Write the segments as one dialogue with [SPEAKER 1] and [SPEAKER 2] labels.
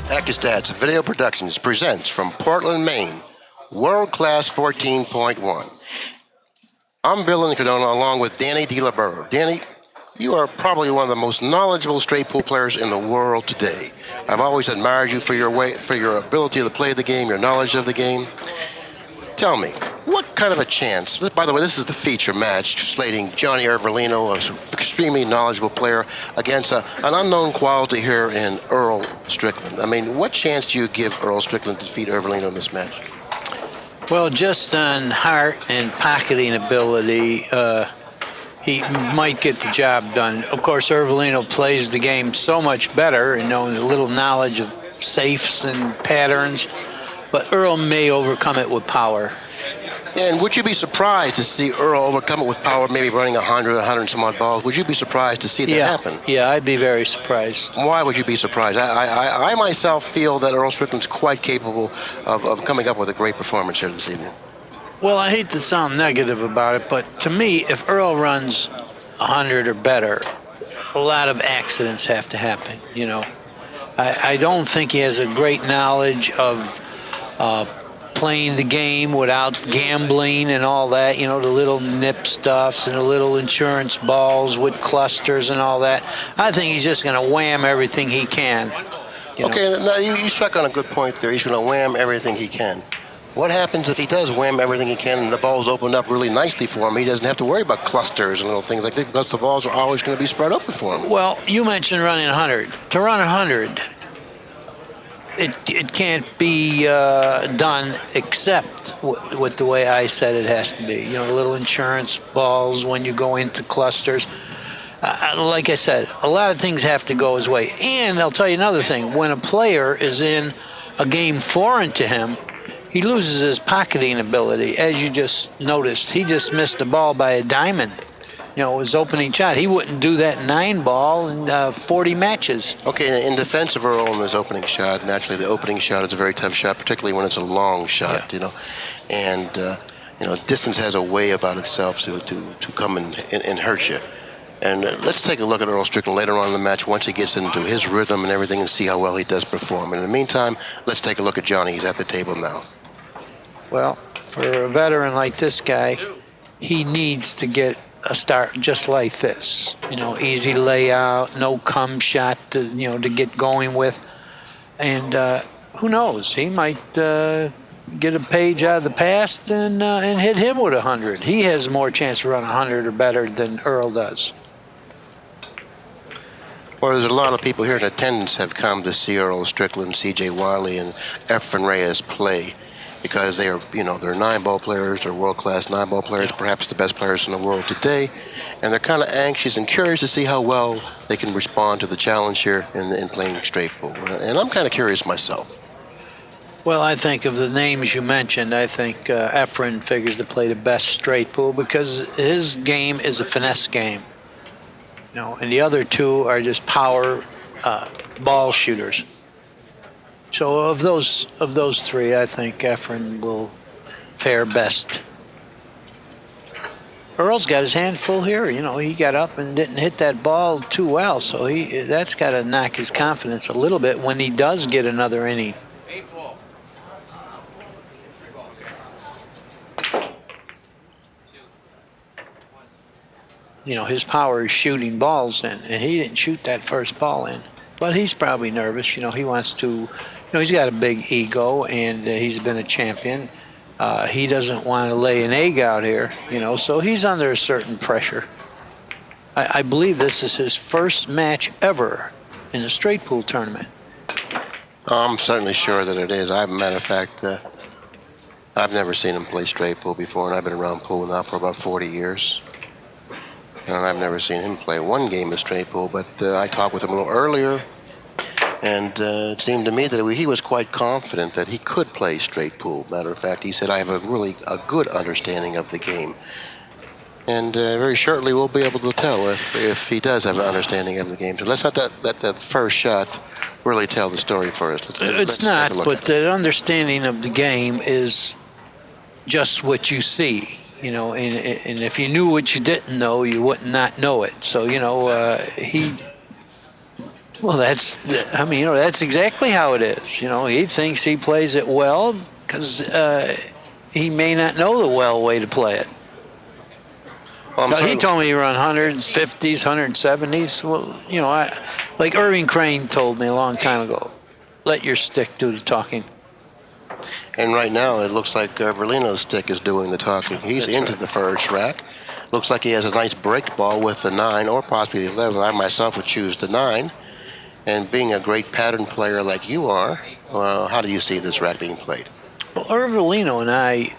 [SPEAKER 1] Accu-Stats Video Productions presents from Portland, Maine, World Class 14.1. I'm Bill Incardona along with Danny Diliberto. Danny, you are probably one of the most knowledgeable straight pool players in the world today. I've always admired you for your ability to play the game, your knowledge of the game. Tell me, what kind of a chance? By the way, this is the feature match slating Johnny Ervolino, an extremely knowledgeable player, against an unknown quality here in Earl Strickland. I mean, what chance do you give Earl Strickland to defeat Ervolino in this match?
[SPEAKER 2] Well, just on heart and pocketing ability, he might get the job done. Of course, Ervolino plays the game so much better and knows a little knowledge of safes and patterns, but Earl may overcome it with power.
[SPEAKER 1] And would you be surprised to see Earl overcome it with power, maybe running 100 and some odd balls? Would you be surprised to see that happen?
[SPEAKER 2] Yeah, I'd be very surprised.
[SPEAKER 1] Why would you be surprised? I myself feel that Earl Strickland's quite capable of coming up with a great performance here this evening.
[SPEAKER 2] Well, I hate to sound negative about it, but to me, if Earl runs 100 or better, a lot of accidents have to happen, you know. I don't think he has a great knowledge of playing the game without gambling and all that, you know, the little nip stuffs and the little insurance balls with clusters and all that. I think he's just going to wham everything he can.
[SPEAKER 1] Okay, now you struck on a good point there. He's going to wham everything he can. What happens if he does wham everything he can and the ball's opened up really nicely for him? He doesn't have to worry about clusters and little things like that because the balls are always going to be spread open for him.
[SPEAKER 2] Well, you mentioned running 100. To run 100, it can't be done except with the way I said it has to be. You know, little insurance balls when you go into clusters. Like I said, a lot of things have to go his way. And I'll tell you another thing. When a player is in a game foreign to him, he loses his pocketing ability. As you just noticed, he just missed the ball by a diamond. You know, his opening shot. He wouldn't do that 9-ball in 40 matches.
[SPEAKER 1] Okay, in defense of Earl in his opening shot, naturally the opening shot is a very tough shot, particularly when it's a long shot, you know. And, you know, distance has a way about itself to come and hurt you. And let's take a look at Earl Strickland later on in the match once he gets into his rhythm and everything and see how well he does perform. In the meantime, let's take a look at Johnny. He's at the table now.
[SPEAKER 2] Well, for a veteran like this guy, he needs to get a start just like this. You know, easy layout, no cum shot to, you know, to get going with. And who knows? He might get a page out of the past and hit him with 100. He has more chance to run 100 or better than Earl does.
[SPEAKER 1] Well, there's a lot of people here in attendance have come to see Earl Strickland, C.J. Wiley, and Efren Reyes play because they are, you know, they're 9-ball players, they're world-class 9-ball players, perhaps the best players in the world today, and they're kind of anxious and curious to see how well they can respond to the challenge here in playing straight pool. And I'm kind of curious myself.
[SPEAKER 2] Well, I think of the names you mentioned, I think Efren figures to play the best straight pool because his game is a finesse game. You know, and the other two are just power ball shooters. So of those three, I think Efren will fare best. Earl's got his hand full here. You know, he got up and didn't hit that ball too well, so that's got to knock his confidence a little bit when he does get another inning. You know, his power is shooting balls in, and he didn't shoot that first ball in. But he's probably nervous. You know, he wants to, you know, he's got a big ego, and he's been a champion. He doesn't want to lay an egg out here, you know, so he's under a certain pressure. I believe this is his first match ever in a straight pool tournament.
[SPEAKER 1] I'm certainly sure that it is. As a matter of fact, I've never seen him play straight pool before, and I've been around pool now for about 40 years. And I've never seen him play one game of straight pool, but I talked with him a little earlier, and it seemed to me that he was quite confident that he could play straight pool. Matter of fact, he said, I have a good understanding of the game. And very shortly we'll be able to tell if he does have an understanding of the game. So let's not let that first shot really tell the story for us.
[SPEAKER 2] It's not, but the understanding of the game is just what you see. You know, and if you knew what you didn't know, you would not know it. So, you know, he Well, I mean, that's exactly how it is. He thinks he plays it well because he may not know the well way to play it.
[SPEAKER 1] Well,
[SPEAKER 2] He told me he run 150s, 170s. Well, like Irving Crane told me a long time ago, let your stick do the talking.
[SPEAKER 1] And right now, it looks like Ervolino's stick is doing the talking. He's
[SPEAKER 2] That's
[SPEAKER 1] into
[SPEAKER 2] right.
[SPEAKER 1] the first rack. Looks like he has a nice break ball with the 9 or possibly the 11. I myself would choose the 9. And being a great pattern player like you are, how do you see this rack being played?
[SPEAKER 2] Well, Ervolino and I,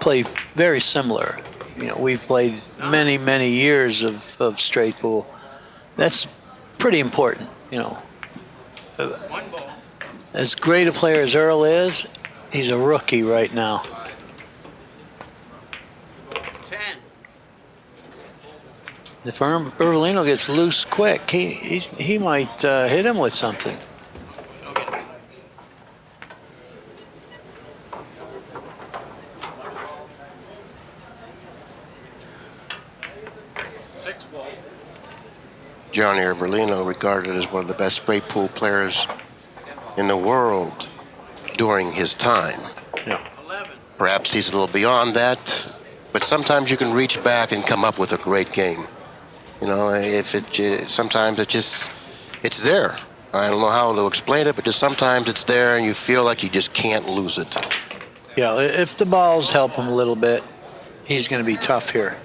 [SPEAKER 2] play very similar. We've played many, many years of straight pool. That's pretty important. As great a player as Earl is, he's a rookie right now.
[SPEAKER 3] 10.
[SPEAKER 2] If Ervolino gets loose quick, he might hit him with something.
[SPEAKER 3] Okay. Six ball.
[SPEAKER 1] Johnny Ervolino, regarded as one of the best straight pool players in the world during his time.
[SPEAKER 3] 11.
[SPEAKER 1] Perhaps he's a little beyond that, but sometimes you can reach back and come up with a great game. Sometimes it's there. I don't know how to explain it, but just sometimes it's there and you feel like you just can't lose it.
[SPEAKER 2] Yeah, if the balls help him a little bit, he's going to be tough here.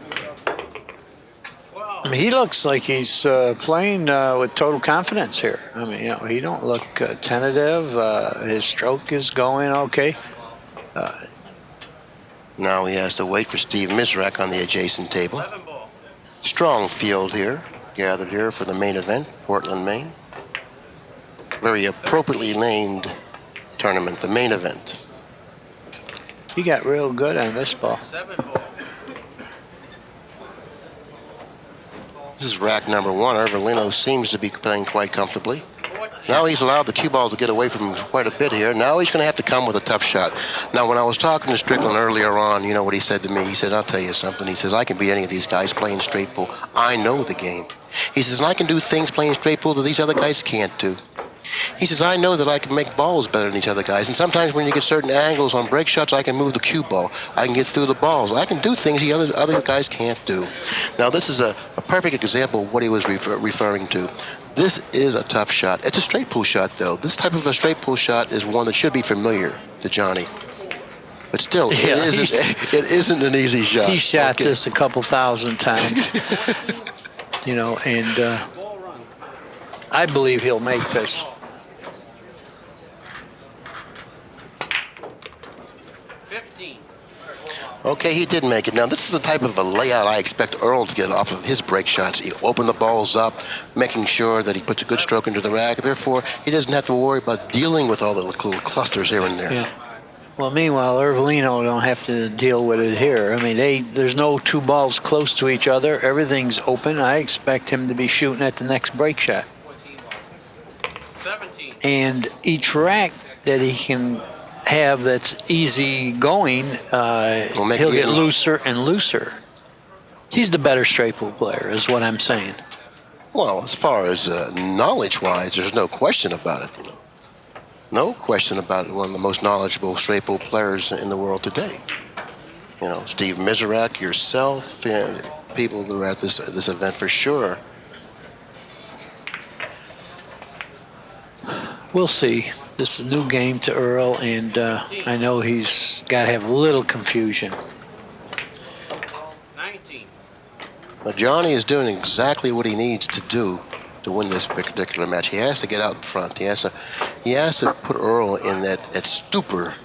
[SPEAKER 2] I mean, he looks like he's playing with total confidence here. I mean, he don't look tentative. His stroke is going okay.
[SPEAKER 1] Now he has to wait for Steve Mizrak on the adjacent table.
[SPEAKER 3] 11 ball.
[SPEAKER 1] Strong field here, gathered here for the main event, Portland, Maine. Very appropriately named tournament, the main event.
[SPEAKER 2] He got real good on this ball.
[SPEAKER 3] 7 ball.
[SPEAKER 1] This is rack number 1. Ervolino seems to be playing quite comfortably. Now he's allowed the cue ball to get away from him quite a bit here. Now he's going to have to come with a tough shot. Now, when I was talking to Strickland earlier on, you know what he said to me? He said, I'll tell you something. He says, I can beat any of these guys playing straight pool. I know the game. He says, and I can do things playing straight pool that these other guys can't do. He says, I know that I can make balls better than these other guys. And sometimes when you get certain angles on break shots, I can move the cue ball. I can get through the balls. I can do things the other guys can't do. Now, this is a perfect example of what he was referring to. This is a tough shot. It's a straight pool shot, though. This type of a straight pool shot is one that should be familiar to Johnny. But still,
[SPEAKER 2] Yeah,
[SPEAKER 1] it isn't an easy shot.
[SPEAKER 2] He shot this a couple thousand times. And
[SPEAKER 3] Ball run.
[SPEAKER 2] I believe he'll make this.
[SPEAKER 3] 15.
[SPEAKER 1] Okay, he did make it. Now, this is the type of a layout I expect Earl to get off of his break shots. He open the balls up, making sure that he puts a good stroke into the rack. Therefore, he doesn't have to worry about dealing with all the little clusters here and there.
[SPEAKER 2] Yeah. Well, meanwhile, Ervolino don't have to deal with it here. I mean, there's no two balls close to each other. Everything's open. I expect him to be shooting at the next break shot.
[SPEAKER 3] 14 ball. 17.
[SPEAKER 2] And each rack that he can have that's easy going, he'll get looser and looser. He's the better straight pool player, is what I'm saying.
[SPEAKER 1] Well, as far as knowledge-wise, there's no question about it. No question about it. One of the most knowledgeable straight pool players in the world today. Steve Mizrak, yourself, and people that are at this event for sure.
[SPEAKER 2] We'll see. This is a new game to Earl, and I know he's got to have a little confusion.
[SPEAKER 3] 19.
[SPEAKER 1] Now, Johnny is doing exactly what he needs to do to win this particular match. He has to get out in front. He has to put Earl in that stupor,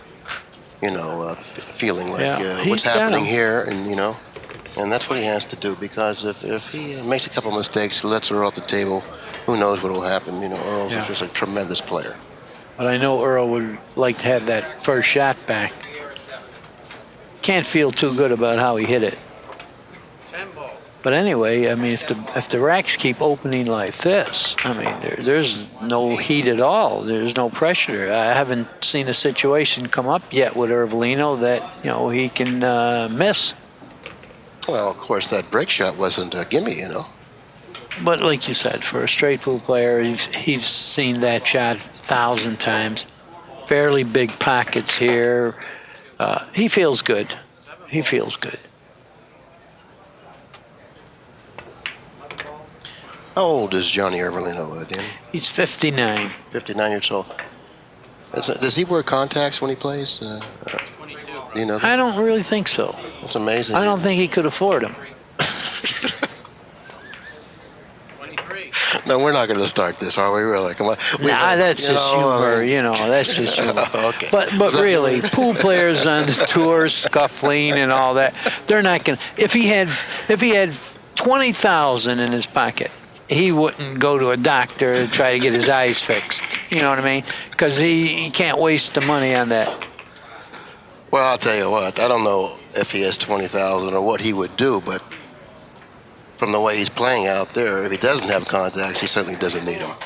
[SPEAKER 1] feeling like what's happening here, and that's what he has to do, because if he makes a couple of mistakes, he lets Earl at the table, who knows what will happen. Earl's just a tremendous player.
[SPEAKER 2] But I know Earl would like to have that first shot back. Can't feel too good about how he hit it.
[SPEAKER 3] 10 ball.
[SPEAKER 2] But anyway, I mean, if the racks keep opening like this, I mean, there's no heat at all. There's no pressure. I haven't seen a situation come up yet with Ervolino that he can miss.
[SPEAKER 1] Well, of course, that break shot wasn't a gimme.
[SPEAKER 2] But like you said, for a straight pool player, he's seen that shot 1,000 times. Fairly big pockets here. He feels good. He feels good.
[SPEAKER 1] How old is Johnny Ervolino, Danny?
[SPEAKER 2] He's 59.
[SPEAKER 1] 59 years old. Does he wear contacts when he plays?
[SPEAKER 3] 22.
[SPEAKER 1] Do you know that?
[SPEAKER 2] I don't really think so.
[SPEAKER 1] That's amazing.
[SPEAKER 2] I don't think he could afford them.
[SPEAKER 3] 23.
[SPEAKER 1] No, we're not going to start this, are we? Really? Come on.
[SPEAKER 2] That's just humor, that's just humor.
[SPEAKER 1] Okay.
[SPEAKER 2] But really, pool players on the tour scuffling and all that, they're not going to. If he had 20,000 in his pocket, he wouldn't go to a doctor to try to get his eyes fixed. You know what I mean? Because he can't waste the money on that.
[SPEAKER 1] Well, I'll tell you what. I don't know if he has 20,000 or what he would do, but from the way he's playing out there, if he doesn't have contacts, he certainly doesn't need them.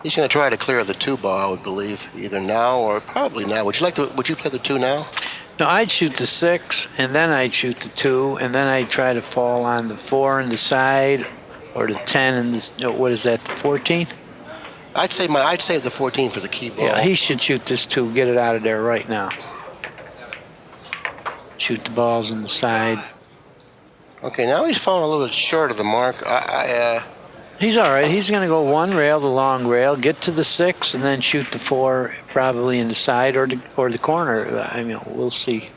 [SPEAKER 1] He's going to try to clear the 2-ball, I would believe, either now or probably now. Would you play the 2 now?
[SPEAKER 2] No, I'd shoot the 6, and then I'd shoot the 2, and then I'd try to fall on the 4 in the side, or the 10 and the, what is that, the 14?
[SPEAKER 1] I'd save the 14 for the key ball.
[SPEAKER 2] Yeah, he should shoot this 2, get it out of there right now. Shoot the balls in the side.
[SPEAKER 1] Okay, now he's falling a little bit short of the mark.
[SPEAKER 2] He's all right. He's going to go 1 rail, the long rail, get to the 6, and then shoot the 4 probably in the side or the corner. I mean, we'll see.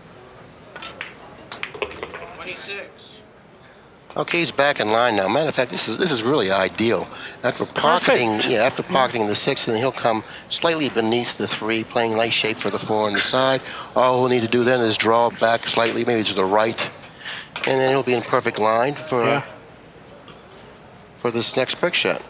[SPEAKER 3] 26.
[SPEAKER 1] Okay, he's back in line now. Matter of fact, this is really ideal. After pocketing the 6, and he'll come slightly beneath the 3, playing nice shape for the 4 on the side. All we'll need to do then is draw back slightly, maybe to the right, and then he'll be in perfect line for this next brick shot.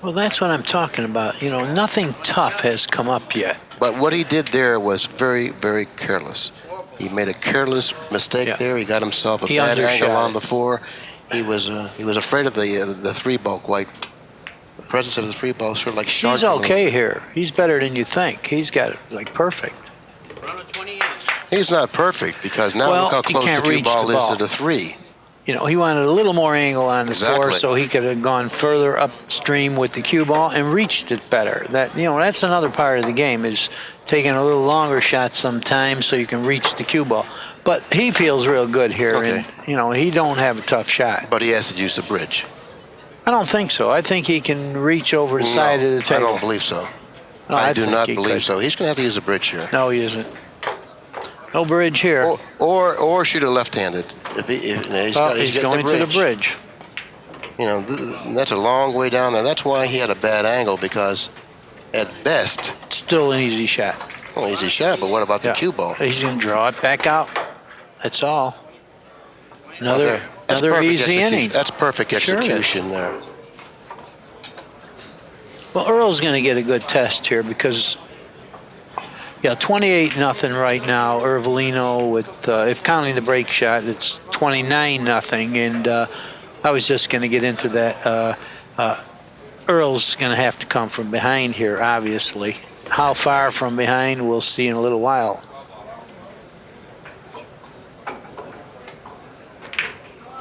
[SPEAKER 2] Well, that's what I'm talking about. Nothing tough has come up yet.
[SPEAKER 1] But what he did there was very, very careless. He made a careless mistake there. He got himself a bad angle on the 4. He was afraid of the 3-ball quite. The presence of the 3-ball sort of like shark.
[SPEAKER 2] He's okay here. He's better than you think. He's got it like perfect.
[SPEAKER 3] Run a 28.
[SPEAKER 1] He's not perfect because now look how close the cue ball is to the 3.
[SPEAKER 2] He wanted a little more angle on the 4 so he could have gone further upstream with the cue ball and reached it better. That's another part of the game, is taking a little longer shot sometimes so you can reach the cue ball. But he feels real good here, and he don't have a tough shot.
[SPEAKER 1] But he has to use the bridge.
[SPEAKER 2] I don't think so. I think he can reach over the side of the table.
[SPEAKER 1] I don't believe so.
[SPEAKER 2] No,
[SPEAKER 1] I do not believe so. He's going to have to use a bridge here.
[SPEAKER 2] No, he isn't. No bridge here.
[SPEAKER 1] Or shoot a left-handed. He's
[SPEAKER 2] going to the bridge.
[SPEAKER 1] That's a long way down there. That's why he had a bad angle, because at best,
[SPEAKER 2] still an easy shot.
[SPEAKER 1] Well, easy shot, but what about the cue ball?
[SPEAKER 2] He's going to draw it back out. That's all. Another easy inning.
[SPEAKER 1] That's perfect execution there.
[SPEAKER 2] Well, Earl's going to get a good test here because, 28-0 right now. Ervolino with, if counting the break shot, it's 29-0. And I was just going to get into that. Earl's going to have to come from behind here, obviously. How far from behind, we'll see in a little while.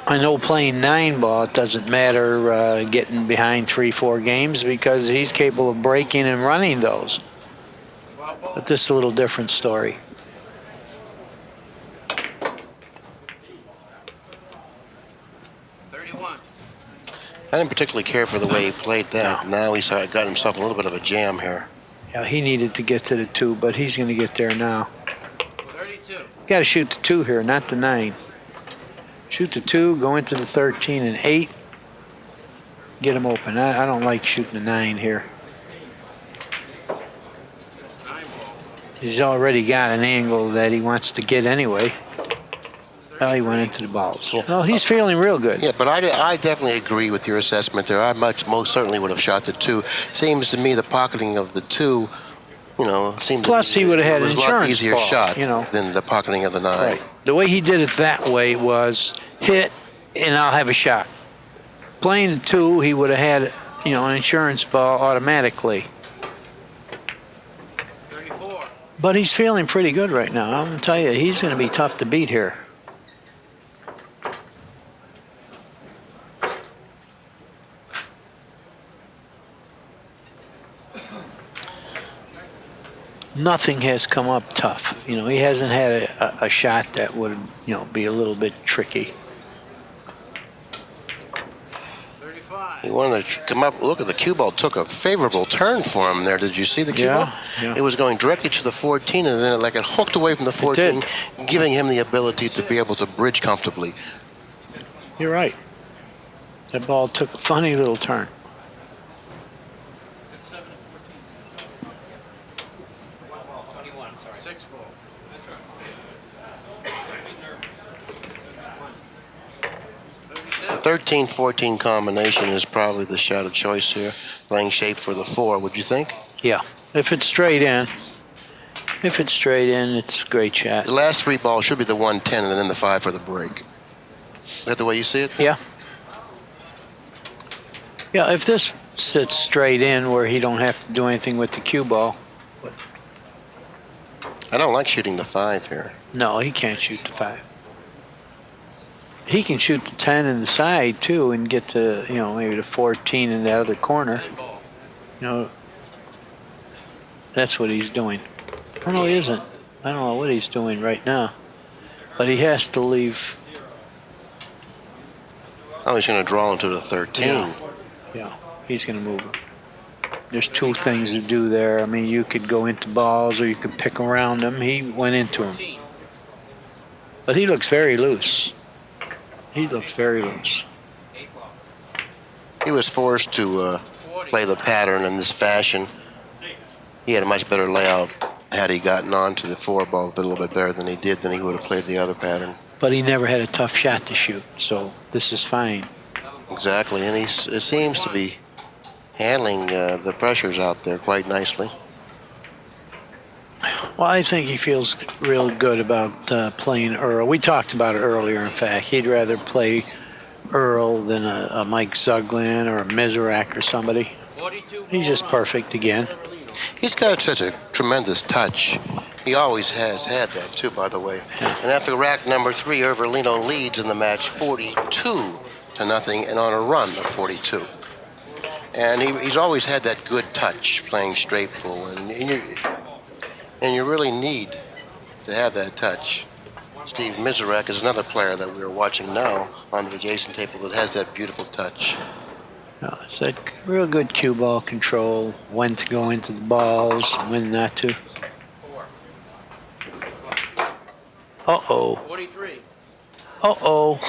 [SPEAKER 2] I know playing 9-ball, it doesn't matter getting behind 3-4 games because he's capable of breaking and running those. But this is a little different story.
[SPEAKER 1] I didn't particularly care for the way he played that. No. Now he's got himself a little bit of a jam here.
[SPEAKER 2] Yeah, he needed to get to the 2, but he's going to get there now.
[SPEAKER 3] 32.
[SPEAKER 2] Got to shoot the 2 here, not the 9. Shoot the 2, go into the 13 and 8. Get him open. I don't like shooting the 9 here. He's already got an angle that he wants to get anyway. Well, he went into the balls. Yeah. Well, he's feeling real good.
[SPEAKER 1] Yeah, but I definitely agree with your assessment there. I most certainly would have shot the 2. Seems to me the pocketing of the 2, seems
[SPEAKER 2] plus he would have had an insurance
[SPEAKER 1] a lot easier
[SPEAKER 2] ball,
[SPEAKER 1] shot than the pocketing of the 9.
[SPEAKER 2] Right. The way he did it that way was hit, and I'll have a shot. Playing the 2, he would have had, an insurance ball automatically.
[SPEAKER 3] 34.
[SPEAKER 2] But he's feeling pretty good right now. I'm going to tell you, he's going to be tough to beat here. nothing has come up tough. You know, he hasn't had a shot that would, you know, be a little bit tricky.
[SPEAKER 3] 35.
[SPEAKER 1] He wanted to come up. Look at the cue ball. Took a favorable turn for him there. Did you see the cue ball?
[SPEAKER 2] Yeah.
[SPEAKER 1] It was going directly to the 14, and then it hooked away from the 14, giving him the ability to be able to bridge comfortably.
[SPEAKER 2] You're right. That ball took a funny little turn.
[SPEAKER 3] 6 ball. 37.
[SPEAKER 1] The 13-14 combination is probably the shot of choice here, playing shape for the 4, would you think?
[SPEAKER 2] Yeah. If it's straight in, it's a great shot.
[SPEAKER 1] The last 3 balls should be the 110 and then the 5 for the break. Is that the way you see it?
[SPEAKER 2] Yeah. Yeah, if this sits straight in where he don't have to do anything with the cue ball.
[SPEAKER 1] I don't like shooting the 5 here.
[SPEAKER 2] No, he can't shoot the 5. He can shoot the 10 in the side too and get to, you know, maybe the 14 in the other corner.
[SPEAKER 3] 10 ball.
[SPEAKER 2] You know, that's what he's doing. Oh, no, he isn't. I don't know what he's doing right now. But he has to leave.
[SPEAKER 1] Oh, he's going to draw into the 13.
[SPEAKER 2] Yeah, he's going to move him. There's 2 things to do there. I mean, you could go into balls or you could pick around them. He went into them.
[SPEAKER 3] 14.
[SPEAKER 2] But he looks very loose. He looks very loose.
[SPEAKER 3] 8 ball.
[SPEAKER 1] He was forced to
[SPEAKER 3] 40.
[SPEAKER 1] play the pattern in this fashion. He had a much better layout had he gotten on to the 4 ball a little bit better than he did, then he would have played the other pattern.
[SPEAKER 2] But he never had a tough shot to shoot, so this is fine.
[SPEAKER 1] Exactly, and he seems to be handling the pressures out there quite nicely.
[SPEAKER 2] Well, I think he feels real good about playing Earl. We talked about it earlier, in fact. He'd rather play Earl than a Mike Zuglin or a Mizrak or somebody.
[SPEAKER 3] 42
[SPEAKER 2] He's just perfect again.
[SPEAKER 1] He's got such a tremendous touch. He always has had that, too, by the way. And after rack number 3, Ervolino leads in the match 42-0 and on a run of 42. And he's always had that good touch playing straight pull. And you really need to have that touch. Steve Mizrak is another player that we're watching now on the adjacent table that has that beautiful touch.
[SPEAKER 2] No, it's that real good cue ball control, when to go into the balls, when not to.
[SPEAKER 3] 4.
[SPEAKER 2] Uh-oh.
[SPEAKER 3] 43.
[SPEAKER 2] Uh-oh.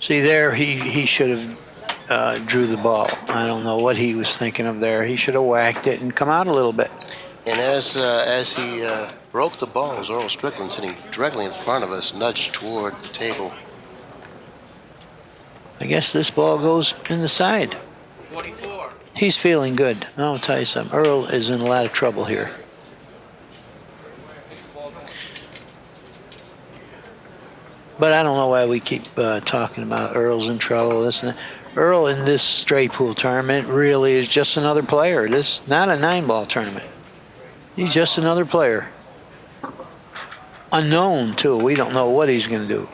[SPEAKER 2] See there, he should have drew the ball. I don't know what he was thinking of there. He should have whacked it and come out a little bit.
[SPEAKER 1] And as he broke the balls, Earl Strickland, sitting directly in front of us, nudged toward the table.
[SPEAKER 2] I guess this ball goes in the side.
[SPEAKER 3] 44.
[SPEAKER 2] He's feeling good. I'll tell you something. Earl is in a lot of trouble here. But I don't know why we keep talking about Earl's in trouble. This and that. Earl in this straight pool tournament really is just another player. This is not a 9-ball tournament. He's just another player. Unknown, too. We don't know what he's going to do.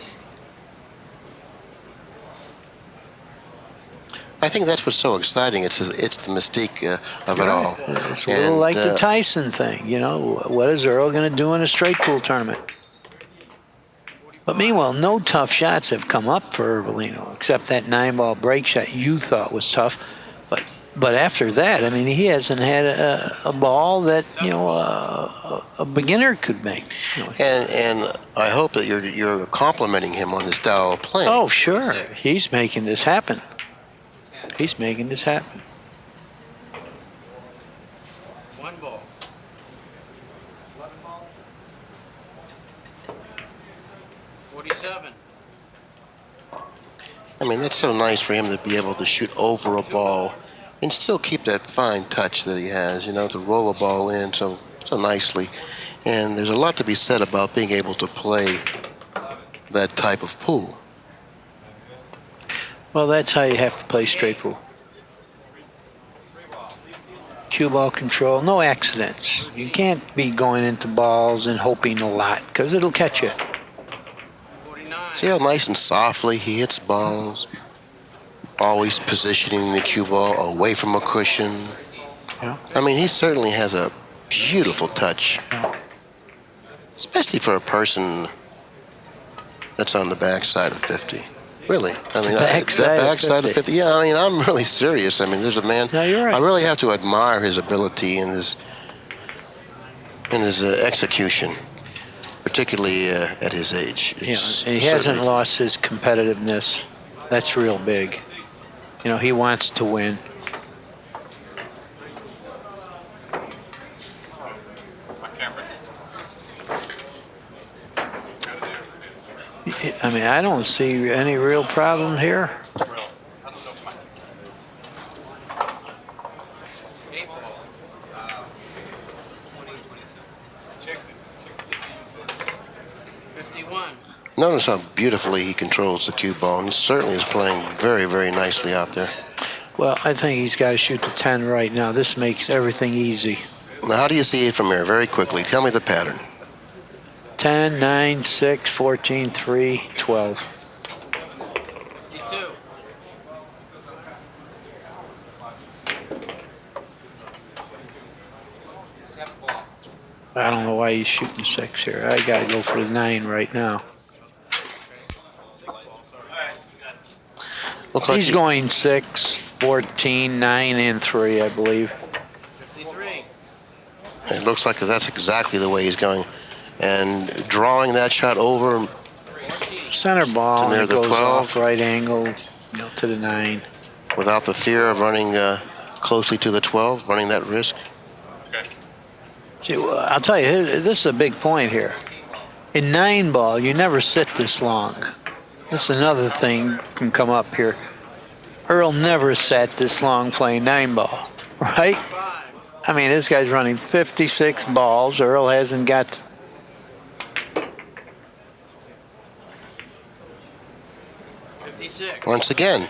[SPEAKER 1] I think that's what's so exciting. It's the mystique of it all.
[SPEAKER 2] It's a little like the
[SPEAKER 1] And,
[SPEAKER 2] Tyson thing, you know. What is Earl going to do in a straight pool tournament? But meanwhile, no tough shots have come up for Ervolino, except that 9-ball break shot you thought was tough. But after that, I mean, he hasn't had a ball that, you know, a beginner could make. You know.
[SPEAKER 1] and I hope that you're complimenting him on his style of playing.
[SPEAKER 2] Oh, sure. He's making this happen. He's making this happen.
[SPEAKER 3] 1 ball. 47.
[SPEAKER 1] I mean, that's so nice for him to be able to shoot over a ball and still keep that fine touch that he has, you know, to roll a ball in so nicely. And there's a lot to be said about being able to play that type of pool.
[SPEAKER 2] Well, that's how you have to play straight pool. Cue ball control, no accidents. You can't be going into balls and hoping a lot, because it'll catch you.
[SPEAKER 3] 49.
[SPEAKER 1] See how nice and softly he hits balls? Always positioning the cue ball away from a cushion.
[SPEAKER 2] Yeah.
[SPEAKER 1] I mean, he certainly has a Beautiful touch. Especially for a person that's on the backside of 50. Really. I mean,
[SPEAKER 2] Backside of 50.
[SPEAKER 1] Yeah, I mean, I'm really serious. I mean, there's a man.
[SPEAKER 2] No, you're right.
[SPEAKER 1] I really have to admire his ability in his execution, particularly at his age.
[SPEAKER 2] Yeah, and he hasn't lost his competitiveness. That's real big. You know, he wants to win. I mean, I don't see any real problem here.
[SPEAKER 1] Notice how beautifully he controls the cue ball, and he certainly is playing very, very nicely out there.
[SPEAKER 2] Well, I think he's got to shoot the 10 right now. This makes everything easy.
[SPEAKER 1] Now, how do you see it from here? Very quickly. Tell me the pattern.
[SPEAKER 2] 10, 9, 6, 14, 3, 12.
[SPEAKER 3] 52.
[SPEAKER 2] I don't know why he's shooting 6 here. I got to go for the 9 right now. He's going 6, 14, 9, and 3, I believe.
[SPEAKER 3] 53.
[SPEAKER 1] It looks like that's exactly the way he's going. And drawing that shot over
[SPEAKER 2] Center ball,
[SPEAKER 1] to near
[SPEAKER 2] and it
[SPEAKER 1] the
[SPEAKER 2] goes
[SPEAKER 1] 12.
[SPEAKER 2] off right angle, to the 9.
[SPEAKER 1] Without the fear of running closely to the 12, running that risk.
[SPEAKER 2] See, I'll tell you, this is a big point here. In 9 ball, you never sit this long. This is another thing can come up here. Earl never sat this long playing 9 ball, right? I mean, this guy's running 56 balls. Earl hasn't got.
[SPEAKER 1] Once again,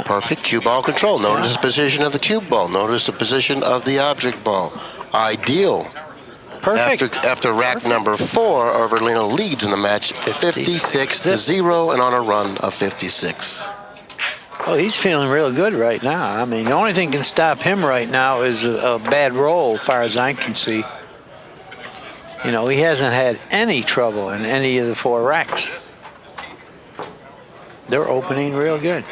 [SPEAKER 1] perfect cue ball control. Notice the position of the cue ball. Notice the position of the object ball. Ideal.
[SPEAKER 2] Perfect.
[SPEAKER 1] After rack number 4, Ervolino leads in the match 56-0 and on a run of 56.
[SPEAKER 2] Oh, he's feeling real good right now. I mean, the only thing can stop him right now is a bad roll, as far as I can see. You know, he hasn't had any trouble in any of the 4 racks. They're opening real good.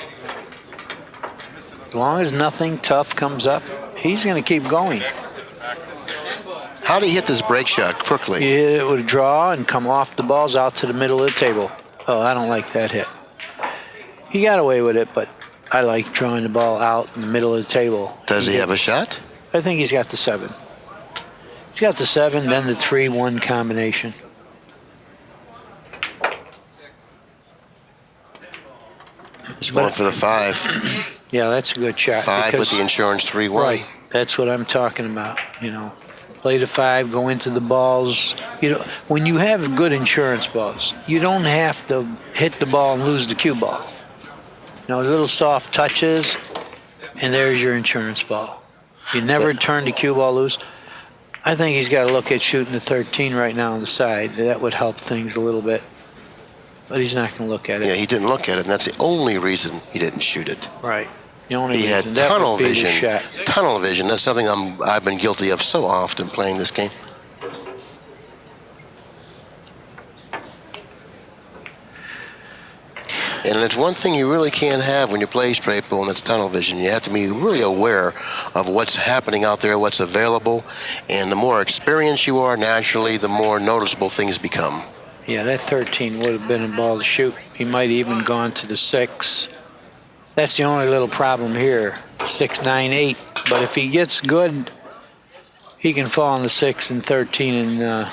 [SPEAKER 2] As long as nothing tough comes up, he's going to keep going.
[SPEAKER 1] How do you hit this break shot quickly?
[SPEAKER 2] You hit it with a draw and come off the balls out to the middle of the table. Oh, I don't like that hit. He got away with it, but I like drawing the ball out in the middle of the table.
[SPEAKER 1] Does he have a shot?
[SPEAKER 2] I think he's got the 7. He's got the 7, then the 3-1 combination.
[SPEAKER 1] He's going for the 5.
[SPEAKER 2] Yeah, that's a good shot.
[SPEAKER 1] 5 with the insurance 3-1.
[SPEAKER 2] Right, that's what I'm talking about, you know. Play the 5, go into the balls. You know, when you have good insurance balls, you don't have to hit the ball and lose the cue ball. You know, little soft touches, and there's your insurance ball. You never turn the cue ball loose. I think he's got to look at shooting the 13 right now on the side. That would help things a little bit. But he's not going to look at it.
[SPEAKER 1] Yeah, he didn't look at it, and that's the only reason he didn't shoot it.
[SPEAKER 2] Right. The only
[SPEAKER 1] He had
[SPEAKER 2] reason. That
[SPEAKER 1] tunnel
[SPEAKER 2] would be the
[SPEAKER 1] vision.
[SPEAKER 2] shot.
[SPEAKER 1] Tunnel vision. That's something I've been guilty of so often playing this game. And it's one thing you really can't have when you play straight ball, and it's tunnel vision. You have to be really aware of what's happening out there, what's available, and the more experienced you are, naturally, the more noticeable things become.
[SPEAKER 2] Yeah, that 13 would have been a ball to shoot. He might even gone to the 6. That's the only little problem here, 6, 9, 8. But if he gets good, he can fall on the 6 and 13 in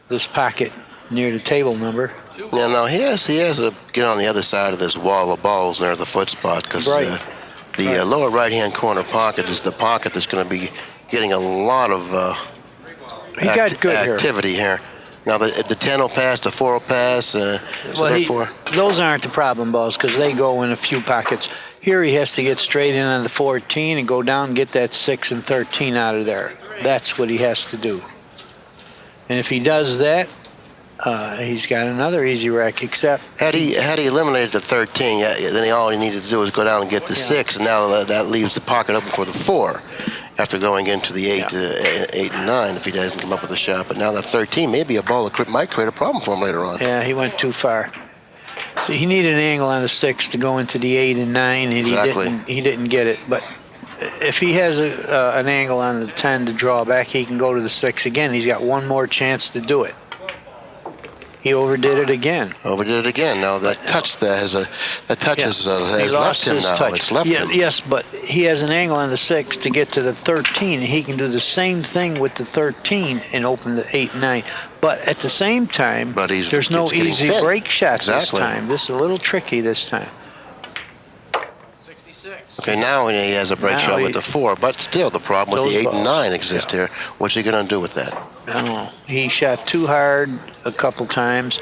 [SPEAKER 2] this pocket near the table number.
[SPEAKER 1] Yeah, now he has to get on the other side of this wall of balls near the foot spot, because the lower right-hand corner pocket is the pocket that's going to be getting a lot of activity here. Now, the 10 will pass, the 4 will pass.
[SPEAKER 2] Those aren't the problem balls because they go in a few pockets. Here he has to get straight in on the 14 and go down and get that 6 and 13 out of there. That's what he has to do. And if he does that, he's got another easy rack, except...
[SPEAKER 1] Had he eliminated the 13, then all he needed to do was go down and get the 6, and now that leaves the pocket open for the 4. after going into the 8 and 9 if he doesn't come up with a shot. But now that 13 may be a ball that might create a problem for him later on.
[SPEAKER 2] Yeah, he went too far. So he needed an angle on the 6 to go into the 8 and 9, and
[SPEAKER 1] Exactly.
[SPEAKER 2] he didn't get it. But if he has an angle on the 10 to draw back, he can go to the 6 again. He's got one more chance to do it. He overdid it again.
[SPEAKER 1] Overdid it again. Now that touch has left him now.
[SPEAKER 2] Touch.
[SPEAKER 1] It's left him.
[SPEAKER 2] Yes, but he has an angle on the 6 to get to the 13. He can do the same thing with the 13 and open the 8 and 9. But at the same time, there's no easy break shot this time. This is a little tricky this time.
[SPEAKER 3] 66.
[SPEAKER 1] Okay, now he has a break shot with the 4, but still the problem with the 8 and 9 exists here. What's he going to do with that?
[SPEAKER 2] No, he shot too hard a couple times.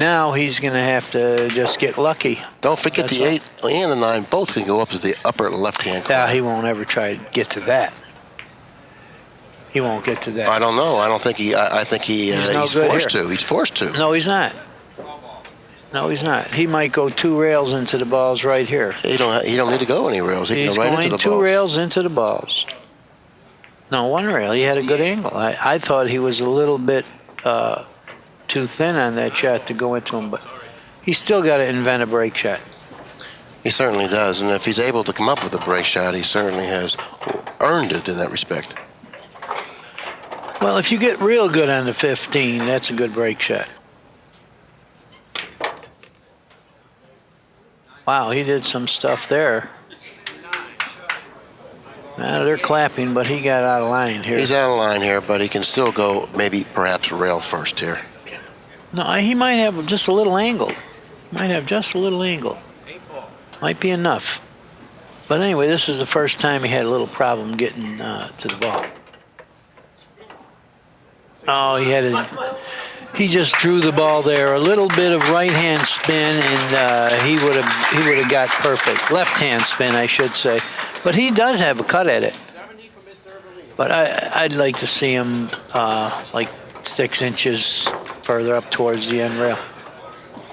[SPEAKER 2] Now he's going to have to just get lucky.
[SPEAKER 1] Don't forget the 8 and the 9 both can go up to the upper left-hand corner.
[SPEAKER 2] Yeah, he won't ever try to get to that. He won't get to that.
[SPEAKER 1] I don't know. I don't think he. I think he's forced to. He's forced to.
[SPEAKER 2] No, he's not. No, he's not. He might go 2 rails into the balls right here.
[SPEAKER 1] He don't need to go any rails. He can go right into the balls.
[SPEAKER 2] He's going 2 rails into the balls. No, 1 rail. He had a good angle. I thought he was a little bit too thin on that shot to go into him, but he's still got to invent a break shot.
[SPEAKER 1] He certainly does, and if he's able to come up with a break shot, he certainly has earned it in that respect.
[SPEAKER 2] Well, if you get real good on the 15, that's a good break shot. Wow, he did some stuff there. Now they're clapping, but he got out of line here.
[SPEAKER 1] He's out of line here, but he can still go maybe perhaps rail first here.
[SPEAKER 2] No, he might have just a little angle. Might have just a little angle.
[SPEAKER 3] 8 ball.
[SPEAKER 2] Might be enough. But anyway, this is the first time he had a little problem getting to the ball. Oh, he just drew the ball there. A little bit of right-hand spin, and he would have got perfect. Left-hand spin, I should say. But he does have a cut at it.
[SPEAKER 3] 70 for Mr. Ervolino.
[SPEAKER 2] But I'd like to see him like 6 inches further up towards the end rail.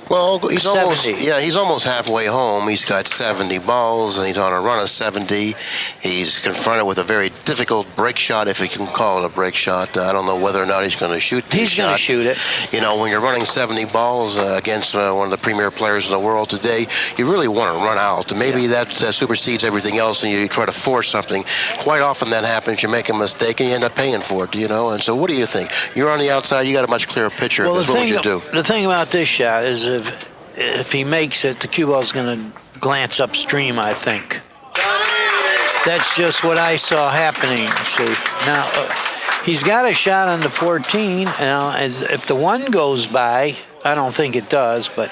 [SPEAKER 1] Well, he's
[SPEAKER 2] 70.
[SPEAKER 1] he's almost halfway home. He's got 70 balls, and he's on a run of 70. He's confronted with a very difficult break shot, if he can call it a break shot. I don't know whether or not he's going to shoot this
[SPEAKER 2] He's going to shoot it.
[SPEAKER 1] You know, when you're running 70 balls against one of the premier players in the world today, you really want to run out. Maybe that supersedes everything else, and you try to force something. Quite often that happens. You make a mistake, and you end up paying for it, you know. And so what do you think? You're on the outside. You got a much clearer picture of this. What would you do?
[SPEAKER 2] The thing about this shot is if he makes it, the cue ball's going to glance upstream, I think. That's just what I saw happening. See, now he's got a shot on the 14. Now, if the 1 goes by, I don't think it does, but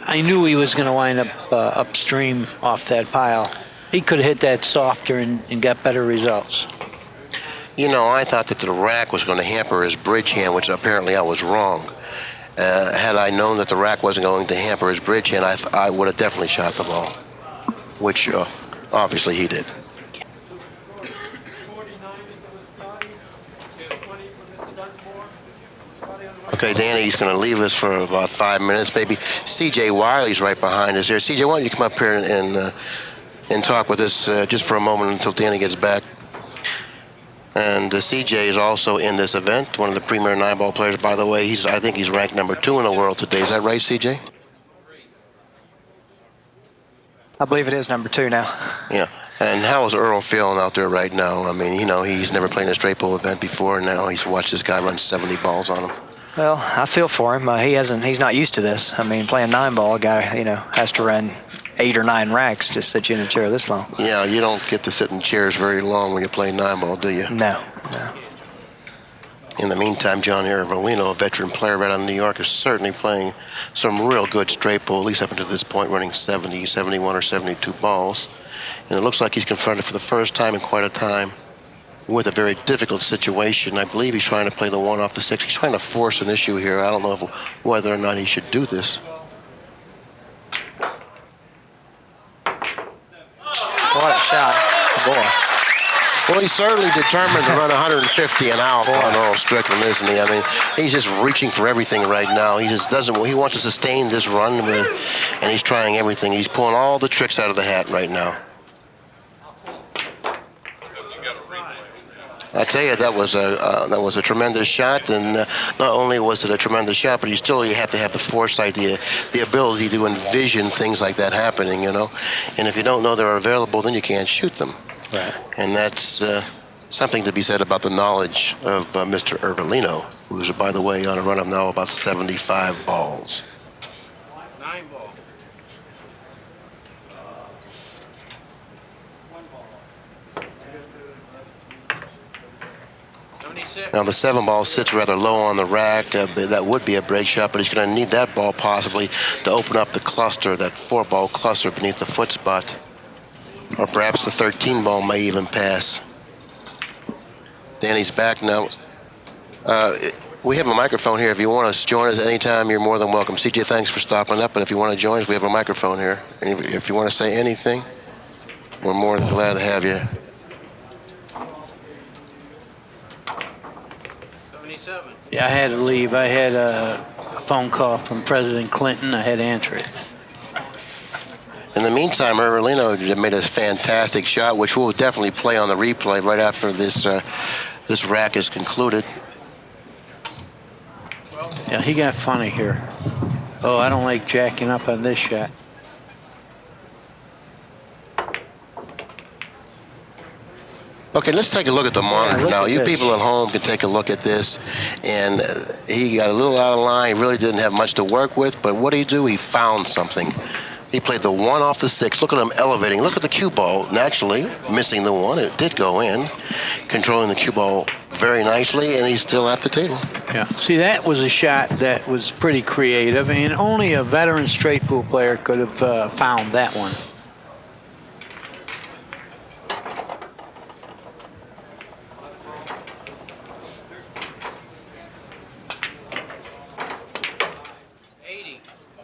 [SPEAKER 2] I knew he was going to wind up upstream off that pile. He could have hit that softer and got better results.
[SPEAKER 1] You know, I thought that the rack was going to hamper his bridge hand, which apparently I was wrong. Had I known that the rack wasn't going to hamper his bridge hand, I would have definitely shot the ball, which obviously he did. Okay, Danny, he's going to leave us for about 5 minutes. Maybe C.J. Wiley's right behind us here. C.J., why don't you come up here and talk with us just for a moment until Danny gets back. And CJ is also in this event, one of the premier 9-ball players, by the way. I think he's ranked number 2 in the world today. Is that right, CJ?
[SPEAKER 4] I believe it is number 2 now.
[SPEAKER 1] Yeah. And how is Earl feeling out there right now? I mean, you know, he's never played in a straight pull event before, and now he's watched this guy run 70 balls on him.
[SPEAKER 4] Well, I feel for him. He's not used to this. I mean, playing 9-ball, a guy, has to run 8 or 9 racks just sit you in a chair this long.
[SPEAKER 1] Yeah, you don't get to sit in chairs very long when you're playing 9-ball, do you?
[SPEAKER 4] No.
[SPEAKER 1] In the meantime, John Ervolino, a veteran player right out of New York, is certainly playing some real good straight pull, at least up until this point, running 70, 71, or 72 balls. And it looks like he's confronted for the first time in quite a time with a very difficult situation. I believe he's trying to play the 1 off the 6. He's trying to force an issue here. I don't know whether or not he should do this.
[SPEAKER 4] What a shot. Boy.
[SPEAKER 1] Well, he's certainly determined to run 150 and out on Earl Strickland, isn't he? I mean, he's just reaching for everything right now. He just doesn't. He wants to sustain this run, and he's trying everything. He's pulling all the tricks out of the hat right now. I tell you, that was a tremendous shot, and not only was it a tremendous shot, but you have to have the foresight, the ability to envision things like that happening, you know. And if you don't know they're available, then you can't shoot them.
[SPEAKER 2] Right.
[SPEAKER 1] And that's something to be said about the knowledge of Mr. Ervolino, who's, by the way, on a run of now about 75 balls.
[SPEAKER 3] 9 ball.
[SPEAKER 1] Now, the 7 ball sits rather low on the rack. That would be a break shot, but he's going to need that ball possibly to open up the cluster, that 4-ball cluster beneath the foot spot. Or perhaps the 13 ball may even pass. Danny's back now. We have a microphone here. If you want to join us anytime, you're more than welcome. CJ, thanks for stopping up. But if you want to join us, we have a microphone here. And if you want to say anything, we're more than glad to have you.
[SPEAKER 3] 77.
[SPEAKER 2] Yeah, I had to leave. I had a phone call from President Clinton. I had to answer it.
[SPEAKER 1] In the meantime, Ervolino made a fantastic shot, which we'll definitely play on the replay right after this rack is concluded.
[SPEAKER 2] Yeah, he got funny here. Oh, I don't like jacking up on this shot.
[SPEAKER 1] Okay, let's take a look at the monitor
[SPEAKER 2] look
[SPEAKER 1] now.
[SPEAKER 2] at
[SPEAKER 1] You
[SPEAKER 2] this.
[SPEAKER 1] people at home can take a look at this. And he got a little out of line. He really didn't have much to work with. But what did he do? He found something. He played the 1 off the 6. Look at him elevating. Look at the cue ball. Naturally, missing the 1. It did go in. Controlling the cue ball very nicely, and he's still at the table.
[SPEAKER 2] Yeah. See, that was a shot that was pretty creative, and only a veteran straight pool player could have found that one.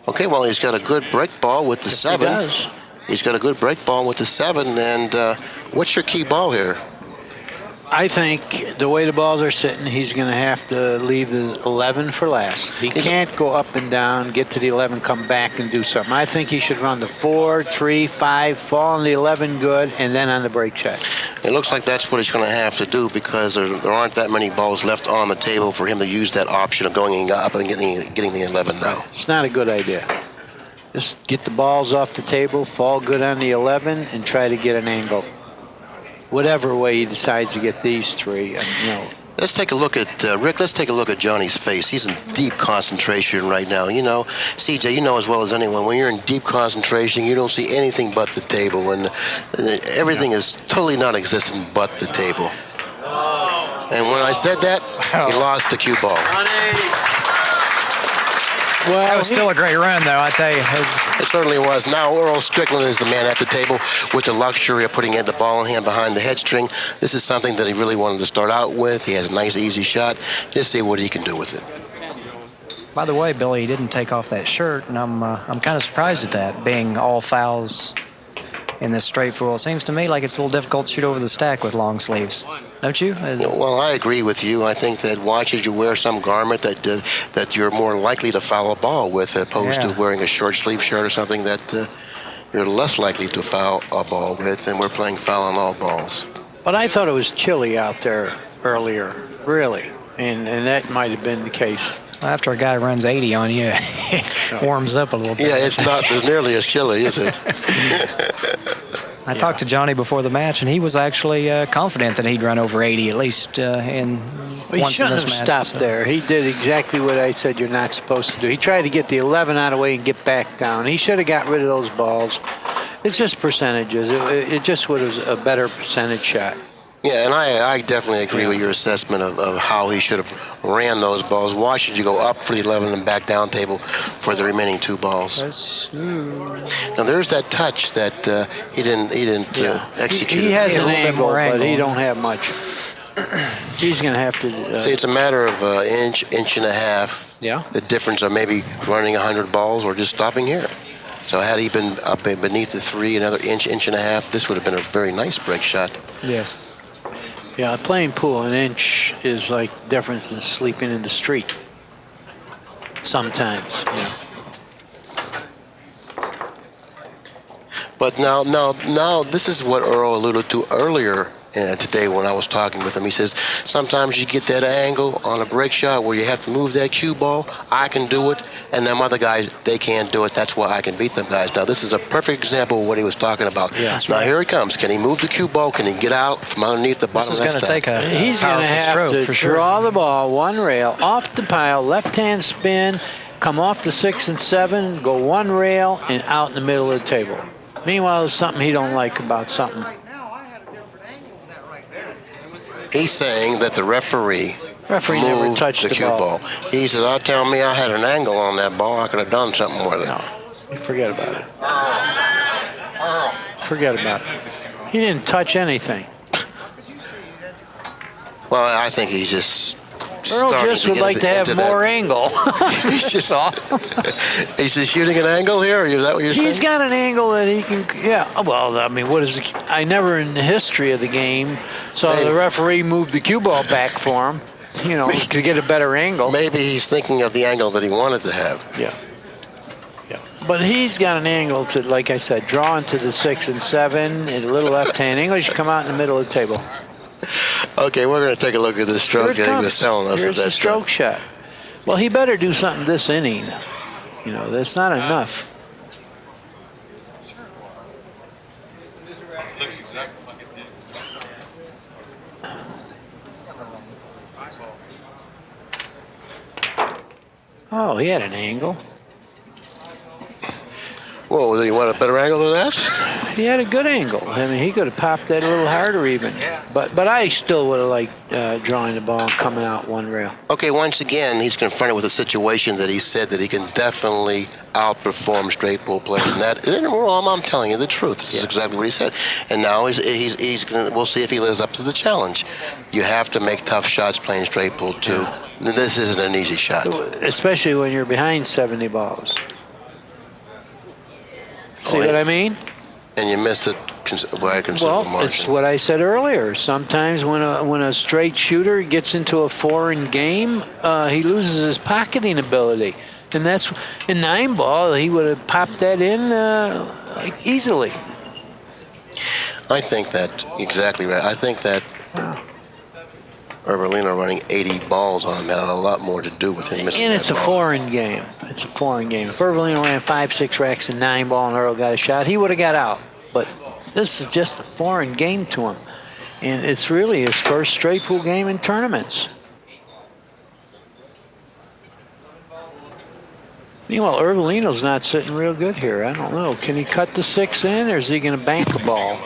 [SPEAKER 1] Okay, well, he's got a good break ball with the 7.
[SPEAKER 2] He does.
[SPEAKER 1] He's got a good break ball with the 7. And what's your key ball here?
[SPEAKER 2] I think the way the balls are sitting, he's going to have to leave the 11 for last. He can't go up and down, get to the 11, come back and do something. I think he should run the 4, 3, 5, fall on the 11 good, and then on the break check.
[SPEAKER 1] It looks like that's what he's going to have to do because there aren't that many balls left on the table for him to use that option of going up and getting the 11 now.
[SPEAKER 2] It's not a good idea. Just get the balls off the table, fall good on the 11, and try to get an angle. Whatever way he decides to get these 3,
[SPEAKER 1] Let's take a look at, Rick, let's take a look at Johnny's face. He's in deep concentration right now. You know, CJ, you know as well as anyone, when you're in deep concentration, you don't see anything but the table. And everything is totally non-existent but the table. And when I said that, he lost the cue ball.
[SPEAKER 2] Well,
[SPEAKER 4] That was still a great run, though, I tell you.
[SPEAKER 1] It certainly was. Now Earl Strickland is the man at the table with the luxury of putting the ball in hand behind the head string. This is something that he really wanted to start out with. He has a nice, easy shot. Just see what he can do with it.
[SPEAKER 4] By the way, Billy, he didn't take off that shirt, and I'm kind of surprised at that, being all fouls in this straight pool. It seems to me like it's a little difficult to shoot over the stack with long sleeves. Don't you?
[SPEAKER 1] Well, I agree with you. I think that watches you wear some garment that you're more likely to foul a ball with, opposed to wearing a short sleeve shirt or something that you're less likely to foul a ball with. And we're playing foul on all balls.
[SPEAKER 2] But I thought it was chilly out there earlier, really, and that might have been the case.
[SPEAKER 4] After a guy runs 80 on you, it warms up a little bit.
[SPEAKER 1] Yeah, it's not as nearly as chilly, is it?
[SPEAKER 4] I talked to Johnny before the match, and he was actually confident that he'd run over 80 at least
[SPEAKER 2] He
[SPEAKER 4] once
[SPEAKER 2] shouldn't
[SPEAKER 4] in
[SPEAKER 2] have
[SPEAKER 4] this match.
[SPEAKER 2] stopped there. He did exactly what I said you're not supposed to do. He tried to get the 11 out of the way and get back down. He should have got rid of those balls. It's just percentages. It just was a better percentage shot.
[SPEAKER 1] Yeah, and I definitely agree with your assessment of how he should have ran those balls. Why should you go up for the 11 and back down table for the remaining 2 balls? Now there's that touch that he didn't execute.
[SPEAKER 2] He has
[SPEAKER 4] Yeah, a
[SPEAKER 2] an
[SPEAKER 4] little bit
[SPEAKER 2] angle,
[SPEAKER 4] more
[SPEAKER 2] but he
[SPEAKER 4] angle.
[SPEAKER 2] don't have much. He's going to have to.
[SPEAKER 1] See, it's a matter of inch and a half.
[SPEAKER 2] Yeah.
[SPEAKER 1] The difference of maybe running 100 balls or just stopping here. So had he been up beneath the 3, another inch and a half, this would have been a very nice break shot.
[SPEAKER 4] Yes.
[SPEAKER 2] Yeah, playing pool an inch is like different than sleeping in the street. Sometimes, yeah.
[SPEAKER 1] But now, this is what Earl alluded to earlier today when I was talking with him. He says, sometimes you get that angle on a break shot where you have to move that cue ball. I can do it, and them other guys, they can't do it. That's why I can beat them guys. Now, this is a perfect example of what he was talking about.
[SPEAKER 4] Yeah, that's
[SPEAKER 1] now,
[SPEAKER 4] right.
[SPEAKER 1] here he comes. Can he move the cue ball? Can he get out from underneath the bottom
[SPEAKER 4] This
[SPEAKER 1] of
[SPEAKER 4] is
[SPEAKER 1] that
[SPEAKER 4] going to
[SPEAKER 1] stack?
[SPEAKER 4] take a
[SPEAKER 2] He's going to
[SPEAKER 4] powerful
[SPEAKER 2] have
[SPEAKER 4] stroke
[SPEAKER 2] to
[SPEAKER 4] for sure.
[SPEAKER 2] draw the ball one rail off the pile, left-hand spin, come off the 6 and 7, go one rail, and out in the middle of the table. Meanwhile, there's something he don't like about something.
[SPEAKER 1] He's saying that the referee
[SPEAKER 2] Never
[SPEAKER 1] moved
[SPEAKER 2] touched
[SPEAKER 1] the
[SPEAKER 2] the
[SPEAKER 1] cue
[SPEAKER 2] ball.
[SPEAKER 1] ball. He said, "I'll tell me I had an angle on that ball. I could have done something with it."
[SPEAKER 2] No, forget about it. Forget about it. He didn't touch anything.
[SPEAKER 1] Well, I think he's just
[SPEAKER 2] Earl
[SPEAKER 1] starting
[SPEAKER 2] just
[SPEAKER 1] to
[SPEAKER 2] would
[SPEAKER 1] get
[SPEAKER 2] like to have
[SPEAKER 1] into
[SPEAKER 2] more
[SPEAKER 1] that.
[SPEAKER 2] angle.
[SPEAKER 1] He's just
[SPEAKER 2] all.
[SPEAKER 1] He's just shooting an angle here. Is that what you're saying?
[SPEAKER 2] He's got an angle that he can. Yeah. Well, I mean, what is? I never in the history of the game saw
[SPEAKER 1] Maybe.
[SPEAKER 2] the referee move the cue ball back for him. You know, to get a better angle.
[SPEAKER 1] Maybe he's thinking of the angle that he wanted to have.
[SPEAKER 2] Yeah. Yeah. But he's got an angle to, like I said, draw into the 6 and 7, and a little left-hand English, come out in the middle of the table.
[SPEAKER 1] Okay, we're going to take a look at the stroke
[SPEAKER 2] Here it
[SPEAKER 1] that he
[SPEAKER 2] comes.
[SPEAKER 1] was telling us.
[SPEAKER 2] Here's
[SPEAKER 1] of
[SPEAKER 2] the
[SPEAKER 1] that
[SPEAKER 2] stroke shot. Well, he better do something this inning. You know, that's not enough. Oh, he had an angle.
[SPEAKER 1] Whoa, did he want a better angle than that?
[SPEAKER 2] He had a good angle. I mean, he could have popped that a little harder even. But I still would have liked drawing the ball and coming out one rail.
[SPEAKER 1] Okay, once again, he's confronted with a situation that he said that he can definitely outperform straight pull players. And that isn't wrong. I'm telling you the truth. This is exactly what he said. And now he's gonna, we'll see if he lives up to the challenge. You have to make tough shots playing straight pull too. This isn't an easy shot.
[SPEAKER 2] Especially when you're behind 70 balls. See what I mean?
[SPEAKER 1] And you missed it by a considerable
[SPEAKER 2] Well,
[SPEAKER 1] margin.
[SPEAKER 2] it's what I said earlier. Sometimes when a straight shooter gets into a foreign game, he loses his pocketing ability. And that's in 9 ball, he would have popped that in like easily.
[SPEAKER 1] I think that exactly right. I think that Ervolino running 80 balls on him had a lot more to do with him missing
[SPEAKER 2] And
[SPEAKER 1] that
[SPEAKER 2] it's a
[SPEAKER 1] ball.
[SPEAKER 2] foreign game. It's a foreign game. If Ervolino ran 5-6 racks and 9 ball and Earl got a shot, he would have got out. But this is just a foreign game to him. And it's really his first straight pool game in tournaments. Meanwhile, Ervolino's not sitting real good here. I don't know. Can he cut the 6 in, or is he going to bank the ball?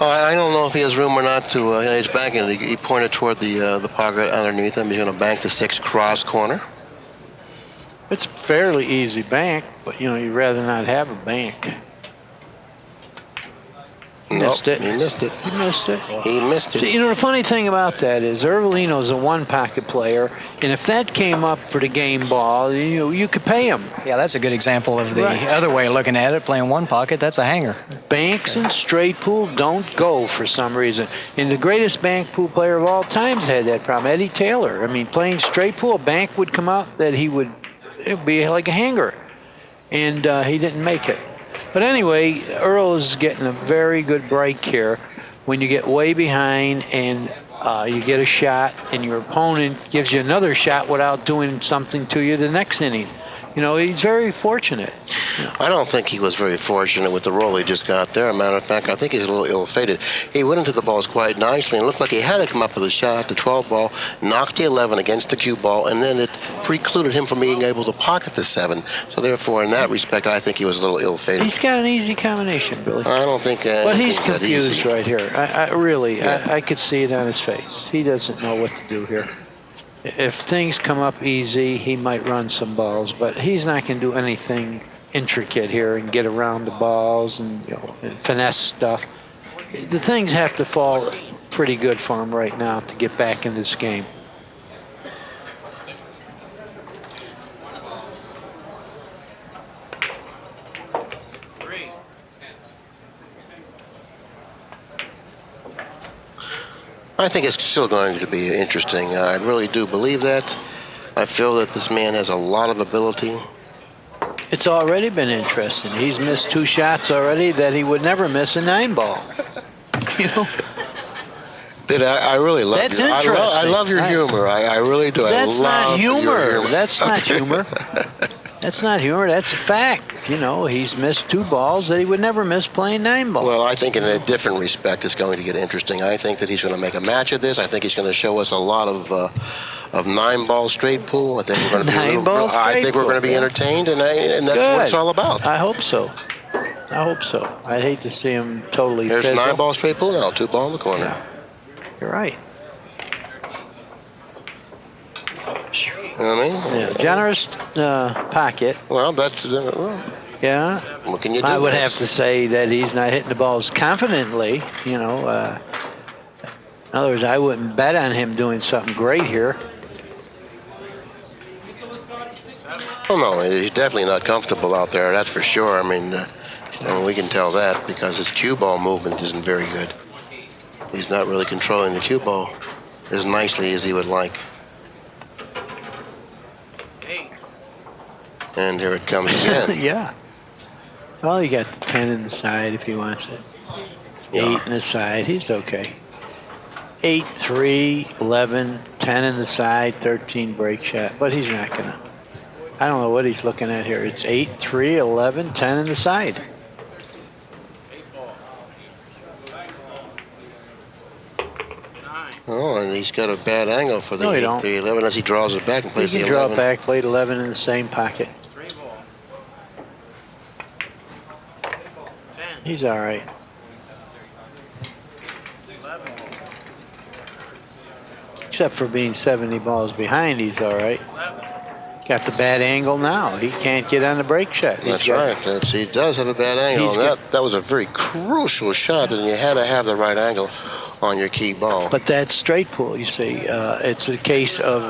[SPEAKER 1] I don't know if he has room or not to. He's banking it. He pointed toward the pocket underneath him. He's going to bank the 6 cross corner.
[SPEAKER 2] It's a fairly easy bank, but, you know, you'd rather not have a bank. Missed it.
[SPEAKER 1] He missed it.
[SPEAKER 2] He missed it.
[SPEAKER 1] He missed it.
[SPEAKER 2] See, you know, the funny thing about that is Ervolino's a one-pocket player, and if that came up for the game ball, you could pay him.
[SPEAKER 4] Yeah, that's a good example of the
[SPEAKER 2] Right.
[SPEAKER 4] other way of looking at it. Playing one pocket, that's a hanger.
[SPEAKER 2] Banks and straight pool don't go for some reason. And the greatest bank pool player of all times had that problem, Eddie Taylor. I mean, playing straight pool, a bank would come out that it would be like a hanger, and he didn't make it. But anyway, Earl is getting a very good break here. When you get way behind and you get a shot and your opponent gives you another shot without doing something to you the next inning. You know, he's very fortunate.
[SPEAKER 1] I don't think he was very fortunate with the roll he just got there. As a matter of fact, I think he's a little ill-fated. He went into the balls quite nicely and looked like he had to come up with a shot. The 12 ball knocked the 11 against the cue ball, and then it precluded him from being able to pocket the 7. So therefore, in that respect, I think he was a little ill-fated.
[SPEAKER 2] He's got an easy combination, Billy.
[SPEAKER 1] I don't think.
[SPEAKER 2] But he's
[SPEAKER 1] anything's that
[SPEAKER 2] confused
[SPEAKER 1] easy.
[SPEAKER 2] right here. I really,
[SPEAKER 1] Yeah.
[SPEAKER 2] I could see it on his face. He doesn't know what to do here. If things come up easy, he might run some balls, but he's not going to do anything intricate here and get around the balls and, you know, and finesse stuff. The things have to fall pretty good for him right now to get back in this game.
[SPEAKER 1] I think it's still going to be interesting. I really do believe that. I feel that this man has a lot of ability.
[SPEAKER 2] It's already been interesting. He's missed 2 shots already that he would never miss a 9 ball. You know.
[SPEAKER 1] I really love
[SPEAKER 2] That's
[SPEAKER 1] your, I love your
[SPEAKER 2] interesting.
[SPEAKER 1] humor. I really do.
[SPEAKER 2] That's
[SPEAKER 1] I love
[SPEAKER 2] not humor.
[SPEAKER 1] Your humor.
[SPEAKER 2] That's not humor. That's not humor. That's a fact. You know, he's missed 2 balls that he would never miss playing 9 ball.
[SPEAKER 1] Well, I think in a different respect, it's going to get interesting. I think that he's going to make a match of this. I think he's going to show us a lot of 9-ball straight pool. I think we're going to be.
[SPEAKER 2] 9-ball straight
[SPEAKER 1] I think we're going to be
[SPEAKER 2] pool, yeah.
[SPEAKER 1] entertained, and that's
[SPEAKER 2] Good.
[SPEAKER 1] what it's all about.
[SPEAKER 2] I hope so. I hope so. I'd hate to see him totally
[SPEAKER 1] There's
[SPEAKER 2] fizzle.
[SPEAKER 1] 9-ball straight pool now, 2-ball in the corner.
[SPEAKER 2] Yeah. You're right.
[SPEAKER 1] You know what I mean?
[SPEAKER 2] Yeah, generous pocket.
[SPEAKER 1] Well, that's
[SPEAKER 2] Yeah.
[SPEAKER 1] what can you do?
[SPEAKER 2] I would have to say that he's not hitting the balls confidently. You know, in other words, I wouldn't bet on him doing something great here.
[SPEAKER 1] Oh no, he's definitely not comfortable out there. That's for sure. I mean, we can tell that because his cue ball movement isn't very good. He's not really controlling the cue ball as nicely as he would like. And here it comes again.
[SPEAKER 2] Yeah. Well, he got the 10 in the side if he wants it.
[SPEAKER 1] Yeah.
[SPEAKER 2] 8 in the side. He's okay. 8, 3, 11, 10 in the side, 13 break shot. But he's not going to. I don't know what he's looking at here. It's 8, 3, 11, 10 in the side.
[SPEAKER 1] Oh, and he's got a bad angle for the
[SPEAKER 2] No, he
[SPEAKER 1] 8,
[SPEAKER 2] don't.
[SPEAKER 1] 3, 11 as he draws it back and
[SPEAKER 2] He
[SPEAKER 1] plays
[SPEAKER 2] can
[SPEAKER 1] the
[SPEAKER 2] draw
[SPEAKER 1] 11.
[SPEAKER 2] it back, played 11 in the same pocket.
[SPEAKER 3] 3-ball. 10.
[SPEAKER 2] He's all right.
[SPEAKER 3] 11.
[SPEAKER 2] Except for being 70 balls behind, he's all right. Got the bad angle now. He can't get on the break shot.
[SPEAKER 1] That's right. He does have a bad angle.
[SPEAKER 2] He's
[SPEAKER 1] And that was a very crucial shot, and you had to have the right angle on your key ball.
[SPEAKER 2] But that's straight pull, you see. It's a case of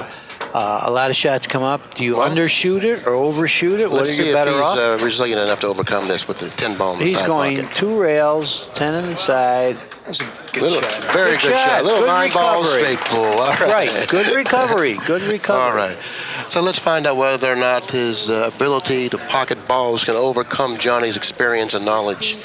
[SPEAKER 2] a lot of shots come up. Do you undershoot it or overshoot it? What
[SPEAKER 1] Let's
[SPEAKER 2] are
[SPEAKER 1] see
[SPEAKER 2] you
[SPEAKER 1] if
[SPEAKER 2] better
[SPEAKER 1] he's
[SPEAKER 2] off?
[SPEAKER 1] resilient enough to overcome this with the 10-ball in the
[SPEAKER 2] He's
[SPEAKER 1] side
[SPEAKER 2] going
[SPEAKER 1] pocket.
[SPEAKER 2] 2 rails, 10 in the side.
[SPEAKER 4] That's a good shot.
[SPEAKER 1] Very
[SPEAKER 2] Good
[SPEAKER 1] good shot.
[SPEAKER 2] shot.
[SPEAKER 1] Little
[SPEAKER 2] Good
[SPEAKER 1] 9-ball
[SPEAKER 2] recovery.
[SPEAKER 1] straight pull. All right.
[SPEAKER 2] Right. Good recovery. Good recovery.
[SPEAKER 1] All right. So let's find out whether or not his ability to pocket balls can overcome Johnny's experience and knowledge.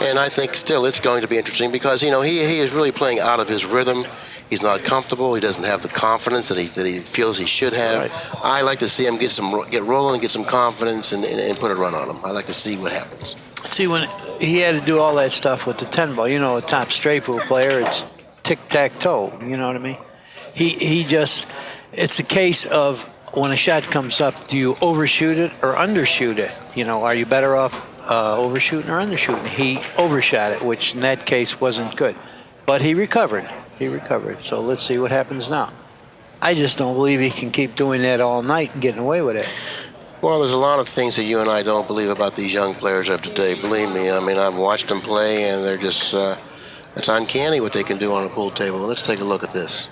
[SPEAKER 1] And I think still it's going to be interesting because, you know, he is really playing out of his rhythm. He's not comfortable. He doesn't have the confidence that he feels he should have.
[SPEAKER 2] Right.
[SPEAKER 1] I like to see him get rolling and get some confidence and put a run on him. I like to see what happens.
[SPEAKER 2] See, when he had to do all that stuff with the 10 ball, you know, a top straight pool player, it's tic-tac-toe. You know what I mean? He just, it's a case of when a shot comes up, do you overshoot it or undershoot it? You know, are you better off overshooting or undershooting? He overshot it, which in that case wasn't good. But he recovered. He recovered. So let's see what happens now. I just don't believe he can keep doing that all night and getting away with it.
[SPEAKER 1] Well, there's a lot of things that you and I don't believe about these young players of today. Believe me, I mean, I've watched them play, and they're just, it's uncanny what they can do on a pool table. Let's take a look at this.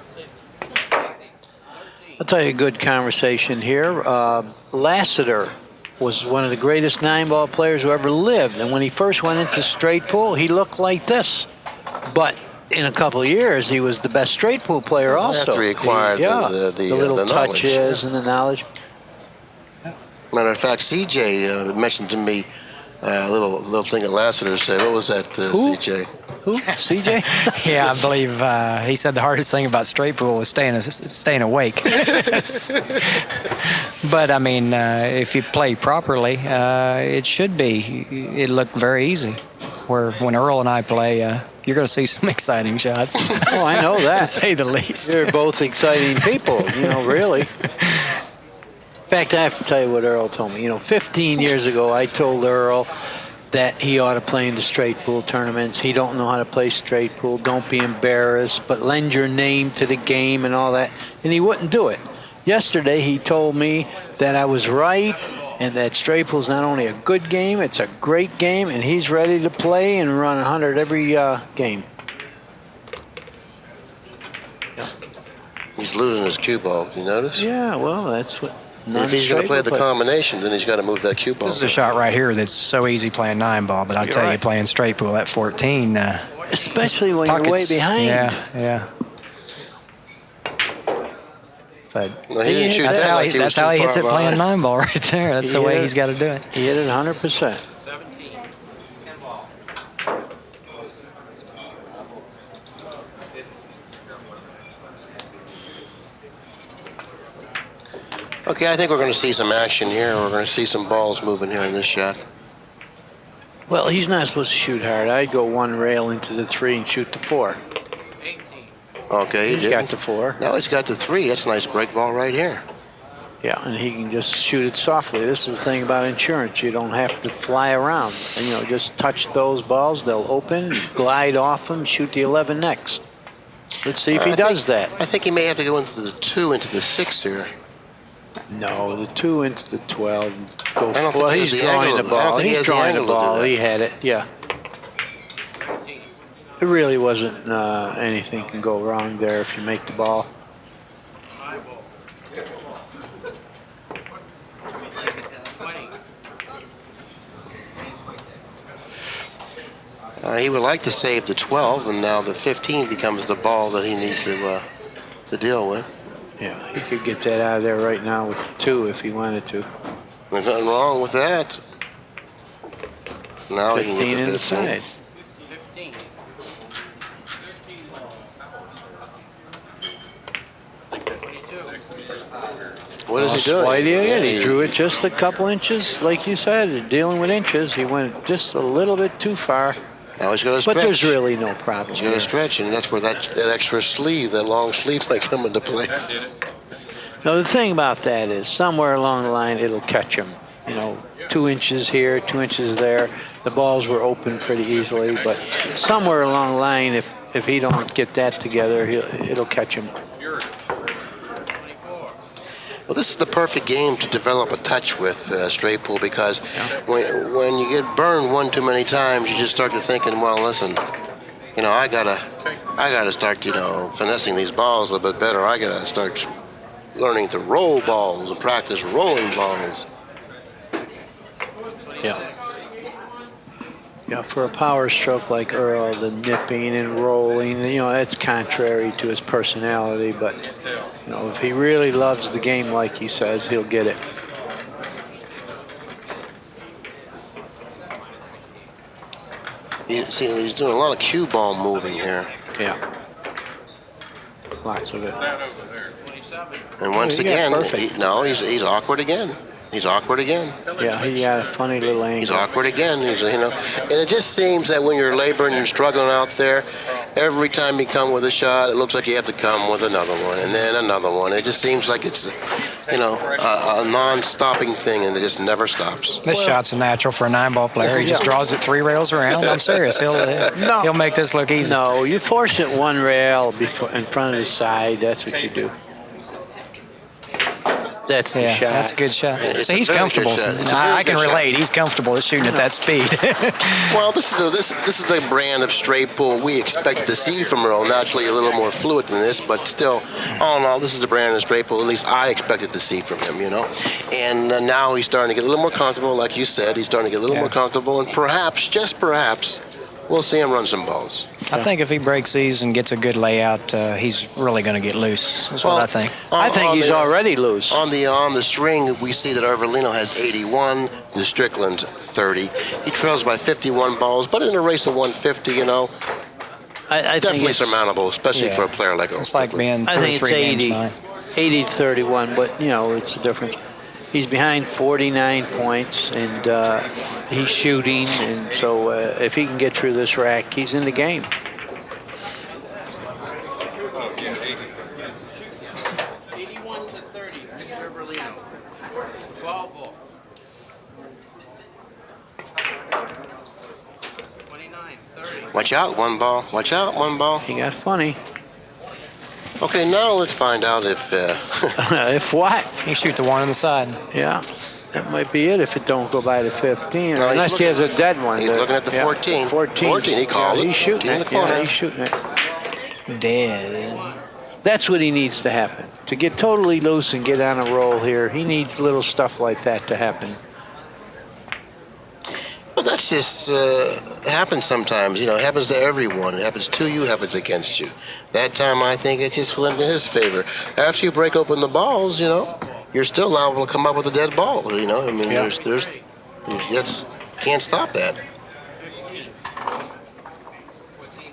[SPEAKER 2] I'll tell you a good conversation here. Lassiter was one of the greatest 9-ball players who ever lived. And when he first went into straight pool, he looked like this. But in a couple of years, he was the best straight pool player also.
[SPEAKER 1] After he acquired the
[SPEAKER 2] little
[SPEAKER 1] the knowledge.
[SPEAKER 2] touches and the knowledge.
[SPEAKER 1] Matter of fact, CJ mentioned to me a little thing that Lassiter said. What was that,
[SPEAKER 2] Who?
[SPEAKER 1] CJ?
[SPEAKER 2] Who? CJ?
[SPEAKER 4] Yeah, I believe he said the hardest thing about straight pool was staying awake. But I mean, if you play properly, it should be. It looked very easy. Where when Earl and I play, you're going to see some exciting shots.
[SPEAKER 2] Oh, I know that.
[SPEAKER 4] To say the least.
[SPEAKER 2] They're both exciting people, you know, really. In fact, I have to tell you what Earl told me. You know, 15 years ago, I told Earl that he ought to play in the straight pool tournaments. He don't know how to play straight pool. Don't be embarrassed, but lend your name to the game and all that. And he wouldn't do it. Yesterday, he told me that I was right and that straight pool is not only a good game, it's a great game, and he's ready to play and run 100 every game.
[SPEAKER 1] He's losing his cue ball. You notice?
[SPEAKER 2] Yeah, well, that's what.
[SPEAKER 1] If he's going to play the
[SPEAKER 2] non-straight
[SPEAKER 1] combination, then he's got to move that cue ball.
[SPEAKER 4] This is a shot right here that's so easy playing 9-ball, but I'll
[SPEAKER 2] You're
[SPEAKER 4] tell you,
[SPEAKER 2] right.
[SPEAKER 4] playing straight pool at 14.
[SPEAKER 2] especially when you're way
[SPEAKER 4] pockets-
[SPEAKER 2] behind.
[SPEAKER 4] Yeah. But
[SPEAKER 1] No, he didn't shoot
[SPEAKER 4] that's
[SPEAKER 1] that
[SPEAKER 4] how
[SPEAKER 1] like
[SPEAKER 4] he,
[SPEAKER 1] he was
[SPEAKER 4] that's
[SPEAKER 1] too
[SPEAKER 4] how he hits
[SPEAKER 1] far
[SPEAKER 4] it playing
[SPEAKER 1] behind.
[SPEAKER 4] 9-ball right there. That's the way he's got to do it.
[SPEAKER 2] He hit it 100%.
[SPEAKER 3] 17. 10 ball.
[SPEAKER 1] Okay, I think we're going to see some action here. We're going to see some balls moving here in this shot.
[SPEAKER 2] Well, he's not supposed to shoot hard. I'd go one rail into the 3 and shoot the 4.
[SPEAKER 3] 18.
[SPEAKER 1] Okay, he
[SPEAKER 2] He's
[SPEAKER 1] didn't.
[SPEAKER 2] got the 4.
[SPEAKER 1] Now he's got the 3. That's a nice break ball right here.
[SPEAKER 2] Yeah, and he can just shoot it softly. This is the thing about insurance. You don't have to fly around. And, you know, just touch those balls. They'll open, glide off them, shoot the 11 next. Let's see if he does that.
[SPEAKER 1] I think he may have to go into the 2, into the 6 here.
[SPEAKER 2] No, the 2 into the 12. Go.
[SPEAKER 1] I don't think
[SPEAKER 2] Well,
[SPEAKER 1] he has
[SPEAKER 2] he's
[SPEAKER 1] the
[SPEAKER 2] drawing
[SPEAKER 1] angle
[SPEAKER 2] the
[SPEAKER 1] to- I don't
[SPEAKER 2] ball.
[SPEAKER 1] think he
[SPEAKER 2] He's
[SPEAKER 1] has the
[SPEAKER 2] drawing the
[SPEAKER 1] angle to do
[SPEAKER 2] ball.
[SPEAKER 1] that.
[SPEAKER 2] He had it. Yeah.
[SPEAKER 3] 13.
[SPEAKER 2] It really wasn't anything can go wrong there if you make the ball.
[SPEAKER 3] High ball. 20.
[SPEAKER 1] He would like to save the 12, and now the 15 becomes the ball that he needs to deal with.
[SPEAKER 2] Yeah, he could get that out of there right now with the 2 if he wanted to.
[SPEAKER 1] There's nothing wrong with that. Now he can
[SPEAKER 2] 15
[SPEAKER 1] get the 15.
[SPEAKER 2] inside.
[SPEAKER 3] 15.
[SPEAKER 1] What is he doing?
[SPEAKER 2] Slight again. He
[SPEAKER 1] Yeah,
[SPEAKER 2] drew it just a couple inches, like you said. Dealing with inches, he went just a little bit too far.
[SPEAKER 1] Now he's got to stretch.
[SPEAKER 2] But there's really no problem.
[SPEAKER 1] He's got
[SPEAKER 2] here.
[SPEAKER 1] to stretch, and that's where that extra sleeve, that long sleeve, might come into play.
[SPEAKER 2] Now the thing about that is, somewhere along the line, it'll catch him. You know, 2 inches here, 2 inches there. The balls were open pretty easily, but somewhere along the line, if he don't get that together, it'll catch him.
[SPEAKER 3] 24.
[SPEAKER 1] Well, this is the perfect game to develop a touch with straight pool, because when you get burned one too many times, you just start to thinking, well, listen, you know, I gotta start, you know, finessing these balls a little bit better. I gotta start learning to roll balls and practice rolling balls.
[SPEAKER 2] Yeah. Yeah, for a power stroke like Earl, the nipping and rolling, you know, that's contrary to his personality. But, you know, if he really loves the game like he says, he'll get it.
[SPEAKER 1] You see, he's doing a lot of cue ball moving here.
[SPEAKER 2] Yeah. Lots of it.
[SPEAKER 3] 27.
[SPEAKER 1] And once
[SPEAKER 2] he got
[SPEAKER 1] again,
[SPEAKER 2] perfect.
[SPEAKER 1] he's awkward again. He's awkward again.
[SPEAKER 2] Yeah, he got a funny little
[SPEAKER 1] He's
[SPEAKER 2] angle.
[SPEAKER 1] awkward again. He's, you know, and it just seems that when you're laboring and struggling out there, every time you come with a shot, it looks like you have to come with another one, and then another one. It just seems like it's, you know, a non-stopping thing, and it just never stops.
[SPEAKER 4] This shot's a natural for a 9-ball player. He just draws it 3 rails around. I'm serious. He'll make this look easy.
[SPEAKER 2] No, you force it 1 rail before in front of the side. That's what you do. That's the
[SPEAKER 4] Yeah,
[SPEAKER 2] shot.
[SPEAKER 4] that's a good shot.
[SPEAKER 1] It's
[SPEAKER 4] So
[SPEAKER 1] a
[SPEAKER 4] he's
[SPEAKER 1] very good
[SPEAKER 4] comfortable.
[SPEAKER 1] shot. It's a very
[SPEAKER 4] I can
[SPEAKER 1] good shot.
[SPEAKER 4] relate. He's comfortable at shooting at that speed.
[SPEAKER 1] Well, this is the brand of straight pool we expect to see from Earl. Naturally, a little more fluid than this, but still, all in all, this is the brand of straight pool at least I expected to see from him, you know. And now he's starting to get a little more comfortable, like you said. He's starting to get a little more comfortable, and perhaps, just perhaps, we'll see him run some balls.
[SPEAKER 4] I think if he breaks these and gets a good layout, he's really going to get loose. That's what I think.
[SPEAKER 2] I think he's already loose.
[SPEAKER 1] On the string, we see that Ervolino has 81, the Strickland 30. He trails by 51 balls, but in a race of 150, you know,
[SPEAKER 2] I think
[SPEAKER 1] definitely
[SPEAKER 2] it's,
[SPEAKER 1] surmountable, especially
[SPEAKER 4] Yeah.
[SPEAKER 1] for a player like Earl.
[SPEAKER 4] It's like being
[SPEAKER 2] I
[SPEAKER 4] 2 or
[SPEAKER 2] think it's
[SPEAKER 4] 3 games
[SPEAKER 2] 80,
[SPEAKER 4] behind.
[SPEAKER 2] 80 to 31, but, you know, it's a difference. He's behind 49 points, and he's shooting, and so if he can get through this rack, he's in the game.
[SPEAKER 3] Eighty-one to 30, Mr. Ervolino. 12 ball. 29, 30.
[SPEAKER 1] Watch out, 1 ball. Watch out, 1 ball.
[SPEAKER 2] He got funny.
[SPEAKER 1] Okay, now let's find out if
[SPEAKER 2] If what?
[SPEAKER 4] He shoot the 1 on the side.
[SPEAKER 2] Yeah, that might be it if it don't go by the 15,
[SPEAKER 1] No, he's
[SPEAKER 2] unless he has a dead one.
[SPEAKER 1] he's looking at the 14.
[SPEAKER 2] 14.
[SPEAKER 1] 14, he called it.
[SPEAKER 2] He's shooting
[SPEAKER 1] 14 in
[SPEAKER 2] it.
[SPEAKER 1] the corner.
[SPEAKER 2] Yeah, he's shooting it.
[SPEAKER 4] Dead.
[SPEAKER 2] That's what he needs to happen. To get totally loose and get on a roll here, he needs little stuff like that to happen.
[SPEAKER 1] well, that's just happens sometimes. You know, it happens to everyone. It happens to you, happens against you. That time, I think it just went in his favor. After you break open the balls, you know, you're still liable to come up with a dead ball. You know, I mean,
[SPEAKER 2] Yeah.
[SPEAKER 1] that's can't stop that.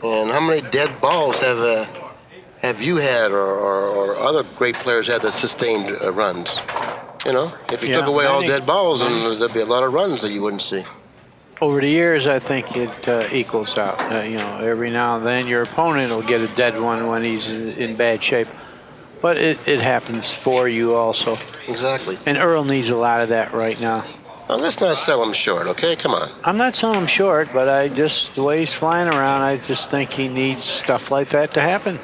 [SPEAKER 1] And how many dead balls have you had, or other great players had that sustained runs? You know, if you
[SPEAKER 2] Yeah,
[SPEAKER 1] took away all
[SPEAKER 2] many-
[SPEAKER 1] dead balls, then there'd be a lot of runs that you wouldn't see.
[SPEAKER 2] Over the years, I think it equals out. You know, every now and then your opponent will get a dead one when he's in bad shape. But it happens for you also.
[SPEAKER 1] Exactly.
[SPEAKER 2] And Earl needs a lot of that right now.
[SPEAKER 1] Well, let's not sell him short, okay? Come on.
[SPEAKER 2] I'm not selling him short, but the way he's flying around, I just think he needs stuff like that to happen.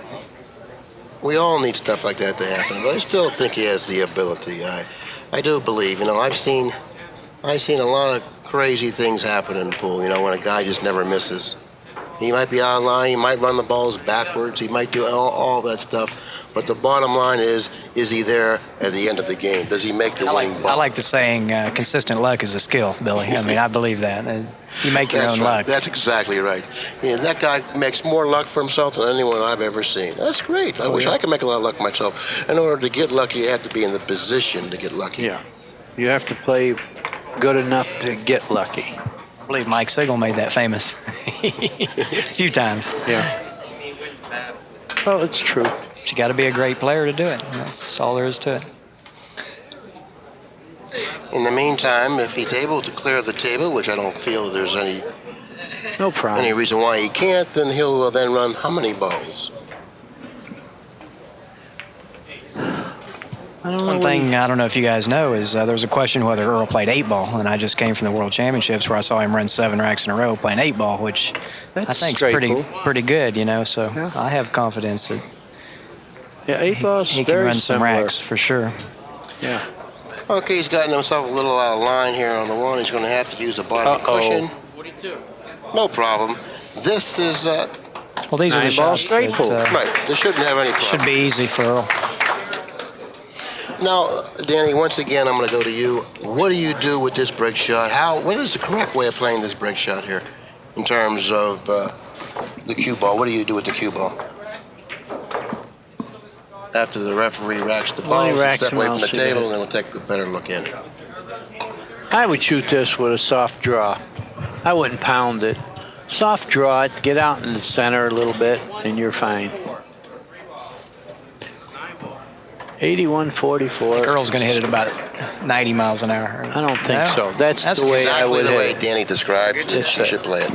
[SPEAKER 1] We all need stuff like that to happen, but I still think he has the ability. I do believe. You know, I've seen a lot of crazy things happen in the pool. You know, when a guy just never misses. He might be out of line. He might run the balls backwards. He might do all that stuff. But the bottom line is he there at the end of the game? Does he make the winning ball?
[SPEAKER 4] I like the saying, consistent luck is a skill, Billy. I mean, I believe that. You make your own
[SPEAKER 1] right.
[SPEAKER 4] luck.
[SPEAKER 1] That's exactly right. Yeah, that guy makes more luck for himself than anyone I've ever seen. That's great. I wish I could make a lot of luck myself. In order to get lucky, you have to be in the position to get lucky.
[SPEAKER 2] Yeah. You have to play good enough to get lucky.
[SPEAKER 4] I believe Mike Sigel made that famous a few times.
[SPEAKER 2] Yeah. Well, it's true.
[SPEAKER 4] But you got to be a great player to do it. That's all there is to it.
[SPEAKER 1] In the meantime, if he's able to clear the table, which I don't feel there's any
[SPEAKER 2] No problem.
[SPEAKER 1] reason why he can't, then he'll then run how many balls?
[SPEAKER 4] One thing I don't know if you guys know is there was a question whether Earl played 8-ball, and I just came from the World Championships where I saw him run 7 racks in a row playing 8-ball, which I think is pretty good, you know. So
[SPEAKER 2] Yeah.
[SPEAKER 4] I have confidence that
[SPEAKER 2] Yeah, 8-ball's
[SPEAKER 4] he can
[SPEAKER 2] very
[SPEAKER 4] run some
[SPEAKER 2] similar.
[SPEAKER 4] racks for sure.
[SPEAKER 2] Yeah.
[SPEAKER 1] Okay, he's gotten himself a little out of line here on the one. He's going to have to use the bottom cushion.
[SPEAKER 3] 42.
[SPEAKER 1] No problem. This is
[SPEAKER 4] Well, these are the
[SPEAKER 2] 9-ball
[SPEAKER 4] shots
[SPEAKER 2] straight
[SPEAKER 4] that
[SPEAKER 2] pull.
[SPEAKER 1] right. This shouldn't have any problem.
[SPEAKER 4] should be easy for Earl.
[SPEAKER 1] Now, Danny, once again, I'm going to go to you. What do you do with this break shot? What is the correct way of playing this break shot here in terms of the cue ball? What do you do with the cue ball? After the referee racks the
[SPEAKER 2] Well, he
[SPEAKER 1] balls,
[SPEAKER 2] racks
[SPEAKER 1] step away
[SPEAKER 2] them,
[SPEAKER 1] from
[SPEAKER 2] I'll
[SPEAKER 1] the
[SPEAKER 2] see
[SPEAKER 1] table,
[SPEAKER 2] that.
[SPEAKER 1] and then we'll take a better look at it.
[SPEAKER 2] I would shoot this with a soft draw. I wouldn't pound it. Soft draw it, get out in the center a little bit, and you're fine. 81-44.
[SPEAKER 4] Earl's going to hit it about 90 miles an hour.
[SPEAKER 2] I don't think
[SPEAKER 4] No?
[SPEAKER 2] so. That's the way I
[SPEAKER 1] Exactly
[SPEAKER 2] would
[SPEAKER 1] the way
[SPEAKER 2] hit it.
[SPEAKER 1] Danny described.
[SPEAKER 2] That's
[SPEAKER 1] You
[SPEAKER 2] right.
[SPEAKER 1] should play it.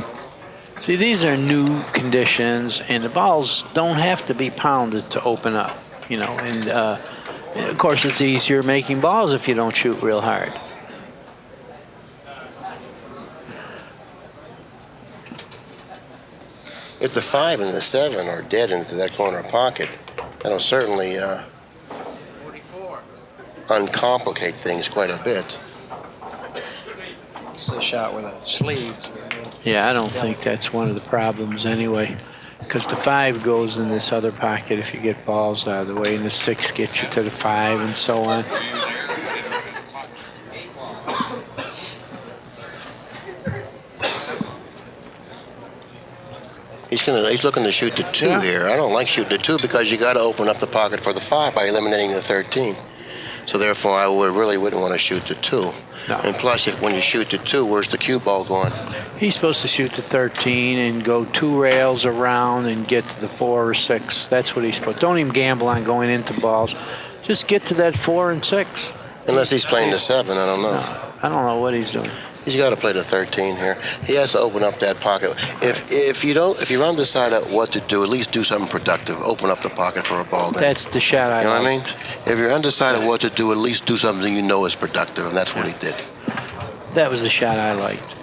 [SPEAKER 2] See, these are new conditions, and the balls don't have to be pounded to open up, you know. And of course, it's easier making balls if you don't shoot real hard.
[SPEAKER 1] If the 5 and the 7 are dead into that corner pocket, that'll certainly
[SPEAKER 3] 44.
[SPEAKER 1] uncomplicate things quite a bit.
[SPEAKER 4] It's a shot with a sleeve.
[SPEAKER 2] Yeah, I don't think that's one of the problems anyway, because the 5 goes in this other pocket if you get balls out of the way, and the 6 gets you to the 5 and so on.
[SPEAKER 1] He's looking to shoot the 2
[SPEAKER 2] Yeah.
[SPEAKER 1] here. I don't like shooting the 2 because you got to open up the pocket for the 5 by eliminating the 13. So therefore, I really wouldn't want to shoot the 2.
[SPEAKER 2] No.
[SPEAKER 1] And plus, when you shoot the 2, where's the cue ball going?
[SPEAKER 2] He's supposed to shoot the 13 and go 2 rails around and get to the 4 or 6. That's what he's supposed to. Don't even gamble on going into balls. Just get to that 4 and 6.
[SPEAKER 1] Unless he's playing the 7, I don't know.
[SPEAKER 2] I don't know what he's doing.
[SPEAKER 1] He's got to play the 13 here. He has to open up that pocket. If you're undecided what to do, at least do something productive. Open up the pocket for a ball. Then.
[SPEAKER 2] That's the shot I
[SPEAKER 1] You know what I mean?
[SPEAKER 2] liked.
[SPEAKER 1] If you're undecided what to do, at least do something you know is productive, and that's what he did.
[SPEAKER 2] That was the shot I liked.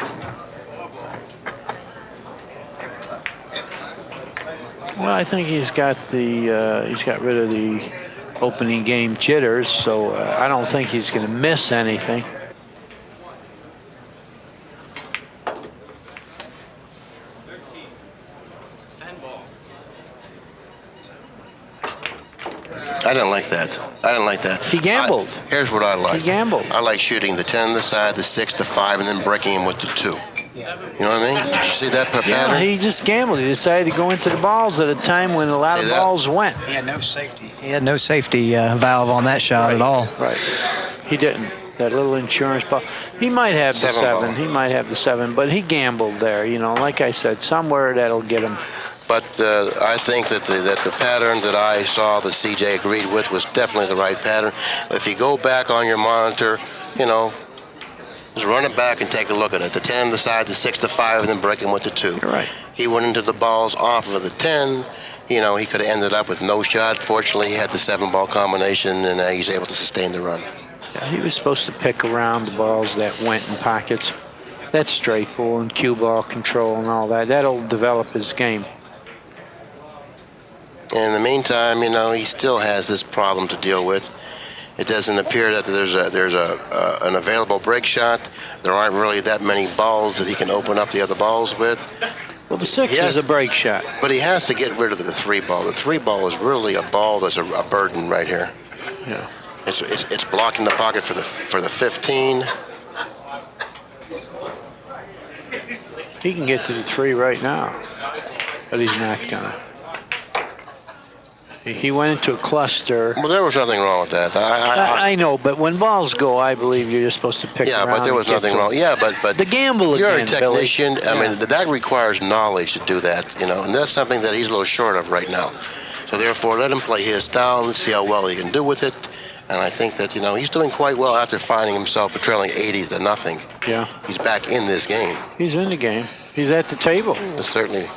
[SPEAKER 2] Well, I think he's got rid of the opening game jitters, so I don't think he's going to miss anything.
[SPEAKER 1] I didn't like that. I didn't like that.
[SPEAKER 2] He gambled.
[SPEAKER 1] Here's what I like.
[SPEAKER 2] He gambled.
[SPEAKER 1] I like shooting the 10 on the side, the 6, the 5, and then breaking him with the 2. You know what I mean? Did you see that pattern?
[SPEAKER 2] Yeah, he just gambled. He decided to go into the balls at a time when a lot
[SPEAKER 1] See
[SPEAKER 2] of
[SPEAKER 1] that?
[SPEAKER 2] balls went.
[SPEAKER 4] He had no safety. He had no safety valve on that shot at all.
[SPEAKER 2] Right. He didn't. That little insurance ball. He might have the
[SPEAKER 1] 7 ball.
[SPEAKER 2] 7. He might have the 7, but he gambled there. You know, like I said, somewhere that'll get him
[SPEAKER 1] But I think that the pattern that I saw that CJ agreed with was definitely the right pattern. If you go back on your monitor, you know, just run it back and take a look at it. The 10 on the side, the 6, the 5, and then break him with the 2.
[SPEAKER 2] You're right.
[SPEAKER 1] He went into the balls off of the 10. You know, he could have ended up with no shot. Fortunately, he had the 7-ball combination, and he's able to sustain the run.
[SPEAKER 2] Yeah, he was supposed to pick around the balls that went in pockets. That's straight ball and cue ball control and all that. That'll develop his game.
[SPEAKER 1] In the meantime, you know, he still has this problem to deal with. It doesn't appear that there's an available break shot. There aren't really that many balls that he can open up the other balls with.
[SPEAKER 2] Well, the 6 is a break shot.
[SPEAKER 1] But he has to get rid of the 3 ball. The 3 ball is really a ball that's a burden right here.
[SPEAKER 2] Yeah.
[SPEAKER 1] It's blocking the pocket for the 15.
[SPEAKER 2] He can get to the 3 right now, but he's not gonna. He went into a cluster.
[SPEAKER 1] Well, there was nothing wrong with that.
[SPEAKER 2] I know, but when balls go, I believe you're just supposed to pick around.
[SPEAKER 1] Yeah, but there was nothing wrong. Yeah, but
[SPEAKER 2] the gamble again,
[SPEAKER 1] you're a technician.
[SPEAKER 2] Billy.
[SPEAKER 1] I mean, that requires knowledge to do that, you know, and that's something that he's a little short of right now. So therefore, let him play his style and see how well he can do with it. And I think that, you know, he's doing quite well after finding himself trailing 80-0.
[SPEAKER 2] Yeah.
[SPEAKER 1] He's back in this game.
[SPEAKER 2] He's in the game. He's at the table.
[SPEAKER 1] There's certainly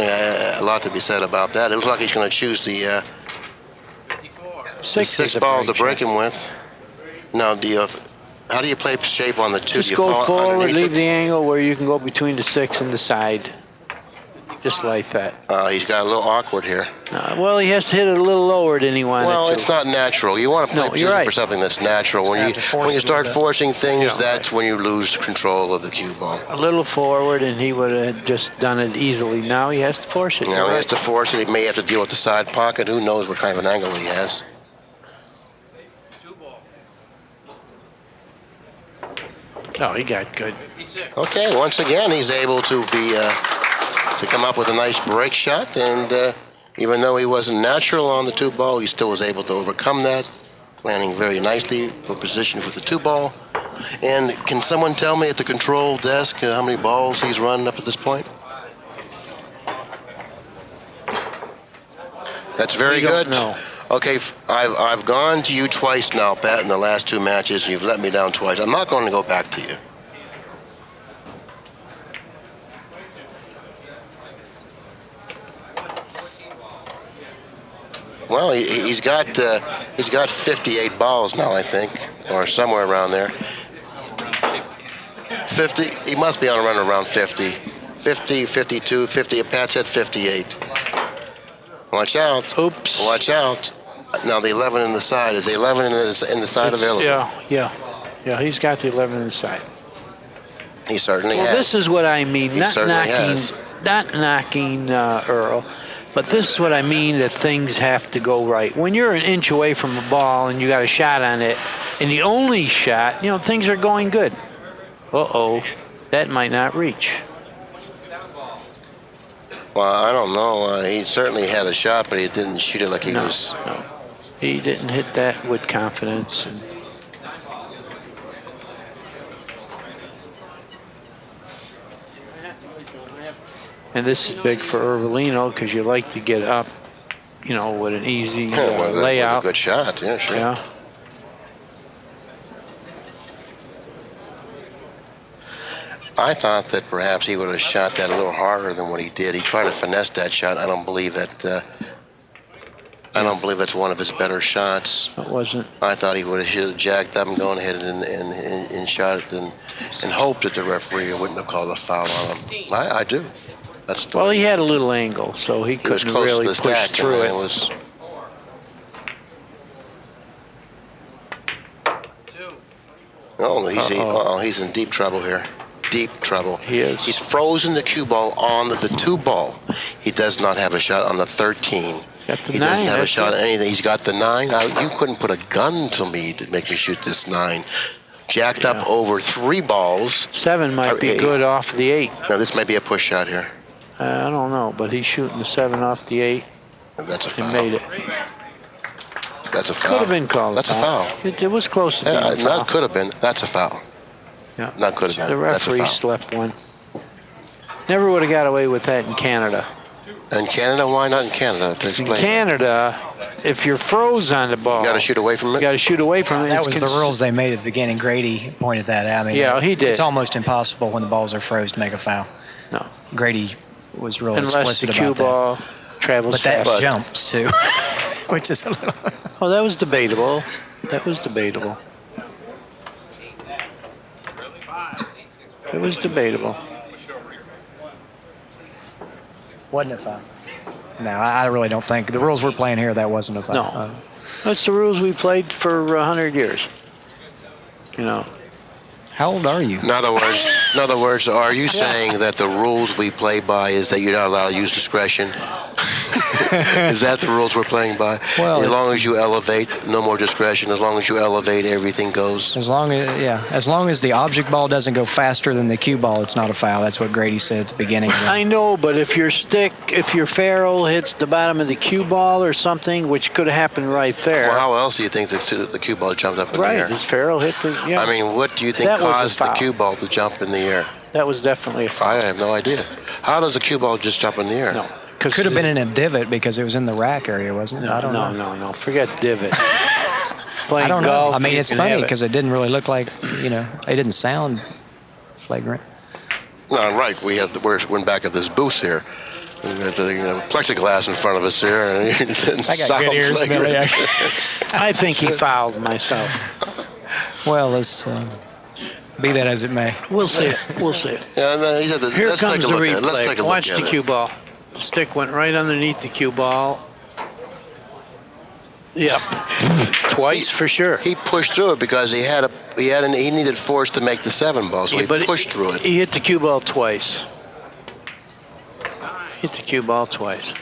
[SPEAKER 1] a lot to be said about that. It looks like he's going to choose the 6 balls to break him with. Now, how do you play shape on the 2?
[SPEAKER 2] Just go forward, leave the angle where you can go between the 6 and the side. Just like that.
[SPEAKER 1] He's got a little awkward here.
[SPEAKER 2] Well, he has to hit it a little lower than he wanted to.
[SPEAKER 1] Well, it's not natural. You want to play position for something that's natural. When you start forcing things, that's when you lose control of the cue ball.
[SPEAKER 2] A little forward, and he would have just done it easily. Now he has to force it.
[SPEAKER 1] Now he has to force it. He may have to deal with the side pocket. Who knows what kind of an angle he has.
[SPEAKER 2] Oh, he got good.
[SPEAKER 1] Okay, once again, he's able to come up with a nice break shot, and even though he wasn't natural on the 2 ball, he still was able to overcome that, landing very nicely for position for the 2 ball. And can someone tell me at the control desk how many balls he's run up at this point? That's very good.
[SPEAKER 2] No.
[SPEAKER 1] Okay, I've gone to you twice now, Pat, in the last 2 matches, and you've let me down twice. I'm not going to go back to you. Well, he's got 58 balls now, I think, or somewhere around there. 50. He must be on a run around 50. 50, 52, 50. Pat said 58. Watch out.
[SPEAKER 2] Oops.
[SPEAKER 1] Watch out. Now the 11 in the side. Is the 11 in the side available?
[SPEAKER 2] Yeah, he's got the 11 in the side.
[SPEAKER 1] He certainly has.
[SPEAKER 2] Well, this is what I mean. Not knocking Earl. But this is what I mean, that things have to go right. When you're an inch away from a ball and you got a shot on it, and the only shot, you know, things are going good. Uh-oh, that might not reach.
[SPEAKER 1] Well, I don't know. He certainly had a shot, but he didn't shoot it like he was.
[SPEAKER 2] No, he didn't hit that with confidence. And this is big for Ervolino because you like to get up, you know, with an easy layout.
[SPEAKER 1] With a good shot, yeah, sure.
[SPEAKER 2] Yeah.
[SPEAKER 1] I thought that perhaps he would have shot that a little harder than what he did. He tried to finesse that shot. I don't believe that. I don't believe it's one of his better shots.
[SPEAKER 2] It wasn't.
[SPEAKER 1] I thought he would have jacked up and gone ahead and shot it and hoped that the referee wouldn't have called a foul on him. I do.
[SPEAKER 2] Well, he had a little angle, so he couldn't really push through it.
[SPEAKER 1] Oh, he's in deep trouble here. Deep trouble.
[SPEAKER 2] He is.
[SPEAKER 1] He's frozen the cue ball on the 2 ball. He does not have a shot on the 13. He doesn't have a shot at anything. He's got the 9. You couldn't put a gun to me to make me shoot this 9. Jacked up over 3 balls.
[SPEAKER 2] 7 might be good off the 8.
[SPEAKER 1] Now, this may be a push shot here.
[SPEAKER 2] I don't know, but he's shooting the 7 off the 8.
[SPEAKER 1] That's a foul.
[SPEAKER 2] He made it.
[SPEAKER 1] That's a foul.
[SPEAKER 2] Could have been called.
[SPEAKER 1] That's a foul.
[SPEAKER 2] It was close to being a foul.
[SPEAKER 1] Not could have been. That's a foul.
[SPEAKER 2] Yeah.
[SPEAKER 1] Not could have been.
[SPEAKER 2] The referee slept one. Never would have got away with that in Canada.
[SPEAKER 1] And Canada? Why not in Canada? To
[SPEAKER 2] In
[SPEAKER 1] explain.
[SPEAKER 2] Canada, if you're froze on the ball,
[SPEAKER 1] You got to shoot away from
[SPEAKER 2] you
[SPEAKER 1] it.
[SPEAKER 2] got to shoot away from it.
[SPEAKER 4] That
[SPEAKER 2] It's
[SPEAKER 4] was the rules they made at the beginning. Grady pointed that out. I mean,
[SPEAKER 2] Yeah, he did.
[SPEAKER 4] It's almost impossible when the balls are froze to make a foul.
[SPEAKER 2] No,
[SPEAKER 4] Grady was real
[SPEAKER 2] unless the
[SPEAKER 4] explicit
[SPEAKER 2] cue
[SPEAKER 4] about that.
[SPEAKER 2] ball travels
[SPEAKER 4] But that
[SPEAKER 2] fast.
[SPEAKER 4] jumps too, which is a little.
[SPEAKER 2] Oh, that was debatable. That was debatable. It was debatable.
[SPEAKER 4] Wasn't a foul. No, I really don't think the rules we're playing here. That wasn't a foul.
[SPEAKER 2] No. That's the rules we played for 100 years. You know.
[SPEAKER 4] How old are you?
[SPEAKER 1] In other words, are you saying that the rules we play by is that you're not allowed to use discretion? Is that the rules we're playing by?
[SPEAKER 4] Well,
[SPEAKER 1] as long as you elevate, no more discretion. As long as you elevate, everything goes.
[SPEAKER 4] As long as the object ball doesn't go faster than the cue ball, it's not a foul. That's what Grady said at the beginning.
[SPEAKER 2] I know, but if your ferrule hits the bottom of the cue ball or something, which could have happened right there.
[SPEAKER 1] Well, how else do you think the cue ball jumped up in the air?
[SPEAKER 2] His ferrule hit the. Yeah.
[SPEAKER 1] I mean, what do you think
[SPEAKER 2] That was a
[SPEAKER 1] caused the
[SPEAKER 2] foul.
[SPEAKER 1] cue ball to jump in the air?
[SPEAKER 2] That was definitely a foul.
[SPEAKER 1] I have no idea. How does a cue ball just jump in the air?
[SPEAKER 2] No.
[SPEAKER 4] Could have been in a divot because it was in the rack area, wasn't it? I don't know.
[SPEAKER 2] No. Forget divot. Playing
[SPEAKER 4] I don't know.
[SPEAKER 2] golf,
[SPEAKER 4] I mean,
[SPEAKER 2] you
[SPEAKER 4] it's
[SPEAKER 2] can
[SPEAKER 4] funny
[SPEAKER 2] have it.
[SPEAKER 4] because it didn't really look like, it didn't sound flagrant.
[SPEAKER 1] No, right. We went back at this booth here. We got the plexiglass in front of us here. And
[SPEAKER 4] I got good ears, Billy.
[SPEAKER 2] I think he fouled myself.
[SPEAKER 4] Well, let's be that as it may.
[SPEAKER 2] We'll see it. We'll see it.
[SPEAKER 1] Yeah, no, he said that,
[SPEAKER 2] Here
[SPEAKER 1] let's
[SPEAKER 2] comes
[SPEAKER 1] take a
[SPEAKER 2] the
[SPEAKER 1] look at it. Let's
[SPEAKER 2] replay.
[SPEAKER 1] take a look
[SPEAKER 2] Watch
[SPEAKER 1] at
[SPEAKER 2] the
[SPEAKER 1] it.
[SPEAKER 2] cue ball. The stick went right underneath the cue ball. Yep. Twice for sure.
[SPEAKER 1] He pushed through it because he needed force to make the 7 ball, so he pushed through it.
[SPEAKER 2] He hit the cue ball twice. Hit the cue ball twice.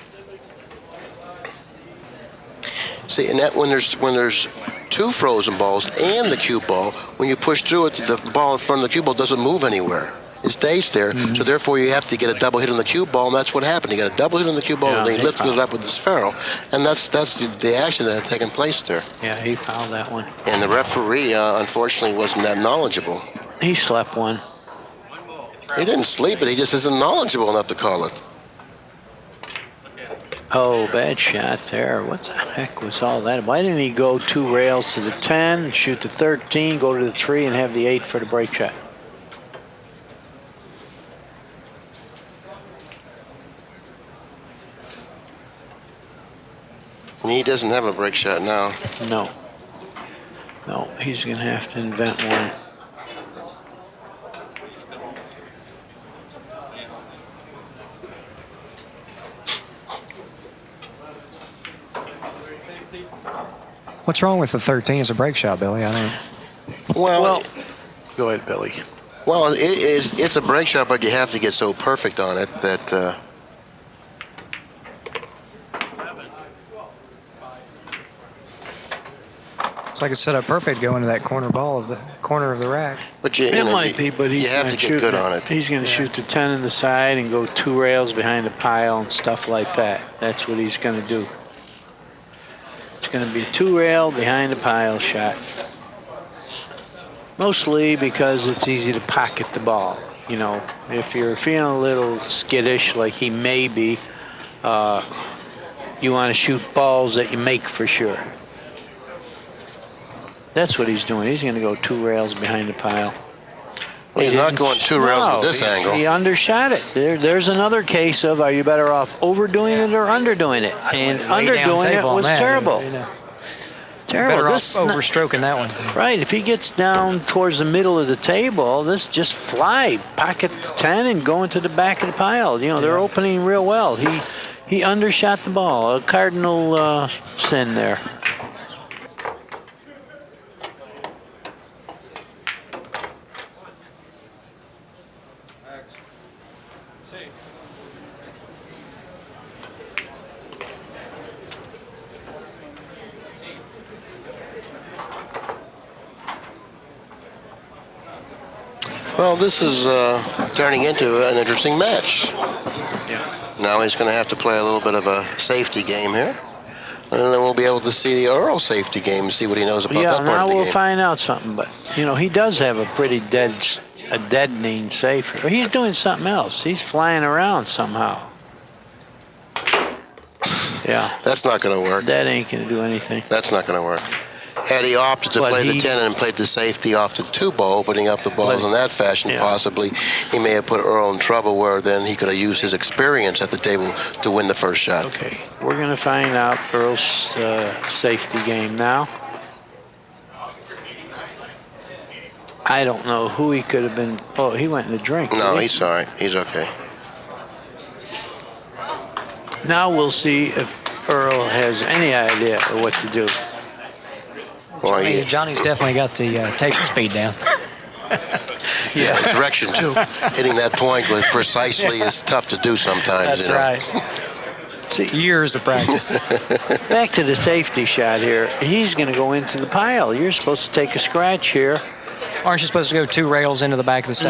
[SPEAKER 1] See, and that when there's 2 frozen balls and the cue ball, when you push through it, the ball in front of the cue ball doesn't move anywhere. It stays there.
[SPEAKER 2] Mm-hmm.
[SPEAKER 1] So therefore, you have to get a double hit on the cue ball, and that's what happened. He got a double hit on the cue ball, and then he lifted it up with his ferrule, and that's the action that had taken place there.
[SPEAKER 2] Yeah, he fouled that one.
[SPEAKER 1] And the referee, unfortunately, wasn't that knowledgeable.
[SPEAKER 2] He slept one.
[SPEAKER 1] He didn't sleep it. He just isn't knowledgeable enough to call it.
[SPEAKER 2] Oh, bad shot there. What the heck was all that? Why didn't he go 2 rails to the 10, shoot the 13, go to the 3, and have the 8 for the break shot?
[SPEAKER 1] He doesn't have a break shot now.
[SPEAKER 2] No. No, he's going to have to invent one.
[SPEAKER 4] What's wrong with the 13 as a break shot, Billy? I don't.
[SPEAKER 1] Well,
[SPEAKER 2] Go ahead, Billy.
[SPEAKER 1] it's a break shot, but you have to get so perfect on it that.
[SPEAKER 4] It's like it's set up perfect going to that corner of the rack.
[SPEAKER 1] But
[SPEAKER 2] It might be, but he's
[SPEAKER 1] you have
[SPEAKER 2] gonna
[SPEAKER 1] to get
[SPEAKER 2] shoot
[SPEAKER 1] good
[SPEAKER 2] it.
[SPEAKER 1] on it.
[SPEAKER 2] He's going to shoot the 10 in the side and go 2 rails behind the pile and stuff like that. That's what he's going to do. It's going to be a 2 rail behind the pile shot. Mostly because it's easy to pocket the ball. You know, if you're feeling a little skittish, like he may be, you want to shoot balls that you make for sure. That's what he's doing. He's going to go 2 rails behind the pile.
[SPEAKER 1] Well, he's not going 2 rails with this angle.
[SPEAKER 2] He undershot it. There's another case of, are you better off overdoing it or underdoing it? And underdoing it was terrible. Terrible.
[SPEAKER 4] Better
[SPEAKER 2] This
[SPEAKER 4] off
[SPEAKER 2] is not-
[SPEAKER 4] overstroking that one.
[SPEAKER 2] Right, if he gets down towards the middle of the table, this just fly, pocket 10 and go into the back of the pile. You know, they're opening real well. He undershot the ball, a cardinal sin there.
[SPEAKER 1] Well, this is turning into an interesting match.
[SPEAKER 2] Yeah.
[SPEAKER 1] Now he's going to have to play a little bit of a safety game here. And then we'll be able to see the Earl safety game and see what he knows about that part
[SPEAKER 2] now
[SPEAKER 1] of the
[SPEAKER 2] we'll
[SPEAKER 1] game.
[SPEAKER 2] find out something. But, you know, he does have a pretty deadening safe. He's doing something else. He's flying around somehow. Yeah.
[SPEAKER 1] That's not going to work.
[SPEAKER 2] That ain't going to do anything.
[SPEAKER 1] That's not going to work. Had he opted to
[SPEAKER 2] But
[SPEAKER 1] play the
[SPEAKER 2] he-
[SPEAKER 1] 10 and played the safety off the 2 ball, opening up the balls
[SPEAKER 2] But-
[SPEAKER 1] in that fashion,
[SPEAKER 2] yeah.
[SPEAKER 1] possibly he may have put Earl in trouble where then he could have used his experience at the table to win the first shot.
[SPEAKER 2] Okay, we're going to find out Earl's safety game now. I don't know who he could have been. Oh, he went in the drink.
[SPEAKER 1] No,
[SPEAKER 2] did he?
[SPEAKER 1] he's all right. He's okay.
[SPEAKER 2] Now we'll see if Earl has any idea of what to do.
[SPEAKER 1] Well,
[SPEAKER 4] Hey, Johnny's definitely got the tape speed down.
[SPEAKER 1] yeah, direction too. Hitting that point with precisely is tough to do sometimes.
[SPEAKER 4] That's
[SPEAKER 1] you know?
[SPEAKER 4] right.
[SPEAKER 2] See,
[SPEAKER 4] Years of practice.
[SPEAKER 2] back to the safety shot here. He's going to go into the pile. You're supposed to take a scratch here.
[SPEAKER 4] Aren't you supposed to go 2 rails into the back of the stack?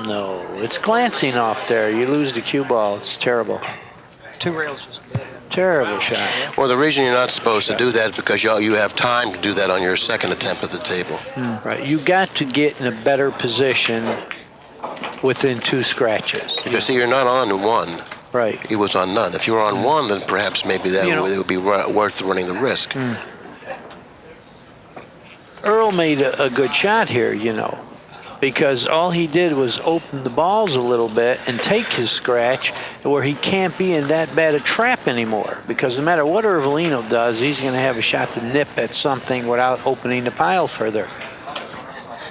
[SPEAKER 2] No. It's glancing off there. You lose the cue ball. It's terrible.
[SPEAKER 4] 2 rails just dead.
[SPEAKER 2] Terrible shot.
[SPEAKER 1] Well, the reason you're not supposed to do that is because you have time to do that on your second attempt at the table.
[SPEAKER 2] Right. You got to get in a better position within 2 scratches.
[SPEAKER 1] Because see, you're not on 1.
[SPEAKER 2] Right.
[SPEAKER 1] He was on none. If you were on 1, then perhaps maybe that
[SPEAKER 2] You know-
[SPEAKER 1] it would be worth running the risk.
[SPEAKER 2] Earl made a good shot here, because all he did was open the balls a little bit and take his scratch where he can't be in that bad a trap anymore. Because no matter what Ervolino does, he's going to have a shot to nip at something without opening the pile further.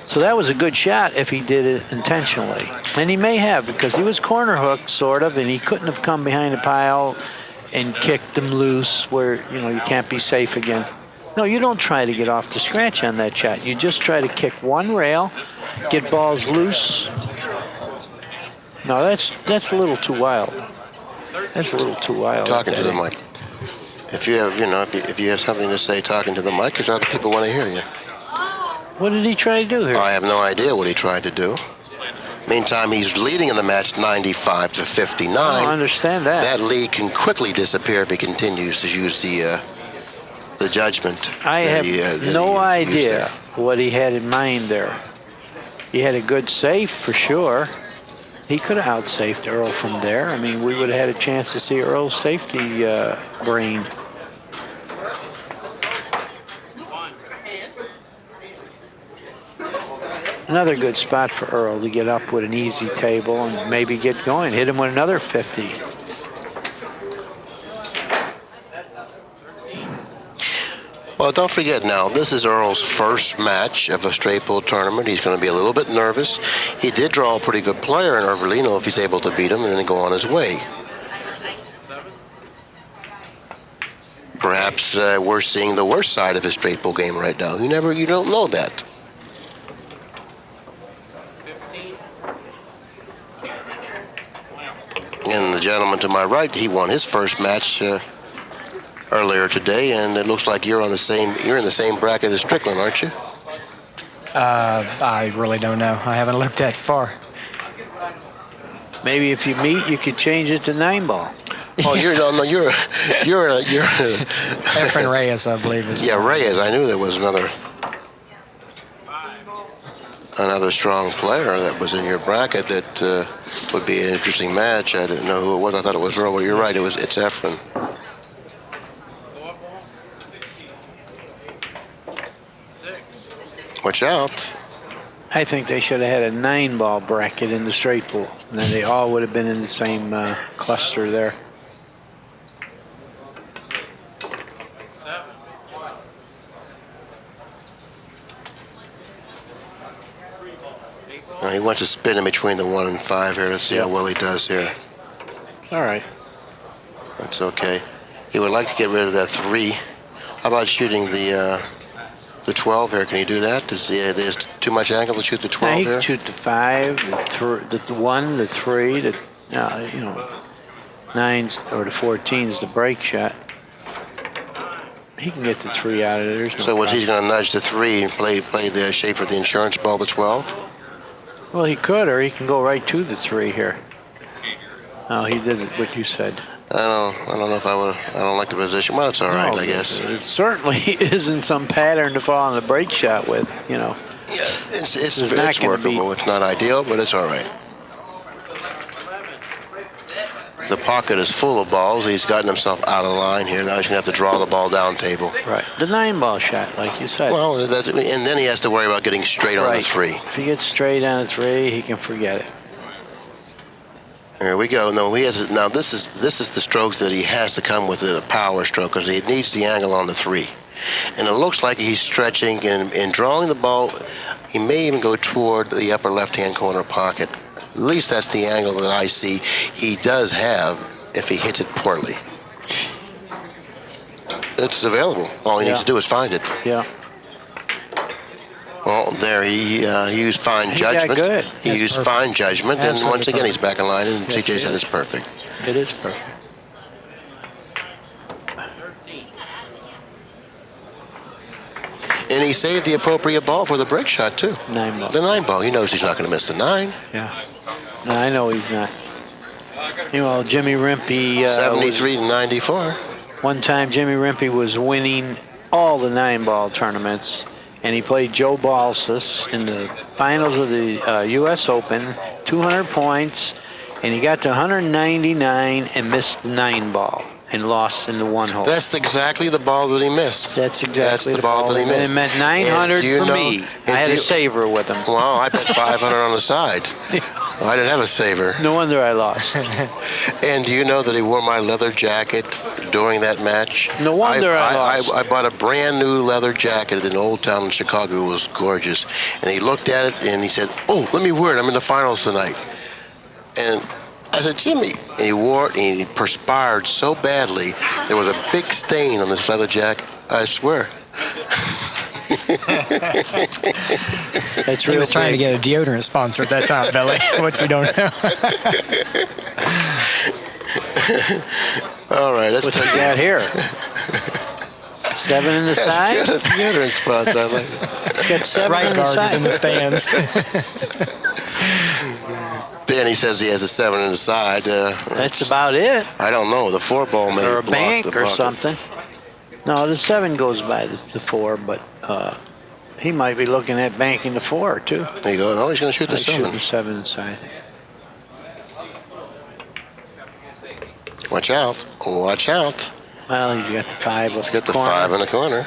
[SPEAKER 2] So that was a good shot if he did it intentionally. And he may have, because he was corner hooked, sort of, and he couldn't have come behind the pile and kicked them loose where, you can't be safe again. No, you don't try to get off the scratch on that shot. You just try to kick 1 rail, get balls loose. No, that's a little too wild. That's a little too wild.
[SPEAKER 1] Talking to the mic. If you have, if you have something to say, talking to the mic, because other people want to hear you.
[SPEAKER 2] What did he try to do here?
[SPEAKER 1] I have no idea what he tried to do. Meantime, he's leading in the match 95 to 59.
[SPEAKER 2] I don't understand that.
[SPEAKER 1] That lead can quickly disappear if he continues to use the judgment.
[SPEAKER 2] I have
[SPEAKER 1] that
[SPEAKER 2] no
[SPEAKER 1] he
[SPEAKER 2] idea
[SPEAKER 1] used there.
[SPEAKER 2] what he had in mind there. He had a good save for sure. He could have outsafed Earl from there. I mean, we would have had a chance to see Earl's safety brain. Another good spot for Earl to get up with an easy table and maybe get going. Hit him with another 50.
[SPEAKER 1] Well, don't forget now, this is Earl's first match of a straight pull tournament. He's going to be a little bit nervous. He did draw a pretty good player in Ervolino if he's able to beat him and then go on his way. Perhaps we're seeing the worst side of his straight pull game right now. You don't know that. And the gentleman to my right, he won his first match earlier today, and it looks like you're in the same bracket as Strickland, aren't you?
[SPEAKER 4] I really don't know. I haven't looked that far.
[SPEAKER 2] Maybe if you meet, you could change it to 9 ball.
[SPEAKER 1] Oh, you're
[SPEAKER 4] Efren Reyes, I believe, is.
[SPEAKER 1] Yeah, Reyes. I knew there was another strong player that was in your bracket that would be an interesting match. I didn't know who it was. I thought it was Earl. Well, you're right. It's Efren. Watch out.
[SPEAKER 2] I think they should have had a 9 ball bracket in the straight pool. And then they all would have been in the same cluster there.
[SPEAKER 1] He wants to spin in between the 1 and 5 here. Let's see how well he does here.
[SPEAKER 2] All right.
[SPEAKER 1] That's okay. He would like to get rid of that 3. How about shooting the 12 here? Can he do that? There's too much angle to shoot the 12
[SPEAKER 2] Now he
[SPEAKER 1] here?
[SPEAKER 2] can shoot the 5, the 1, the 3, the 9s or the 14s, the break shot. He can get the 3 out of there. There's no
[SPEAKER 1] So what,
[SPEAKER 2] problem.
[SPEAKER 1] he's going to nudge the 3 and play the shape for the insurance ball, the 12?
[SPEAKER 2] Well, he could, or he can go right to the 3 here. No, he did what you said.
[SPEAKER 1] I don't know if I would. I don't like the position. Well, it's all right,
[SPEAKER 2] No,
[SPEAKER 1] I guess.
[SPEAKER 2] It certainly isn't some pattern to fall on the break shot with,
[SPEAKER 1] Yeah, it's
[SPEAKER 2] It's not gonna
[SPEAKER 1] workable.
[SPEAKER 2] be-
[SPEAKER 1] It's not ideal, but it's all right. The pocket is full of balls. He's gotten himself out of line here. Now he's going to have to draw the ball down table.
[SPEAKER 2] Right. The 9-ball shot, like you said.
[SPEAKER 1] Well, and then he has to worry about getting straight on the 3.
[SPEAKER 2] If he gets straight on the 3, he can forget it.
[SPEAKER 1] Here we go. No, now this is the strokes that he has to come with a power stroke because he needs the angle on the 3. And it looks like he's stretching and drawing the ball. He may even go toward the upper left-hand corner pocket. At least that's the angle that I see he does have if he hits it poorly. It's available. All he needs to do is find it.
[SPEAKER 2] Yeah.
[SPEAKER 1] Well, there he used fine judgment.
[SPEAKER 2] Got good.
[SPEAKER 1] He
[SPEAKER 4] That's
[SPEAKER 1] used
[SPEAKER 4] perfect.
[SPEAKER 1] fine judgment, and
[SPEAKER 4] Absolutely
[SPEAKER 1] once again
[SPEAKER 4] perfect.
[SPEAKER 1] he's back in line, and
[SPEAKER 2] Yes,
[SPEAKER 1] CJ
[SPEAKER 2] he
[SPEAKER 1] said
[SPEAKER 2] is.
[SPEAKER 1] it's perfect.
[SPEAKER 2] It is perfect.
[SPEAKER 3] 13.
[SPEAKER 1] And he saved the appropriate ball for the break shot too.
[SPEAKER 2] 9-ball.
[SPEAKER 1] The 9-ball. He knows he's not going to miss the 9.
[SPEAKER 2] Yeah. No, I know he's not. You know, Jimmy Rimpey.
[SPEAKER 1] 73 to 94.
[SPEAKER 2] One time, Jimmy Rimpey was winning all the 9-ball tournaments, and he played Joe Balsas in the finals of the U.S. Open, 200 points, and he got to 199 and missed the 9-ball and lost in the 1 hole.
[SPEAKER 1] That's exactly the ball that he missed.
[SPEAKER 2] That's exactly
[SPEAKER 1] the ball that he missed.
[SPEAKER 2] And it meant 900
[SPEAKER 1] And do you
[SPEAKER 2] for
[SPEAKER 1] know-
[SPEAKER 2] me. I
[SPEAKER 1] and
[SPEAKER 2] had
[SPEAKER 1] do
[SPEAKER 2] a
[SPEAKER 1] you-
[SPEAKER 2] saver with him.
[SPEAKER 1] Well, I bet 500 on the side. I didn't have a saver.
[SPEAKER 2] No wonder I lost.
[SPEAKER 1] And do you know that he wore my leather jacket during that match?
[SPEAKER 2] No wonder I lost.
[SPEAKER 1] I bought a brand new leather jacket in Old Town in Chicago. It was gorgeous. And he looked at it and he said, "Oh, let me wear it. I'm in the finals tonight." And I said, "Jimmy," and he wore it and he perspired so badly. There was a big stain on this leather jacket. I swear.
[SPEAKER 2] That's
[SPEAKER 4] He
[SPEAKER 2] real
[SPEAKER 4] was trying to
[SPEAKER 2] big.
[SPEAKER 4] get a deodorant sponsor at that time, Billy, which you don't know.
[SPEAKER 1] All right, let's
[SPEAKER 2] What's he
[SPEAKER 1] take
[SPEAKER 2] got here? 7 in the side?
[SPEAKER 1] That's good. Deodorant sponsor. I like it.
[SPEAKER 2] He's got 7
[SPEAKER 4] Right
[SPEAKER 2] in the
[SPEAKER 4] guard is
[SPEAKER 2] side.
[SPEAKER 4] in the stands.
[SPEAKER 1] Then he says he has a 7 in the side.
[SPEAKER 2] That's about it.
[SPEAKER 1] I don't know. The 4-ball may
[SPEAKER 2] Or a
[SPEAKER 1] block
[SPEAKER 2] bank
[SPEAKER 1] the
[SPEAKER 2] or
[SPEAKER 1] bucket.
[SPEAKER 2] something. No, the 7 goes by the 4, but he might be looking at banking the 4 too.
[SPEAKER 1] There you go. No, he's going to shoot the
[SPEAKER 2] I shoot
[SPEAKER 1] 7.
[SPEAKER 2] the 7 inside.
[SPEAKER 1] Watch out. Watch out.
[SPEAKER 2] Well, he's got the 5.
[SPEAKER 1] Let's get the 5 in the corner.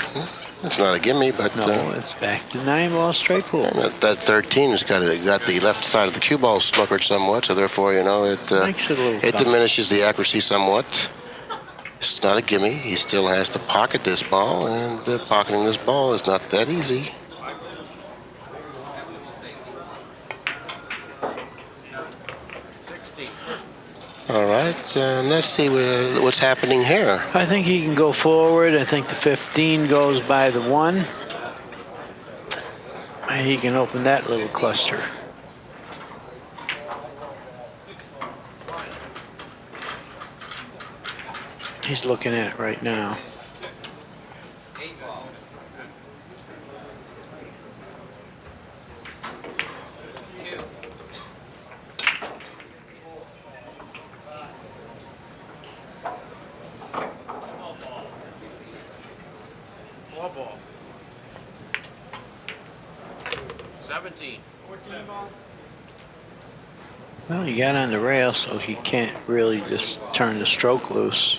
[SPEAKER 1] It's not a gimme, but
[SPEAKER 2] No, it's back to 9-ball straight pool.
[SPEAKER 1] that 13 has got the left side of the cue ball snookered somewhat, so therefore, you know,
[SPEAKER 2] Makes it a little
[SPEAKER 1] it
[SPEAKER 2] tough.
[SPEAKER 1] diminishes the accuracy somewhat. It's not a gimme. He still has to pocket this ball, and pocketing this ball is not that easy. All right, let's see what's happening here.
[SPEAKER 2] I think he can go forward. I think the 15 goes by the 1. He can open that little cluster. He's looking at it right now.
[SPEAKER 3] Four ball. 17.
[SPEAKER 2] Well, he got on the rail, so he can't really just turn the stroke loose.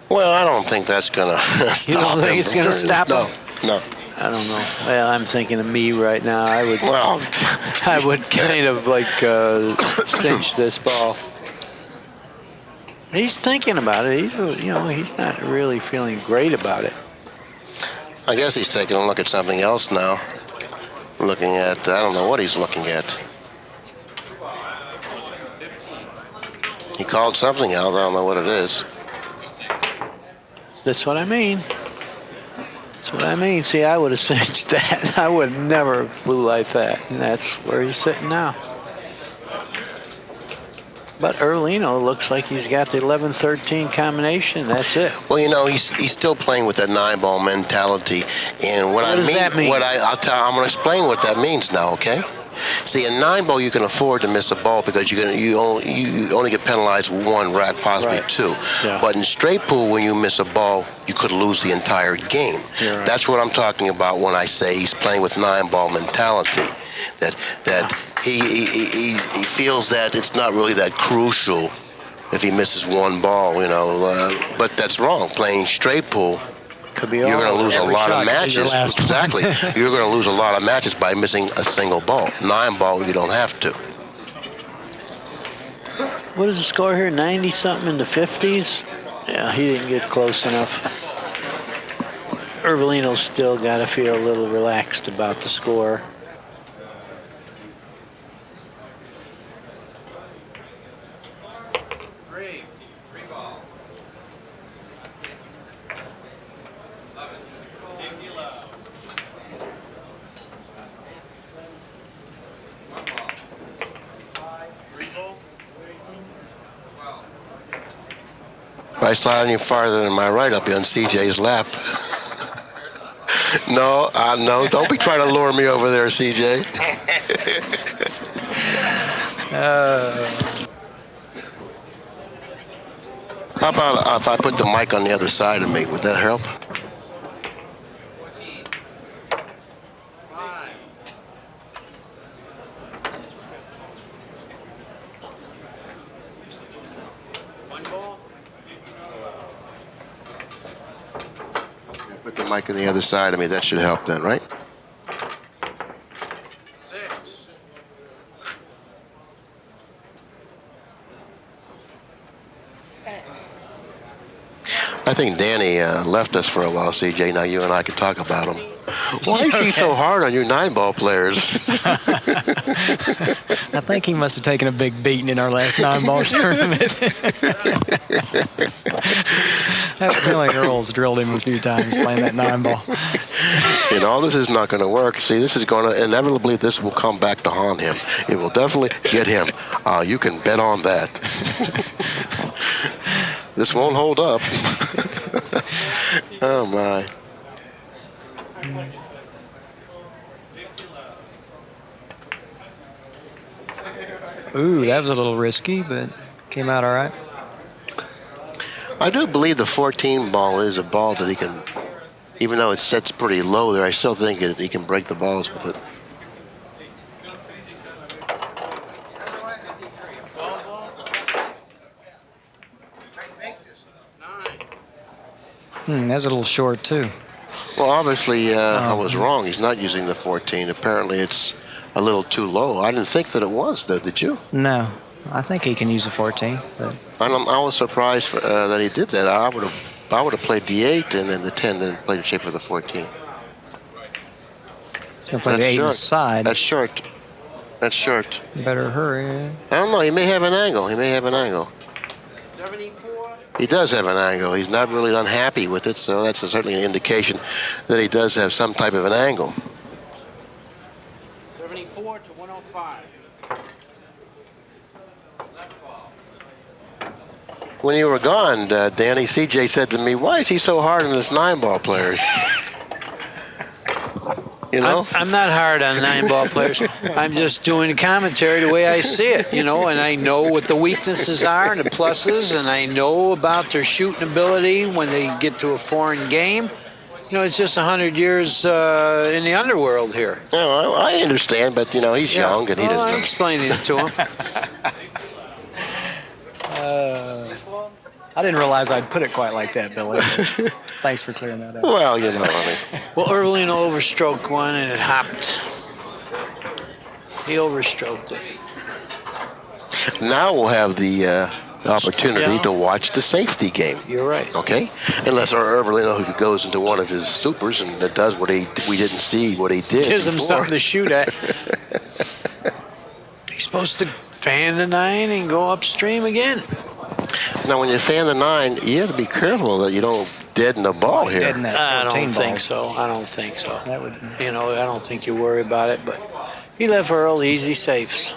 [SPEAKER 1] Well, I don't think that's going to stop
[SPEAKER 2] You don't think
[SPEAKER 1] him
[SPEAKER 2] it's
[SPEAKER 1] from
[SPEAKER 2] gonna
[SPEAKER 1] turning
[SPEAKER 2] stop
[SPEAKER 1] this-
[SPEAKER 2] him?
[SPEAKER 1] No.
[SPEAKER 2] I don't know. Well, I'm thinking of me right now. I would,
[SPEAKER 1] Well,
[SPEAKER 2] I would kind of like cinch this ball. He's thinking about it. He's not really feeling great about it.
[SPEAKER 1] I guess he's taking a look at something else now. Looking at, I don't know what he's looking at. He called something else. I don't know what it is.
[SPEAKER 2] That's what I mean. That's what I mean. See, I would have cinched that. I would never have flew like that. And that's where he's sitting now. But Ervolino looks like he's got the 11-13 combination. That's it.
[SPEAKER 1] Well, you know, he's still playing with that 9-ball mentality, and what
[SPEAKER 2] does that mean?
[SPEAKER 1] I'm going to explain what that means now. Okay. See, a 9-ball you can afford to miss a ball because you only get penalized 1 rack, possibly
[SPEAKER 2] Right.
[SPEAKER 1] 2.
[SPEAKER 2] Yeah.
[SPEAKER 1] But in straight pool, when you miss a ball, you could lose the entire game.
[SPEAKER 2] You're right.
[SPEAKER 1] That's what I'm talking about when I say he's playing with 9-ball mentality. That he feels that it's not really that crucial if he misses one ball, you know. But that's wrong. Playing straight pool,
[SPEAKER 2] Could be
[SPEAKER 1] you're going to lose a
[SPEAKER 2] every
[SPEAKER 1] lot of
[SPEAKER 2] shot could be your
[SPEAKER 1] matches.
[SPEAKER 2] last one.
[SPEAKER 1] Exactly. You're going to lose a lot of matches by missing a single ball. 9 ball, you don't have to.
[SPEAKER 2] What is the score here? 90-something in the 50s? Yeah, he didn't get close enough. Ervolino's still got to feel a little relaxed about the score.
[SPEAKER 3] Three ball.
[SPEAKER 1] If I slide any farther than my right, I'll be on CJ's lap. No, no, don't be trying to lure me over there, CJ. How about if I put the mic on the other side of me? Would that help?
[SPEAKER 3] 14. 5. One ball.
[SPEAKER 1] Put the mic on the other side of me. That should help then, right?
[SPEAKER 3] 6.
[SPEAKER 1] I think Danny left us for a while, CJ. Now you and I can talk about him. Why is he so hard on you 9-ball players?
[SPEAKER 4] I think he must have taken a big beating in our last 9-ball tournament. I have a feeling Earl's drilled him a few times playing that 9-ball.
[SPEAKER 1] You know, this is not going to work. See, this is going to, inevitably, this will come back to haunt him. It will definitely get him. You can bet on that. This won't hold up. Oh, my.
[SPEAKER 4] Ooh, that was a little risky, but came out all right.
[SPEAKER 1] I do believe the 14 ball is a ball that he can, even though it sets pretty low there, I still think that he can break the balls with it.
[SPEAKER 4] That's a little short, too.
[SPEAKER 1] Well, obviously, I was wrong. He's not using the 14. Apparently, it's a little too low. I didn't think that it was, though. Did you?
[SPEAKER 4] No, I think he can use a 14. But
[SPEAKER 1] I was surprised that he did that. I would have played the 8 and then the 10, then played the shape of the 14.
[SPEAKER 4] he's going to play the 8 inside.
[SPEAKER 1] That's short. That's short.
[SPEAKER 4] You better hurry.
[SPEAKER 1] I don't know. He may have an angle.
[SPEAKER 3] 74.
[SPEAKER 1] He does have an angle. He's not really unhappy with it, so that's certainly an indication that he does have some type of an angle.
[SPEAKER 3] 74 to 105. Left ball.
[SPEAKER 1] When you were gone, Danny, CJ said to me, "Why is he so hard on his 9-ball players?" You know?
[SPEAKER 2] I'm not hard on 9-ball players. I'm just doing the commentary the way I see it, you know, and I know what the weaknesses are and the pluses, and I know about their shooting ability when they get to a foreign game. You know, it's just 100 years in the underworld here.
[SPEAKER 1] No, I understand, but, you know, he's young and he
[SPEAKER 2] I'm
[SPEAKER 1] doesn't.
[SPEAKER 2] explaining it to him.
[SPEAKER 4] I didn't realize I'd put it quite like that, Billy. Thanks for clearing that up.
[SPEAKER 1] Well, you know, I mean.
[SPEAKER 2] Well, Ervolino overstroked one and it hopped. He overstroked it.
[SPEAKER 1] Now we'll have the opportunity
[SPEAKER 2] Yeah.
[SPEAKER 1] to watch the safety game.
[SPEAKER 2] You're right.
[SPEAKER 1] Okay? Unless our Ervolino who goes into one of his supers and does what we didn't see what he did.
[SPEAKER 2] Gives him
[SPEAKER 1] before.
[SPEAKER 2] something to shoot at. He's supposed to fan the 9 and go upstream again.
[SPEAKER 1] Now, when you fan the 9, you have to be careful that you don't deaden the ball here.
[SPEAKER 4] Dead in that
[SPEAKER 2] I
[SPEAKER 4] 14
[SPEAKER 2] don't
[SPEAKER 4] ball.
[SPEAKER 2] think so. I don't think so.
[SPEAKER 4] That would.
[SPEAKER 2] You know, I don't think you worry about it, but he left Earl easy safes.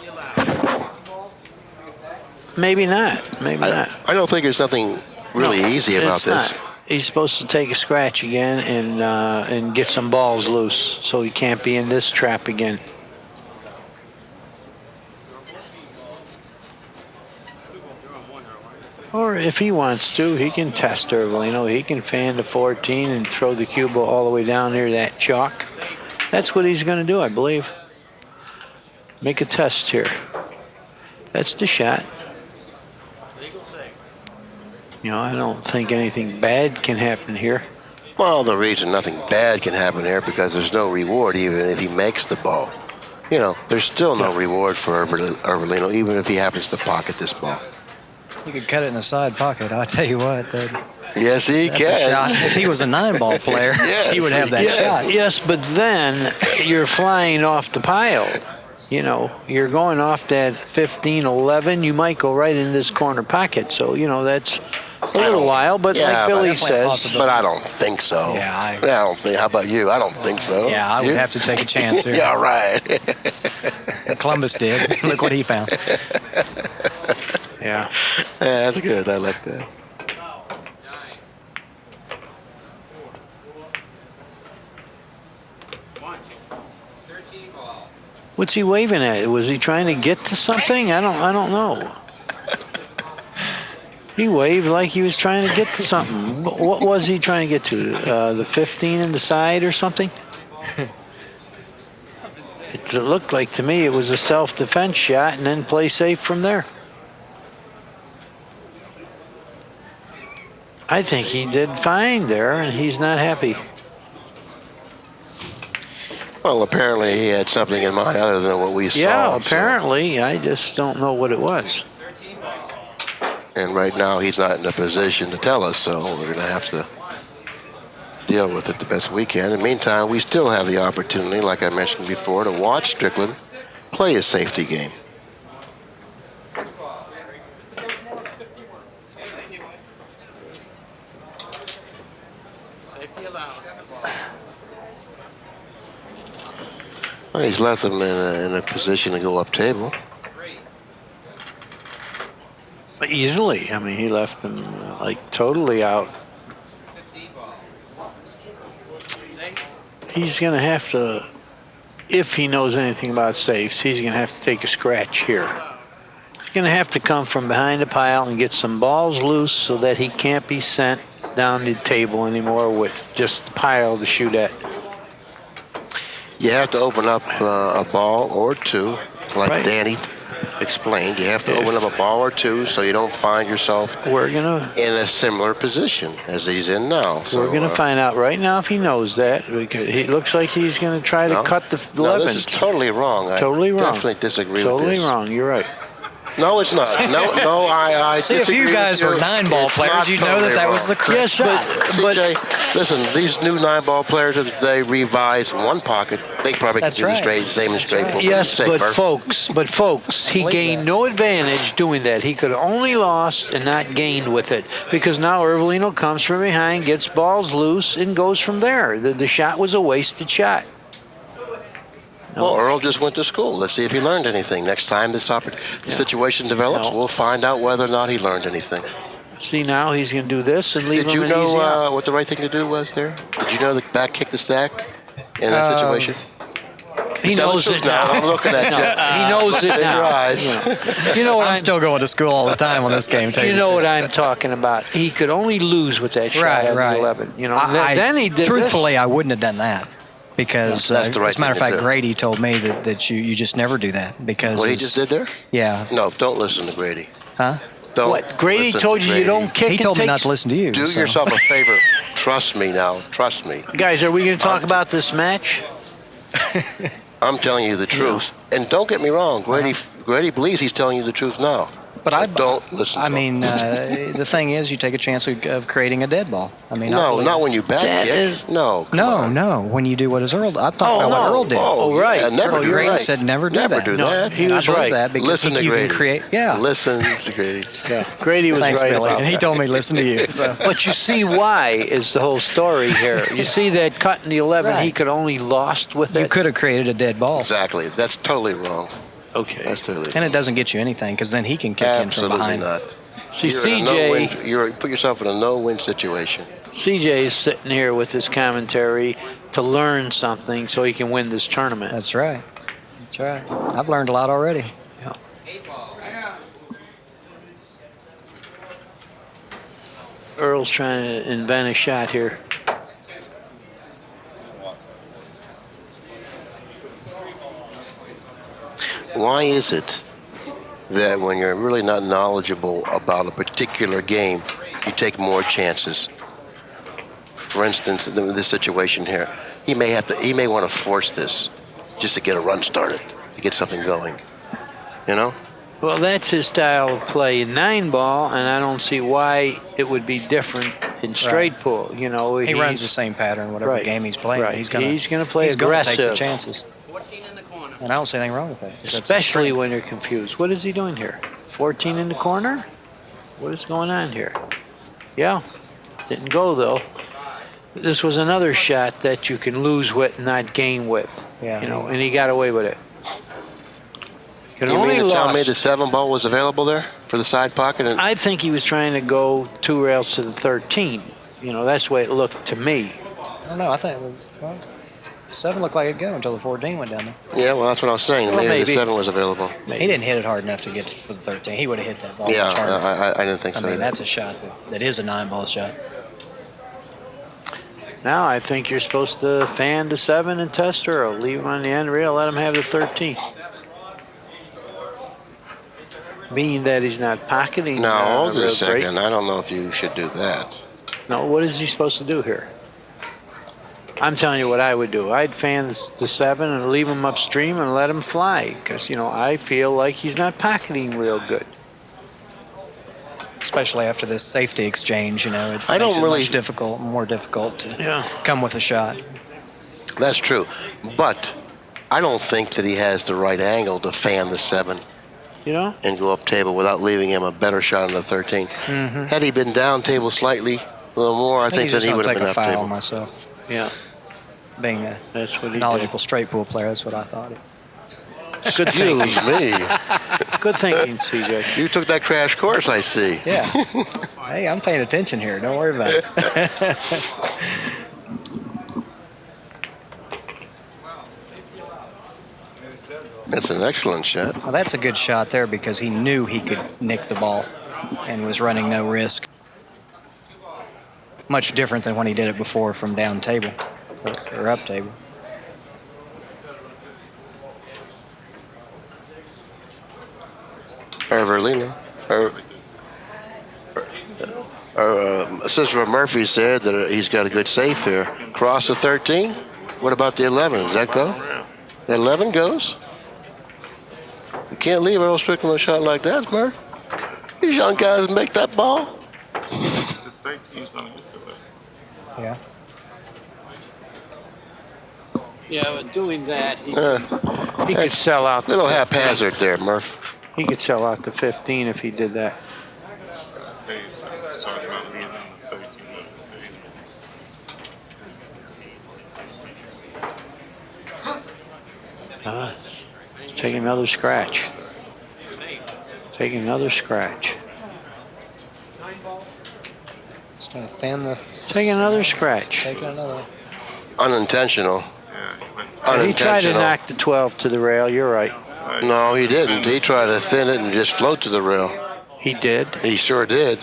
[SPEAKER 2] Maybe not. Maybe not.
[SPEAKER 1] I don't think there's nothing really
[SPEAKER 2] No,
[SPEAKER 1] easy about
[SPEAKER 2] it's
[SPEAKER 1] this.
[SPEAKER 2] not. He's supposed to take a scratch again and get some balls loose, so he can't be in this trap again. Or if he wants to, he can test Ervolino. He can fan the 14 and throw the cue ball all the way down near that chalk. That's what he's going to do, I believe. Make a test here. That's the shot.
[SPEAKER 3] Legal save.
[SPEAKER 2] You know, I don't think anything bad can happen here.
[SPEAKER 1] Well, the reason nothing bad can happen here because there's no reward even if he makes the ball. You know, there's still no reward for Ervolino even if he happens to pocket this ball.
[SPEAKER 4] You could cut it in the side pocket. I'll tell you what.
[SPEAKER 1] Yes, he
[SPEAKER 4] That's
[SPEAKER 1] can.
[SPEAKER 4] a shot. If he was a 9-ball player,
[SPEAKER 1] Yes,
[SPEAKER 4] he would have that
[SPEAKER 1] he
[SPEAKER 4] shot.
[SPEAKER 2] Yes, but then you're flying off the pile. You know, you're going off that 15, 11. You might go right in this corner pocket. So, you know, that's a little while. But
[SPEAKER 1] Yeah,
[SPEAKER 2] like Billy
[SPEAKER 4] definitely a
[SPEAKER 2] says,
[SPEAKER 1] But I don't think so.
[SPEAKER 4] Yeah,
[SPEAKER 1] I don't think. How about you? I don't think so.
[SPEAKER 4] Yeah, I would
[SPEAKER 1] You?
[SPEAKER 4] have to take a chance here.
[SPEAKER 1] Yeah, right.
[SPEAKER 4] Columbus did. Look what he found.
[SPEAKER 2] yeah.
[SPEAKER 1] Yeah, that's good. I like that.
[SPEAKER 3] One. 13 ball.
[SPEAKER 2] What's he waving at? Was he trying to get to something? I don't know. He waved like he was trying to get to something. What was he trying to get to? The 15 in the side or something? It looked like to me it was a self-defense shot and then play safe from there. I think he did fine there, and he's not happy.
[SPEAKER 1] Well, apparently he had something in mind other than what we saw.
[SPEAKER 2] Yeah,
[SPEAKER 1] so-
[SPEAKER 2] apparently. I just don't know what it was.
[SPEAKER 3] 13 ball.
[SPEAKER 1] And right now he's not in a position to tell us, so we're going to have to deal with it the best we can. In the meantime, we still have the opportunity, like I mentioned before, to watch Strickland play his safety game.
[SPEAKER 3] Safety allowed.
[SPEAKER 1] Well, he's left them in a position to go up table.
[SPEAKER 2] But easily. I mean, he left them like totally out.
[SPEAKER 3] 15 ball.
[SPEAKER 2] He's going to have to, if he knows anything about safes, he's going to have to take a scratch here. He's going to have to come from behind the pile and get some balls loose so that he can't be sent down the table anymore with just the pile to shoot at.
[SPEAKER 1] You have to open up a ball or two, like
[SPEAKER 2] Right.
[SPEAKER 1] Danny explained. You have to open up a ball or two so you don't find yourself
[SPEAKER 2] We're going to
[SPEAKER 1] in a similar position as he's in now. So,
[SPEAKER 2] we're going to find out right now if he knows that, because he looks like he's going to try to cut the
[SPEAKER 1] No,
[SPEAKER 2] 11.
[SPEAKER 1] this is totally wrong.
[SPEAKER 2] Totally
[SPEAKER 1] I
[SPEAKER 2] wrong.
[SPEAKER 1] definitely disagree
[SPEAKER 2] Totally
[SPEAKER 1] with this.
[SPEAKER 2] wrong. You're right.
[SPEAKER 1] No, it's not. No, I
[SPEAKER 4] See, if
[SPEAKER 1] disagree
[SPEAKER 4] you
[SPEAKER 1] with
[SPEAKER 4] guys were
[SPEAKER 1] you.
[SPEAKER 4] 9-ball
[SPEAKER 1] It's
[SPEAKER 4] players,
[SPEAKER 1] not
[SPEAKER 4] you'd know that
[SPEAKER 1] totally
[SPEAKER 4] that was the
[SPEAKER 1] wrong.
[SPEAKER 4] correct
[SPEAKER 2] Yes,
[SPEAKER 4] shot.
[SPEAKER 1] CJ, listen, these new 9-ball players of today revise one pocket. They probably can
[SPEAKER 4] That's
[SPEAKER 1] do the
[SPEAKER 4] right.
[SPEAKER 1] same and straightforward.
[SPEAKER 2] Yes, but
[SPEAKER 4] Believe
[SPEAKER 2] folks, he gained
[SPEAKER 4] that.
[SPEAKER 2] no advantage doing that. He could have only lost and not gained with it, because now Ervolino comes from behind, gets balls loose, and goes from there. The shot was a wasted shot.
[SPEAKER 1] Well, Earl just went to school. Let's see if he learned anything. Next time this situation develops,
[SPEAKER 2] No.
[SPEAKER 1] we'll find out whether or not he learned anything.
[SPEAKER 2] See, now he's going to do this and leave
[SPEAKER 1] Did
[SPEAKER 2] him
[SPEAKER 1] you
[SPEAKER 2] an easy out.
[SPEAKER 1] know what the right thing to do was there? Did you know the back kick the stack in that situation?
[SPEAKER 2] He
[SPEAKER 1] Tell the
[SPEAKER 2] knows
[SPEAKER 1] truth
[SPEAKER 2] it
[SPEAKER 1] now.
[SPEAKER 2] now.
[SPEAKER 1] I'm looking at you.
[SPEAKER 2] He knows it
[SPEAKER 1] In your
[SPEAKER 2] now.
[SPEAKER 1] eyes.
[SPEAKER 2] You know what
[SPEAKER 4] I'm still going to school all the time on this game.
[SPEAKER 2] You know what I'm talking about. He could only lose with that shot
[SPEAKER 4] Right,
[SPEAKER 2] at
[SPEAKER 4] right.
[SPEAKER 2] 11. You know, then he did
[SPEAKER 4] Truthfully,
[SPEAKER 2] this.
[SPEAKER 4] I wouldn't have done that. Because,
[SPEAKER 1] That's the right
[SPEAKER 4] as a matter of
[SPEAKER 1] thing to
[SPEAKER 4] fact,
[SPEAKER 1] do.
[SPEAKER 4] Grady told me that you just never do that. Because
[SPEAKER 1] What he
[SPEAKER 4] it's-
[SPEAKER 1] just did there?
[SPEAKER 4] Yeah.
[SPEAKER 1] No, don't listen to Grady.
[SPEAKER 4] Huh?
[SPEAKER 1] Don't
[SPEAKER 2] What, Grady
[SPEAKER 1] listen
[SPEAKER 2] told
[SPEAKER 1] to
[SPEAKER 2] you
[SPEAKER 1] Grady.
[SPEAKER 2] don't kick
[SPEAKER 4] He
[SPEAKER 2] and
[SPEAKER 4] told me
[SPEAKER 2] take-
[SPEAKER 4] not to listen to you.
[SPEAKER 1] Do
[SPEAKER 4] so.
[SPEAKER 1] yourself a favor. Trust me now. Trust me.
[SPEAKER 2] Guys, are we going to talk about this match?
[SPEAKER 1] I'm telling you the truth. And don't get me wrong. Grady believes he's telling you the truth now.
[SPEAKER 4] But I
[SPEAKER 1] don't listen to
[SPEAKER 4] I
[SPEAKER 1] him.
[SPEAKER 4] mean, the thing is, you take a chance of creating a dead ball. I mean, I
[SPEAKER 1] No,
[SPEAKER 4] believe
[SPEAKER 1] not
[SPEAKER 4] it.
[SPEAKER 1] when you back
[SPEAKER 2] That
[SPEAKER 1] kick.
[SPEAKER 2] is-
[SPEAKER 1] No, come
[SPEAKER 4] No,
[SPEAKER 1] on.
[SPEAKER 4] no. When you do what is Earl, I'm talking about what Earl did.
[SPEAKER 2] Oh, right.
[SPEAKER 1] Yeah, never
[SPEAKER 2] Oh,
[SPEAKER 1] do
[SPEAKER 2] you're
[SPEAKER 1] that.
[SPEAKER 2] right.
[SPEAKER 4] said never do
[SPEAKER 1] Never
[SPEAKER 4] that.
[SPEAKER 1] do
[SPEAKER 2] No,
[SPEAKER 1] that.
[SPEAKER 2] he
[SPEAKER 4] And I
[SPEAKER 2] was
[SPEAKER 4] believe
[SPEAKER 2] right.
[SPEAKER 4] that because
[SPEAKER 1] Listen to
[SPEAKER 4] you can
[SPEAKER 1] Grady.
[SPEAKER 4] create. Yeah.
[SPEAKER 1] Listen to Grady.
[SPEAKER 2] Grady was
[SPEAKER 4] Thanks,
[SPEAKER 2] right
[SPEAKER 4] Billy.
[SPEAKER 2] about
[SPEAKER 4] And he
[SPEAKER 2] that.
[SPEAKER 4] told me listen to you. So.
[SPEAKER 2] But you see why is the whole story here. You see that cut in the 11, he
[SPEAKER 4] Right.
[SPEAKER 2] could only lost with
[SPEAKER 4] You
[SPEAKER 2] it.
[SPEAKER 4] could have created a dead ball,
[SPEAKER 1] Exactly. That's totally wrong.
[SPEAKER 2] Okay.
[SPEAKER 1] That's totally
[SPEAKER 4] and it doesn't get you anything because then he can kick in from
[SPEAKER 1] absolutely
[SPEAKER 4] behind.
[SPEAKER 1] not.
[SPEAKER 2] See,
[SPEAKER 1] You're in a
[SPEAKER 2] CJ,
[SPEAKER 1] no-win- you put yourself in a no-win situation.
[SPEAKER 2] CJ is sitting here with his commentary to learn something so he can win this tournament.
[SPEAKER 4] That's right. That's right. I've learned a lot already.
[SPEAKER 3] 8 ball.
[SPEAKER 2] Earl's trying to invent a shot here.
[SPEAKER 1] Why is it that when you're really not knowledgeable about a particular game, you take more chances. For instance, in this situation here, he may want to force this just to get a run started, to get something going. You know?
[SPEAKER 2] Well, that's his style of play in 9-ball, and I don't see why it would be different in straight pool. You know,
[SPEAKER 4] He runs the same pattern whatever game he's playing.
[SPEAKER 2] Right.
[SPEAKER 4] He's
[SPEAKER 2] gonna play
[SPEAKER 4] he's gonna
[SPEAKER 2] aggressive.
[SPEAKER 4] take the chances.
[SPEAKER 3] 14 in the corner.
[SPEAKER 4] And I don't see anything wrong with that. 'cause that's his
[SPEAKER 2] Especially
[SPEAKER 4] strength.
[SPEAKER 2] when you're confused. What is he doing here? 14 in the corner? What is going on here? Yeah, didn't go though. This was another shot that you can lose with, not gain with.
[SPEAKER 4] Yeah.
[SPEAKER 2] You know, and he got away with it. Could
[SPEAKER 1] You
[SPEAKER 2] only
[SPEAKER 1] mean to tell me
[SPEAKER 2] lost.
[SPEAKER 1] the 7-ball was available there for the side pocket? And
[SPEAKER 2] I think he was trying to go 2 rails to the 13. You know, that's the way it looked to me.
[SPEAKER 4] I don't know. I think well, 7 looked like it'd go until the 14 went down there.
[SPEAKER 1] yeah, well, that's what I was saying.
[SPEAKER 2] Well,
[SPEAKER 1] maybe the
[SPEAKER 2] maybe.
[SPEAKER 1] 7 was available.
[SPEAKER 2] Maybe.
[SPEAKER 4] He didn't hit it hard enough to get for the 13. He would have hit that ball
[SPEAKER 1] Yeah,
[SPEAKER 4] much harder.
[SPEAKER 1] I didn't think
[SPEAKER 4] I
[SPEAKER 1] so.
[SPEAKER 4] mean,
[SPEAKER 1] either.
[SPEAKER 4] that's a shot that is a 9-ball shot.
[SPEAKER 2] Now I think you're supposed to fan the 7 and test her, or leave him on the end rail, let him have the 13. Being that he's not pocketing.
[SPEAKER 1] Now, hold it
[SPEAKER 2] real
[SPEAKER 1] a second.
[SPEAKER 2] great.
[SPEAKER 1] I don't know if you should do that.
[SPEAKER 2] No, what is he supposed to do here? I'm telling you what I would do. I'd fan the 7 and leave him upstream and let him fly, because you know I feel like he's not pocketing real good.
[SPEAKER 4] Especially after this safety exchange, you know, it
[SPEAKER 1] I
[SPEAKER 4] makes
[SPEAKER 1] don't
[SPEAKER 4] it
[SPEAKER 1] really-
[SPEAKER 4] more difficult to
[SPEAKER 2] Yeah.
[SPEAKER 4] come with a shot.
[SPEAKER 1] That's true. But I don't think that he has the right angle to fan the 7
[SPEAKER 2] You know.
[SPEAKER 1] and go up table without leaving him a better shot on the 13. Had he been down table slightly, a little more, I think
[SPEAKER 4] he's
[SPEAKER 1] that
[SPEAKER 4] just
[SPEAKER 1] he
[SPEAKER 4] gonna
[SPEAKER 1] would have
[SPEAKER 4] take
[SPEAKER 1] been
[SPEAKER 4] a
[SPEAKER 1] up
[SPEAKER 4] foul
[SPEAKER 1] table.
[SPEAKER 4] myself.
[SPEAKER 2] Yeah.
[SPEAKER 4] Being a
[SPEAKER 2] That's what he
[SPEAKER 4] knowledgeable straight pool player, that's what I thought.
[SPEAKER 2] did. Good thinking.
[SPEAKER 1] Excuse me.
[SPEAKER 2] Good thinking, CJ.
[SPEAKER 1] You took that crash course, I see.
[SPEAKER 4] Yeah. Hey, I'm paying attention here. Don't worry about it.
[SPEAKER 1] That's an excellent shot.
[SPEAKER 4] Well, that's a good shot there because he knew he could nick the ball and was running no risk. Much different than when he did it before from down table or up table.
[SPEAKER 1] Ervolino. Cicero Murphy said that he's got a good safe here. Cross the 13. What about the 11? Does that go? The 11 goes. You can't leave Earl Strickland a shot like that, Murph. These young guys make that ball.
[SPEAKER 4] Yeah.
[SPEAKER 2] Yeah, but doing that, he could
[SPEAKER 1] That's
[SPEAKER 2] sell out.
[SPEAKER 1] little haphazard there, Murph.
[SPEAKER 2] He could sell out the 15 if he did that. Taking another scratch. Taking another scratch.
[SPEAKER 4] Just going to thin the...
[SPEAKER 2] Taking another scratch.
[SPEAKER 4] Taking another one.
[SPEAKER 1] Unintentional.
[SPEAKER 2] He tried to knock the 12 to the rail. You're right.
[SPEAKER 1] No, he didn't. He tried to thin it and just float to the rail.
[SPEAKER 2] He did.
[SPEAKER 1] He sure did.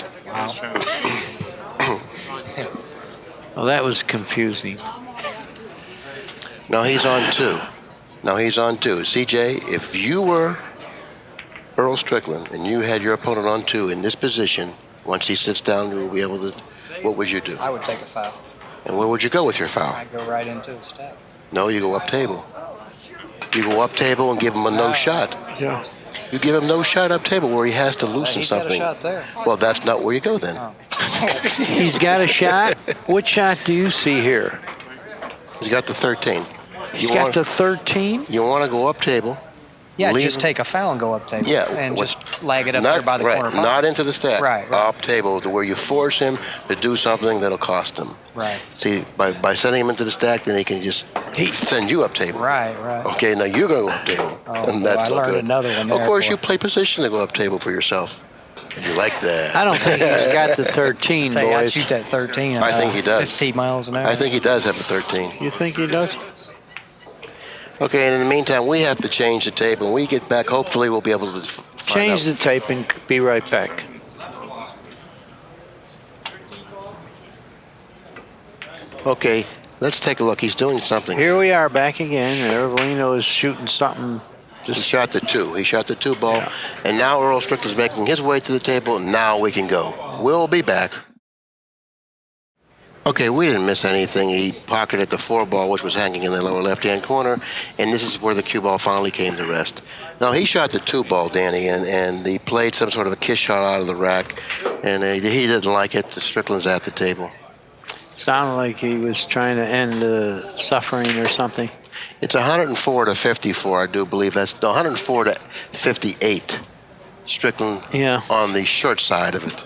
[SPEAKER 2] Well, that was confusing.
[SPEAKER 1] Now he's on 2. CJ, if you were Earl Strickland and you had your opponent on 2 in this position, once he sits down, you'll be able to, what would you do?
[SPEAKER 4] I would take a foul.
[SPEAKER 1] And where would you go with your foul?
[SPEAKER 4] I'd go right into the stack.
[SPEAKER 1] No, you go up table. You go up table and give him a no shot.
[SPEAKER 2] Yeah.
[SPEAKER 1] You give him no shot up table where he has to loosen
[SPEAKER 4] He's got a
[SPEAKER 1] something.
[SPEAKER 4] shot there.
[SPEAKER 1] Well, that's not where you go then.
[SPEAKER 2] He's got a shot. What shot do you see here?
[SPEAKER 1] He's got the 13.
[SPEAKER 2] He's got the 13.
[SPEAKER 1] You want to go up table.
[SPEAKER 4] Yeah,
[SPEAKER 1] leave
[SPEAKER 4] just
[SPEAKER 1] him-
[SPEAKER 4] take a foul and go up table.
[SPEAKER 1] Yeah,
[SPEAKER 4] And
[SPEAKER 1] what-
[SPEAKER 4] just lag it up
[SPEAKER 1] not,
[SPEAKER 4] there by the
[SPEAKER 1] right,
[SPEAKER 4] corner.
[SPEAKER 1] not into the stack.
[SPEAKER 4] Right.
[SPEAKER 1] Up table to where you force him to do something that'll cost him.
[SPEAKER 4] Right.
[SPEAKER 1] See, by sending him into the stack, then he can just send you up table.
[SPEAKER 4] Right.
[SPEAKER 1] Okay, now you're going to go up table.
[SPEAKER 4] Oh,
[SPEAKER 1] and that's
[SPEAKER 4] I
[SPEAKER 1] not
[SPEAKER 4] learned
[SPEAKER 1] good.
[SPEAKER 4] another one there,
[SPEAKER 1] Of course,
[SPEAKER 4] boy.
[SPEAKER 1] you play position to go up table for yourself. You like that.
[SPEAKER 2] I don't think he's got the 13,
[SPEAKER 4] I'd
[SPEAKER 2] boys.
[SPEAKER 4] shoot that 13.
[SPEAKER 1] I think he does.
[SPEAKER 4] 15 miles an hour.
[SPEAKER 1] I think he does have a 13.
[SPEAKER 2] You think he does?
[SPEAKER 1] Okay, and in the meantime, we have to change the tape. When we get back, hopefully we'll be able to find
[SPEAKER 2] Change
[SPEAKER 1] out.
[SPEAKER 2] the tape and be right back.
[SPEAKER 1] Okay, let's take a look. He's doing something.
[SPEAKER 2] Here we are back again. Ervolino is shooting something
[SPEAKER 1] He shot the 2. He shot the 2 ball.
[SPEAKER 2] Yeah.
[SPEAKER 1] And now Earl Strickland's making his way to the table. Now we can go. We'll be back. Okay, we didn't miss anything. He pocketed the 4 ball, which was hanging in the lower left-hand corner, and this is where the cue ball finally came to rest. Now, he shot the 2 ball, Danny, and he played some sort of a kiss shot out of the rack, and he didn't like it. Strickland's at the table.
[SPEAKER 2] Sounded like he was trying to end the suffering or something.
[SPEAKER 1] It's 104 to 54, I do believe. That's 104 to 58. Strickland on the short side of it.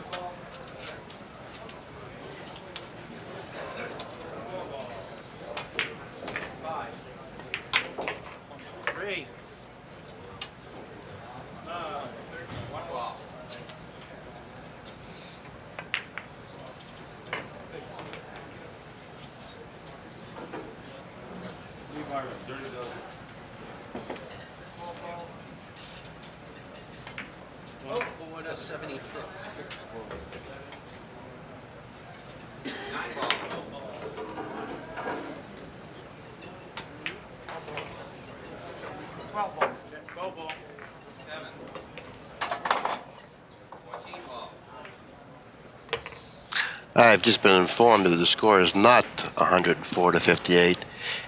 [SPEAKER 1] I've just been informed that the score is not 104 to 58.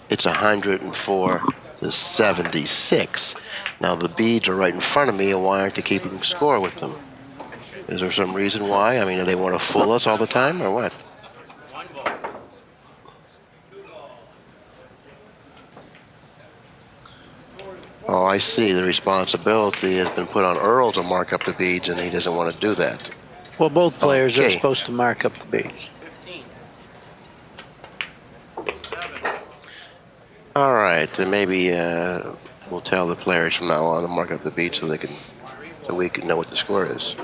[SPEAKER 1] It's 104 to 76. Now the beads are right in front of me, and why aren't they keeping score with them? Is there some reason why? I mean, do they want to fool us all the time, or what? Oh, I see. The responsibility has been put on Earl to mark up the beads, and he doesn't want to do that.
[SPEAKER 2] Well, both players are
[SPEAKER 1] Okay.
[SPEAKER 2] supposed to mark up the beads.
[SPEAKER 1] All right, then maybe we'll tell the players from now on to mark up the beats so we can know what the score is.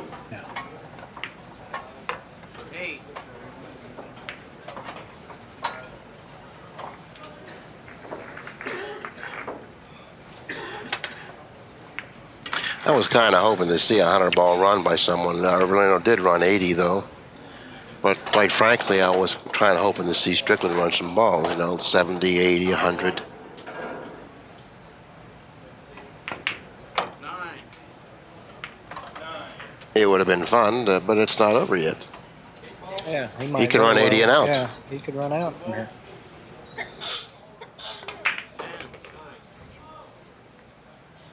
[SPEAKER 1] I was kind of hoping to see a 100-ball run by someone. Ervolino did run 80, though. But quite frankly, I was hoping to see Strickland run some balls, 70, 80, 100. It would have been fun, but it's not over yet.
[SPEAKER 4] Yeah,
[SPEAKER 1] He could run 80 and out.
[SPEAKER 4] Yeah, he could run out from here.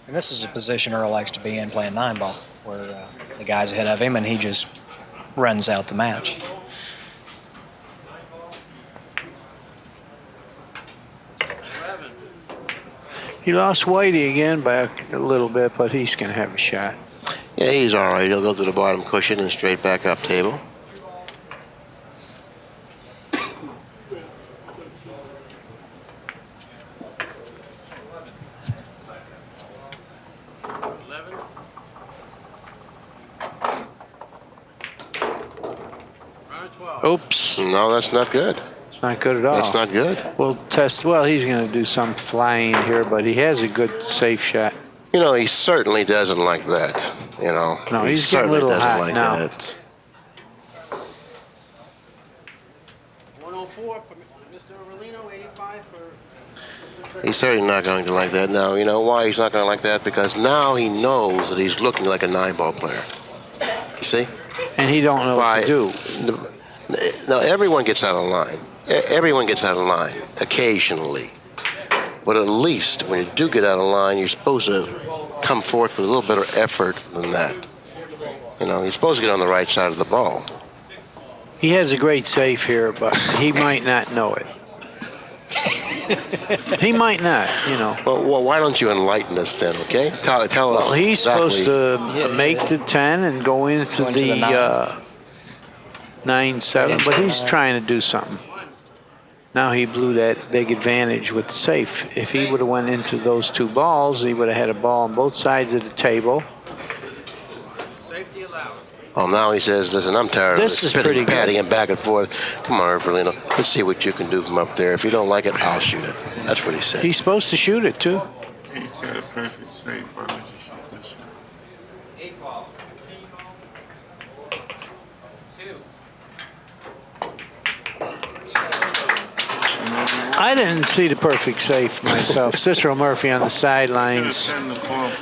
[SPEAKER 4] And this is a position Earl likes to be in, playing 9-ball, where the guy's ahead of him and he just runs out the match.
[SPEAKER 2] He lost Whitey again by a little bit, but he's going to have a shot.
[SPEAKER 1] Yeah, he's all right. He'll go to the bottom cushion and straight back up table.
[SPEAKER 2] Oops.
[SPEAKER 1] No, that's not good.
[SPEAKER 2] It's not good at all.
[SPEAKER 1] That's not good.
[SPEAKER 2] Well, he's going to do some flying here, but he has a good safe shot.
[SPEAKER 1] He certainly doesn't like that,
[SPEAKER 2] No,
[SPEAKER 1] he
[SPEAKER 2] he's getting a
[SPEAKER 1] certainly
[SPEAKER 2] little
[SPEAKER 1] doesn't
[SPEAKER 2] hot
[SPEAKER 1] like
[SPEAKER 2] now.
[SPEAKER 1] that.
[SPEAKER 3] 104 for Mr. Ervolino, 85 for...
[SPEAKER 1] He's certainly not going to like that. Now, you know why he's not going to like that? Because now he knows that he's looking like a 9-ball player. You see?
[SPEAKER 2] And he don't know what to do.
[SPEAKER 1] Now, everyone gets out of line. Everyone gets out of line occasionally. But at least when you do get out of line, you're supposed to come forth with a little better effort than that. You're supposed to get on the right side of the ball.
[SPEAKER 2] He has a great safe here, but he might not know it. He might not,
[SPEAKER 1] Well, why don't you enlighten us then, okay? Tell us.
[SPEAKER 2] Well, he's
[SPEAKER 1] exactly.
[SPEAKER 2] supposed to make the 10 and go into the 9-7, but he's trying to do something. Now he blew that big advantage with the safe. If he would have went into those 2 balls, he would have had a ball on both sides of the table.
[SPEAKER 3] Safety allowed.
[SPEAKER 1] Oh, now he says, listen, I'm tired
[SPEAKER 2] This
[SPEAKER 1] of
[SPEAKER 2] is
[SPEAKER 1] spitting,
[SPEAKER 2] pretty good.
[SPEAKER 1] patting and back and forth. Come on, Ervolino. Let's see what you can do from up there. If you don't like it, I'll shoot it. That's what he said.
[SPEAKER 2] He's supposed to shoot it, too.
[SPEAKER 5] He's got a perfect safe for me to shoot this.
[SPEAKER 3] 8 ball. 2.
[SPEAKER 2] I didn't see the perfect safe myself. Cicero Murphy on the sidelines.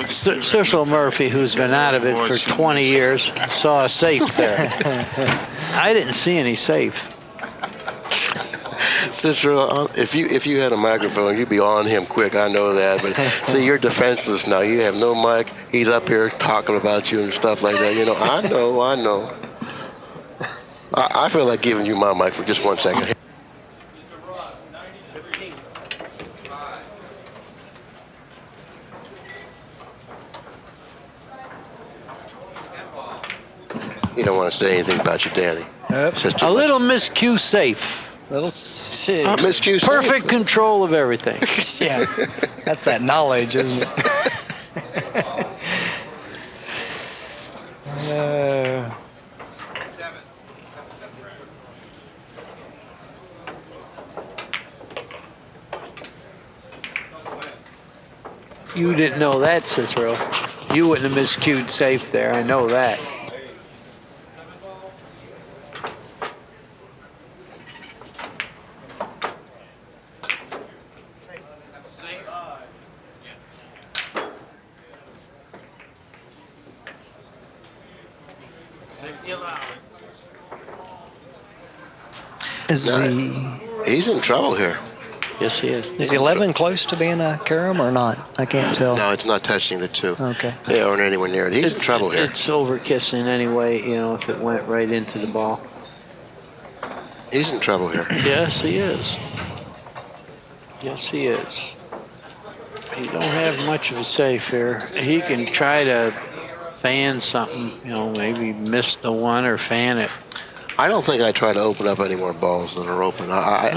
[SPEAKER 2] Cicero Murphy, who's been out of it for 20 years, saw a safe there. I didn't see any safe.
[SPEAKER 1] Cicero, if you had a microphone, you'd be on him quick. I know that. But see, you're defenseless now. You have no mic. He's up here talking about you and stuff like that. You know, I know. I feel like giving you my mic for just 1 second. You don't want to say anything about your Danny.
[SPEAKER 4] Yep.
[SPEAKER 2] A little miscue safe.
[SPEAKER 4] Little shit.
[SPEAKER 1] Miscue.
[SPEAKER 2] Perfect control of everything.
[SPEAKER 4] Yeah, that's that knowledge, isn't it?
[SPEAKER 2] You didn't know that, Cicero. You wouldn't have miscued safe there. I know that.
[SPEAKER 1] He's in trouble here.
[SPEAKER 2] Yes, he is.
[SPEAKER 4] Is 11 close to being a carom or not? I can't tell.
[SPEAKER 1] No, it's not touching the 2.
[SPEAKER 4] Okay.
[SPEAKER 1] They aren't anywhere near it. He's in trouble here.
[SPEAKER 2] It's over kissing anyway, you know, if it went right into the ball.
[SPEAKER 1] He's in trouble here.
[SPEAKER 2] Yes, he is. Yes, he is. He don't have much of a safe here. He can try to fan something, you know, maybe miss the 1 or fan it.
[SPEAKER 1] I don't think I try to open up any more balls than are open. I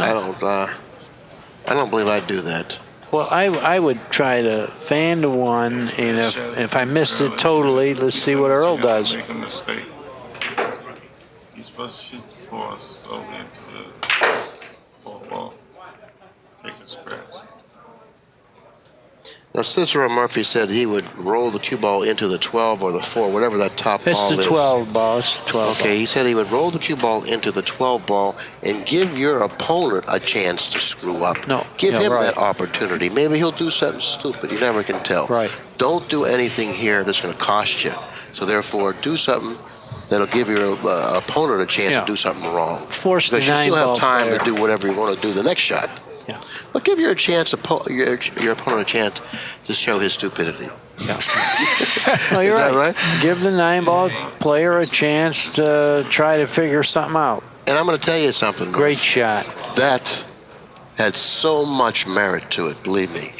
[SPEAKER 1] don't believe I'd do that.
[SPEAKER 2] Well, I would try to fan the 1, and if I missed it totally, let's see what Earl does.
[SPEAKER 5] Make a mistake. He's supposed to shoot the force over into the 4 ball. Take a scratch.
[SPEAKER 1] Now, Cicero Murphy said he would roll the cue ball into the 12 or the 4, whatever that top
[SPEAKER 2] It's
[SPEAKER 1] ball is.
[SPEAKER 2] the 12 ball. It's the 12
[SPEAKER 1] Okay, he said he would roll the cue ball into the 12 ball and give your opponent a chance to screw up.
[SPEAKER 2] No,
[SPEAKER 1] Give
[SPEAKER 2] yeah,
[SPEAKER 1] him
[SPEAKER 2] right.
[SPEAKER 1] that opportunity. Maybe he'll do something stupid. You never can tell.
[SPEAKER 2] Right.
[SPEAKER 1] Don't do anything here that's going to cost you. So therefore, do something that'll give your opponent a chance
[SPEAKER 2] Yeah.
[SPEAKER 1] to do something wrong.
[SPEAKER 2] Force the
[SPEAKER 1] because you still have
[SPEAKER 2] 9-ball
[SPEAKER 1] time
[SPEAKER 2] player.
[SPEAKER 1] to do whatever you want to do the next shot.
[SPEAKER 2] Yeah.
[SPEAKER 1] But give your your opponent a chance to show his stupidity.
[SPEAKER 2] Yeah. No, you're
[SPEAKER 1] Is that
[SPEAKER 2] right.
[SPEAKER 1] right?
[SPEAKER 2] Give the 9-ball player a chance to try to figure something out.
[SPEAKER 1] And I'm going to tell you something.
[SPEAKER 2] Great shot.
[SPEAKER 1] That had so much merit to it, believe me.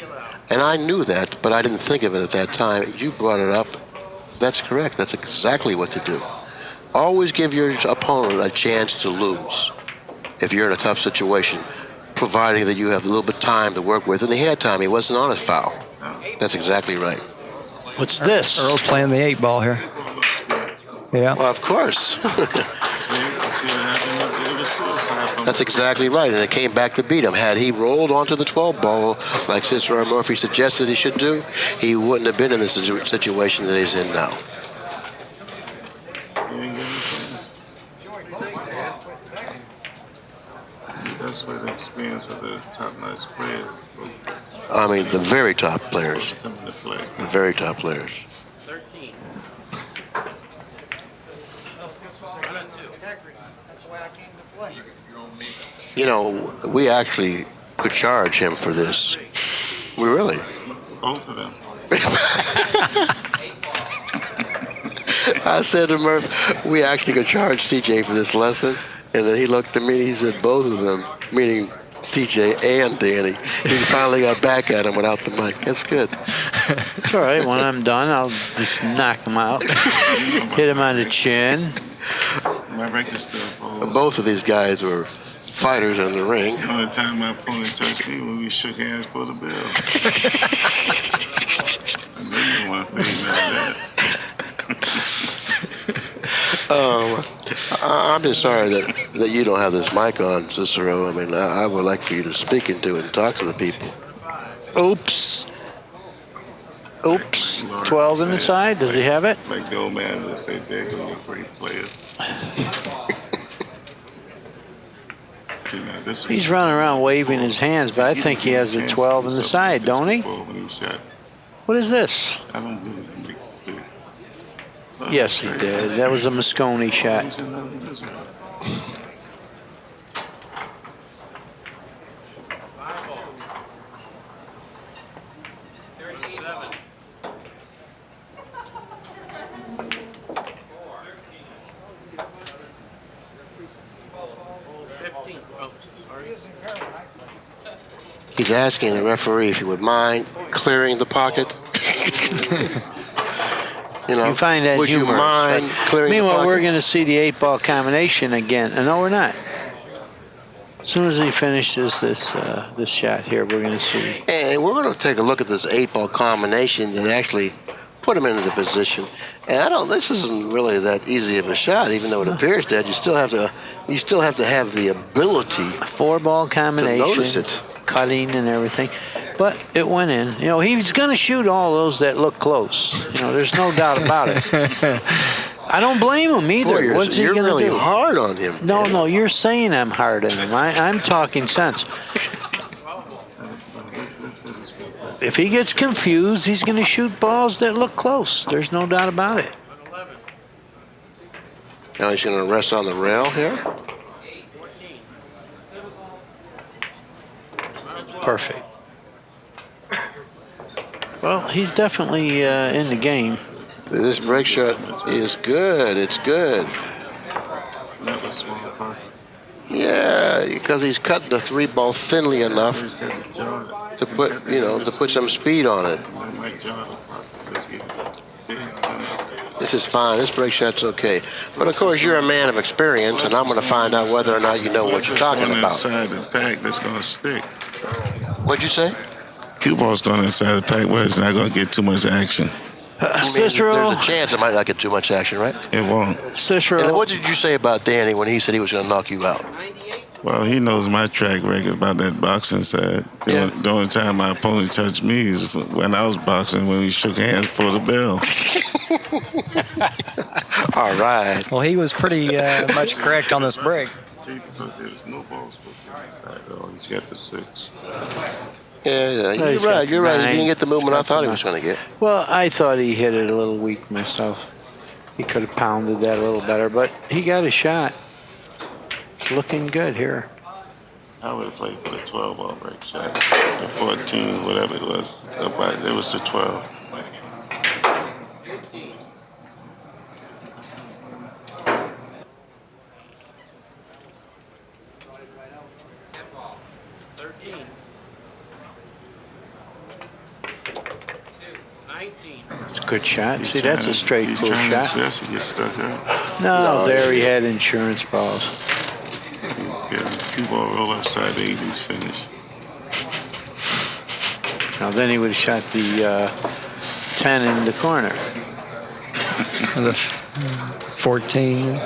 [SPEAKER 1] And I knew that, but I didn't think of it at that time. You brought it up. That's correct. That's exactly what to do. Always give your opponent a chance to lose if you're in a tough situation, providing that you have a little bit of time to work with. And he had time. He wasn't on his foul. That's exactly right.
[SPEAKER 2] What's this?
[SPEAKER 4] Earl's playing the 8 ball here. Yeah.
[SPEAKER 1] Well, of course.
[SPEAKER 5] See what happened? It was suicide.
[SPEAKER 1] That's exactly right, and it came back to beat him. Had he rolled onto the 12 ball like Cicero Murphy suggested he should do, he wouldn't have been in this situation that he's in now.
[SPEAKER 5] You ain't getting See, that's where the experience of the top-notch players
[SPEAKER 1] I mean, the very top players.
[SPEAKER 5] come into play.
[SPEAKER 1] The very top players.
[SPEAKER 3] 13. That's why I came to play.
[SPEAKER 1] You know, we actually could charge him for this. We really.
[SPEAKER 5] Both of them.
[SPEAKER 1] I said to Murph, we actually could charge CJ for this lesson. And then he looked at me and he said, both of them, meaning CJ and Danny. He finally got back at him without the mic. That's good.
[SPEAKER 2] It's all right. When I'm done, I'll just knock him out. Hit him on the chin.
[SPEAKER 5] My record still holds.
[SPEAKER 1] Both of these guys were fighters in the ring.
[SPEAKER 5] The only time my opponent touched me when we shook hands for the bell. I knew you want to think about that.
[SPEAKER 1] I'm just sorry that you don't have this mic on, Cicero. I mean, I would like for you to speak into it and talk to the people.
[SPEAKER 2] Oops. Oops. 12 in the side. Does he have it?
[SPEAKER 5] Like the old man would say, there go your great player. See, now, this
[SPEAKER 2] He's running around waving his hands, but I think he has a 12 in the side, don't he?
[SPEAKER 5] When he shot.
[SPEAKER 2] What is this?
[SPEAKER 5] I don't believe he makes six.
[SPEAKER 2] Yes, he did. That was a Moscone shot.
[SPEAKER 5] He's another wizard.
[SPEAKER 1] He's asking the referee if he would mind clearing the pocket. You know,
[SPEAKER 2] You find that
[SPEAKER 1] would you
[SPEAKER 2] humorous,
[SPEAKER 1] mind
[SPEAKER 2] right?
[SPEAKER 1] clearing the
[SPEAKER 2] Meanwhile,
[SPEAKER 1] pocket?
[SPEAKER 2] we're going to see the 8-ball combination again. No, we're not. As soon as he finishes this this shot here, we're going to see.
[SPEAKER 1] And we're going to take a look at this 8-ball combination that actually put him into the position. And this isn't really that easy of a shot, even though it appears that you still have to have the ability
[SPEAKER 2] 4-ball combination,
[SPEAKER 1] notice it.
[SPEAKER 2] cutting and everything. But it went in. You know, he's going to shoot all those that look close. You know, there's no doubt about it. I don't blame him either.
[SPEAKER 1] Boy,
[SPEAKER 2] What's he
[SPEAKER 1] you're
[SPEAKER 2] going to
[SPEAKER 1] really
[SPEAKER 2] do?
[SPEAKER 1] hard on him.
[SPEAKER 2] No, no, you're saying I'm hard on him. I'm talking sense. If he gets confused, he's going to shoot balls that look close. There's no doubt about it.
[SPEAKER 1] Now he's going to rest on the rail here.
[SPEAKER 2] Perfect. Well, he's definitely in the game.
[SPEAKER 1] This break shot is good. It's good.
[SPEAKER 5] That was small pocket.
[SPEAKER 1] Yeah, because he's cut the 3-ball thinly enough
[SPEAKER 5] He's got the jar.
[SPEAKER 1] to put some speed on it.
[SPEAKER 5] That might jar the pocket. Let's get dead center.
[SPEAKER 1] This is fine. This break shot's okay. But of course, you're a man of experience, and I'm going to find out whether or not you know what you're talking
[SPEAKER 5] Going
[SPEAKER 1] about.
[SPEAKER 5] inside the pack, that's going to stick.
[SPEAKER 1] What'd you say?
[SPEAKER 5] Cue ball's going inside the pack where it's not going to get too much action.
[SPEAKER 1] I mean,
[SPEAKER 2] Cicero,
[SPEAKER 1] there's a chance it might not get too much action, right?
[SPEAKER 5] It won't.
[SPEAKER 1] And then
[SPEAKER 2] Cicero,
[SPEAKER 1] what did you say about Danny when he said he was going to knock you out?
[SPEAKER 5] Well, he knows my track record about that boxing side.
[SPEAKER 1] Yeah.
[SPEAKER 5] The only time my opponent touched me is when I was boxing, when we shook hands for the bell.
[SPEAKER 1] All right.
[SPEAKER 4] Well, he was pretty much correct on this break.
[SPEAKER 5] See, because there was no balls supposed to be inside, though. He's got the 6.
[SPEAKER 1] Yeah,
[SPEAKER 2] No,
[SPEAKER 1] you're
[SPEAKER 2] he's
[SPEAKER 1] right.
[SPEAKER 2] got
[SPEAKER 1] You're right. He
[SPEAKER 2] 9.
[SPEAKER 1] didn't get the movement I
[SPEAKER 2] He's got
[SPEAKER 1] thought he
[SPEAKER 2] the
[SPEAKER 1] was going to get.
[SPEAKER 2] well, I thought he hit it a little weak myself. He could have pounded that a little better, but he got a shot. It's looking good here.
[SPEAKER 5] I would have played for the 12-ball break shot. The 14, whatever it was. It was the 12.
[SPEAKER 2] It's a good shot. See, that's a straight
[SPEAKER 5] He's
[SPEAKER 2] pull
[SPEAKER 5] trying
[SPEAKER 2] shot.
[SPEAKER 5] his best to get stuck up.
[SPEAKER 2] No, there he had insurance balls.
[SPEAKER 5] Yeah, cue ball roll upside the 80s finish.
[SPEAKER 2] Now then he would have shot the 10 in the corner.
[SPEAKER 4] The 14.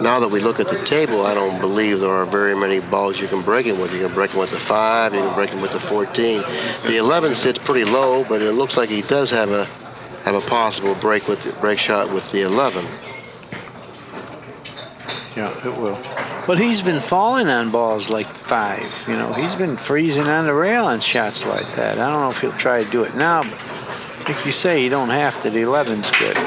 [SPEAKER 1] Now that we look at the table, I don't believe there are very many balls you can break him with. You can break him with the 5, you can break him with the 14. The 11 sits pretty low, but it looks like he does have a possible break shot with the 11.
[SPEAKER 2] Yeah, it will. But he's been falling on balls like 5. You know, he's been freezing on the rail on shots like that. I don't know if he'll try to do it now, but like you say, you don't have to. The 11's good.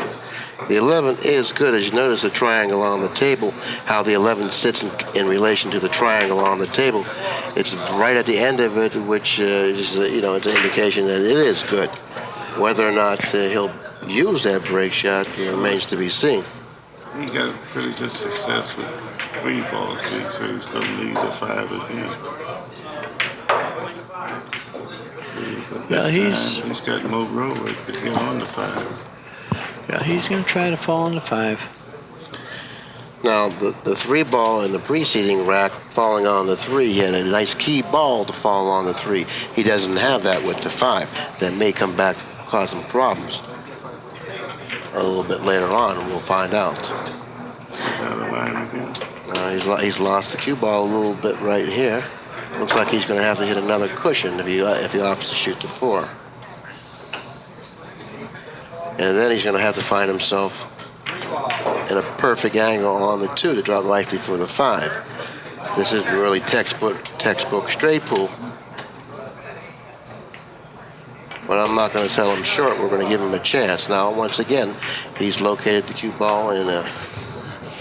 [SPEAKER 1] The 11 is good. As you notice the triangle on the table, how the 11 sits in relation to the triangle on the table. It's right at the end of it, which is, it's an indication that it is good. Whether or not he'll use that break shot remains to be seen.
[SPEAKER 5] He got pretty good success with 3 balls, so he's going to need the 5 again. See, but
[SPEAKER 2] Yeah,
[SPEAKER 5] he's got more road work to get on the 5.
[SPEAKER 2] Yeah, he's going to try to fall on the 5.
[SPEAKER 1] Now, the 3 ball in the preceding rack falling on the 3, he had a nice key ball to fall on the 3. He doesn't have that with the 5. That may come back cause him problems a little bit later on, and we'll find out.
[SPEAKER 5] Is that a line again?
[SPEAKER 1] He's lost the cue ball a little bit right here. Looks like he's going to have to hit another cushion if he opts to shoot the 4. And then he's going to have to find himself in a perfect angle on the 2 to drop likely for the 5. This isn't really textbook straight pool. But I'm not going to tell him short. We're going to give him a chance. Now, once again, he's located the cue ball in a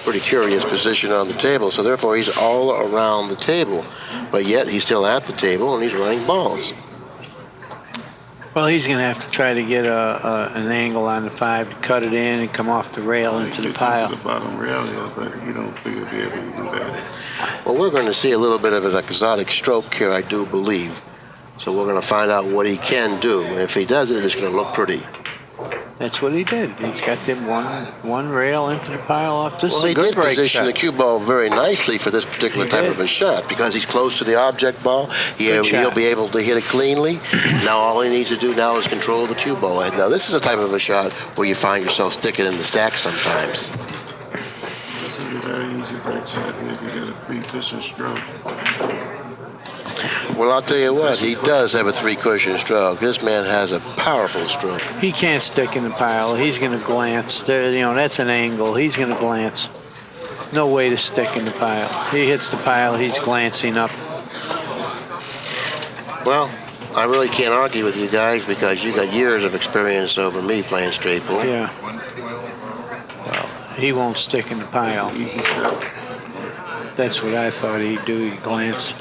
[SPEAKER 1] pretty curious position on the table, so therefore he's all around the table. But yet he's still at the table and he's running balls.
[SPEAKER 2] Well, he's going to have to try to get an angle on the 5 to cut it in and come off the rail into the pile.
[SPEAKER 5] To the bottom rail here, but you don't figure he'll be able to do that.
[SPEAKER 1] Well, we're going to see a little bit of an exotic stroke here, I do believe. So we're going to find out what he can do. And if he does it, it's going to look pretty.
[SPEAKER 2] That's what he did. He's got them one rail into the pile off. This
[SPEAKER 1] Well,
[SPEAKER 2] is a
[SPEAKER 1] he
[SPEAKER 2] good
[SPEAKER 1] did
[SPEAKER 2] break
[SPEAKER 1] position
[SPEAKER 2] shot.
[SPEAKER 1] the cue ball very nicely for this particular type of a shot because he's close to the object ball. He'll be able to hit it cleanly. Now all he needs to do now is control the cue ball. Now this is a type of a shot where you find yourself sticking in the stack sometimes.
[SPEAKER 5] This is a very easy break shot here if you get a free-cushion stroke.
[SPEAKER 1] Well, I'll tell you what, he does have a 3-cushion stroke. This man has a powerful stroke.
[SPEAKER 2] He can't stick in the pile. He's going to glance. There, that's an angle. He's going to glance. No way to stick in the pile. He hits the pile. He's glancing up.
[SPEAKER 1] Well, I really can't argue with you guys because you got years of experience over me playing straight pool.
[SPEAKER 2] Yeah. Well, he won't stick in the pile.
[SPEAKER 5] Easy shot.
[SPEAKER 2] That's what I thought he'd do. He'd glance.